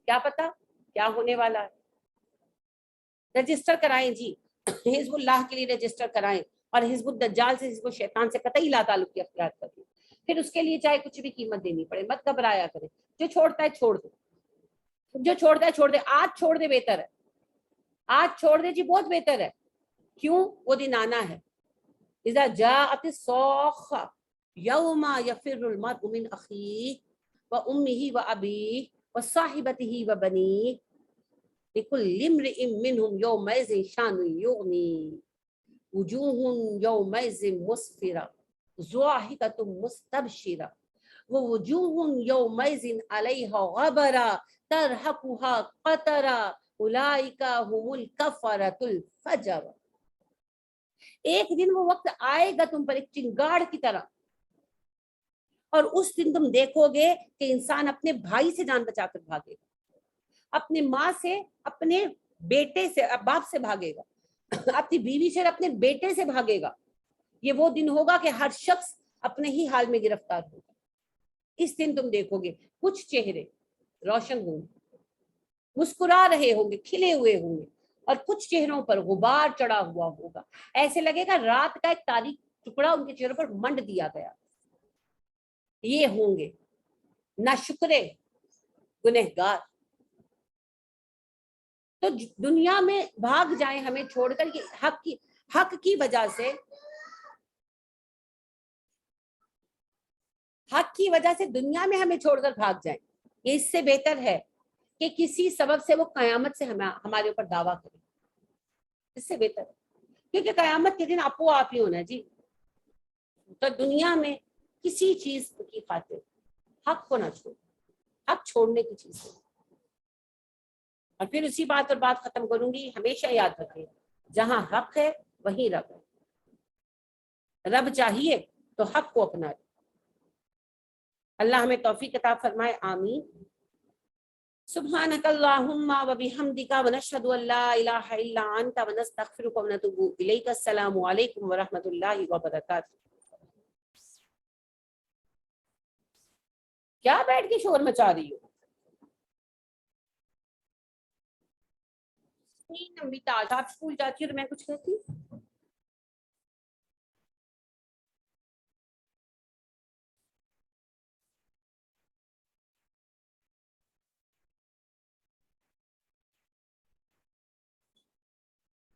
کیا پتا کیا ہونے والا ہے. رجسٹر کرائیں جی, حزب اللہ کے لیے رجسٹر کرائیں, اور حزب الدجال سے حزب الشیطان سے قطعی لا تعلق کی اختیار کریں. پھر اس کے لیے چاہے کچھ بھی قیمت دینی پڑے, مت گھبرایا کریں. جو چھوڑتا ہے چھوڑ دے, جو چھوڑتا ہے چھوڑ دے. آج چھوڑ دے بہتر ہے, آج چھوڑ دے جی بہت بہتر ہے. کیوں؟ وہ دن آنا ہے. اذا جاءت الصاخة يوم يفر المرء من اخيه وامه وابيه وصاحبته وبنيه لكل امرئ منهم يومئذ شان يغني وجوه يومئذ مسفرة ضاحكة مستبشرة ووجوه يومئذ عليها غبرة ترهقها قترة اولئك هم الكفرة الفجرة. ایک دن وہ وقت آئے گا تم پر ایک چنگاڑ کی طرح, اور اس دن تم دیکھو گے کہ انسان اپنے بھائی سے جان بچا کر بھاگے گا, اپنے ماں سے, اپنے بیٹے سے, باپ سے بھاگے گا, اپنی بیوی سے, اپنے بیٹے سے بھاگے گا. یہ وہ دن ہوگا کہ ہر شخص اپنے ہی حال میں گرفتار ہوگا. اس دن تم دیکھو گے کچھ چہرے روشن ہوں گے, مسکرا رہے ہوں گے, کھلے ہوئے ہوں گے, اور کچھ چہروں پر غبار چڑھا ہوا ہوگا. ایسے لگے گا رات کا ایک تاریک ٹکڑا ان کے چہروں پر منڈ دیا گیا. یہ ہوں گے ناشکرے گنہگار. تو دنیا میں بھاگ جائیں ہمیں چھوڑ کر, یہ حق کی وجہ سے, حق کی وجہ سے دنیا میں ہمیں چھوڑ کر بھاگ جائیں. یہ اس سے بہتر ہے کہ کسی سبب سے وہ قیامت سے ہمارے اوپر دعویٰ کرے. اس سے بہتر ہے, کیونکہ قیامت کے دن آپ کو آپ ہی ہونا ہے جی. تو دنیا میں کسی چیز کی خاطر حق کو نہ چھوڑ, حق چھوڑنے کی چیز ہے. اور پھر اسی بات پر بات ختم کروں گی, ہمیشہ یاد رکھیں جہاں حق ہے وہیں رب ہے. رب چاہیے تو حق کو اپنا لے. اللہ ہمیں توفیق عطا فرمائے, آمین. سبحانک اللہم و بحمدک ونشہد ان لا الہ الا انت ونستغفرک ونتوب الیک. السلام علیکم ورحمۃ اللہ وبرکاتہ. کیا بیٹھ کے شور مچا رہی ہو؟ آپ اسکول جاتی ہو تو میں کچھ کہتی ہوں.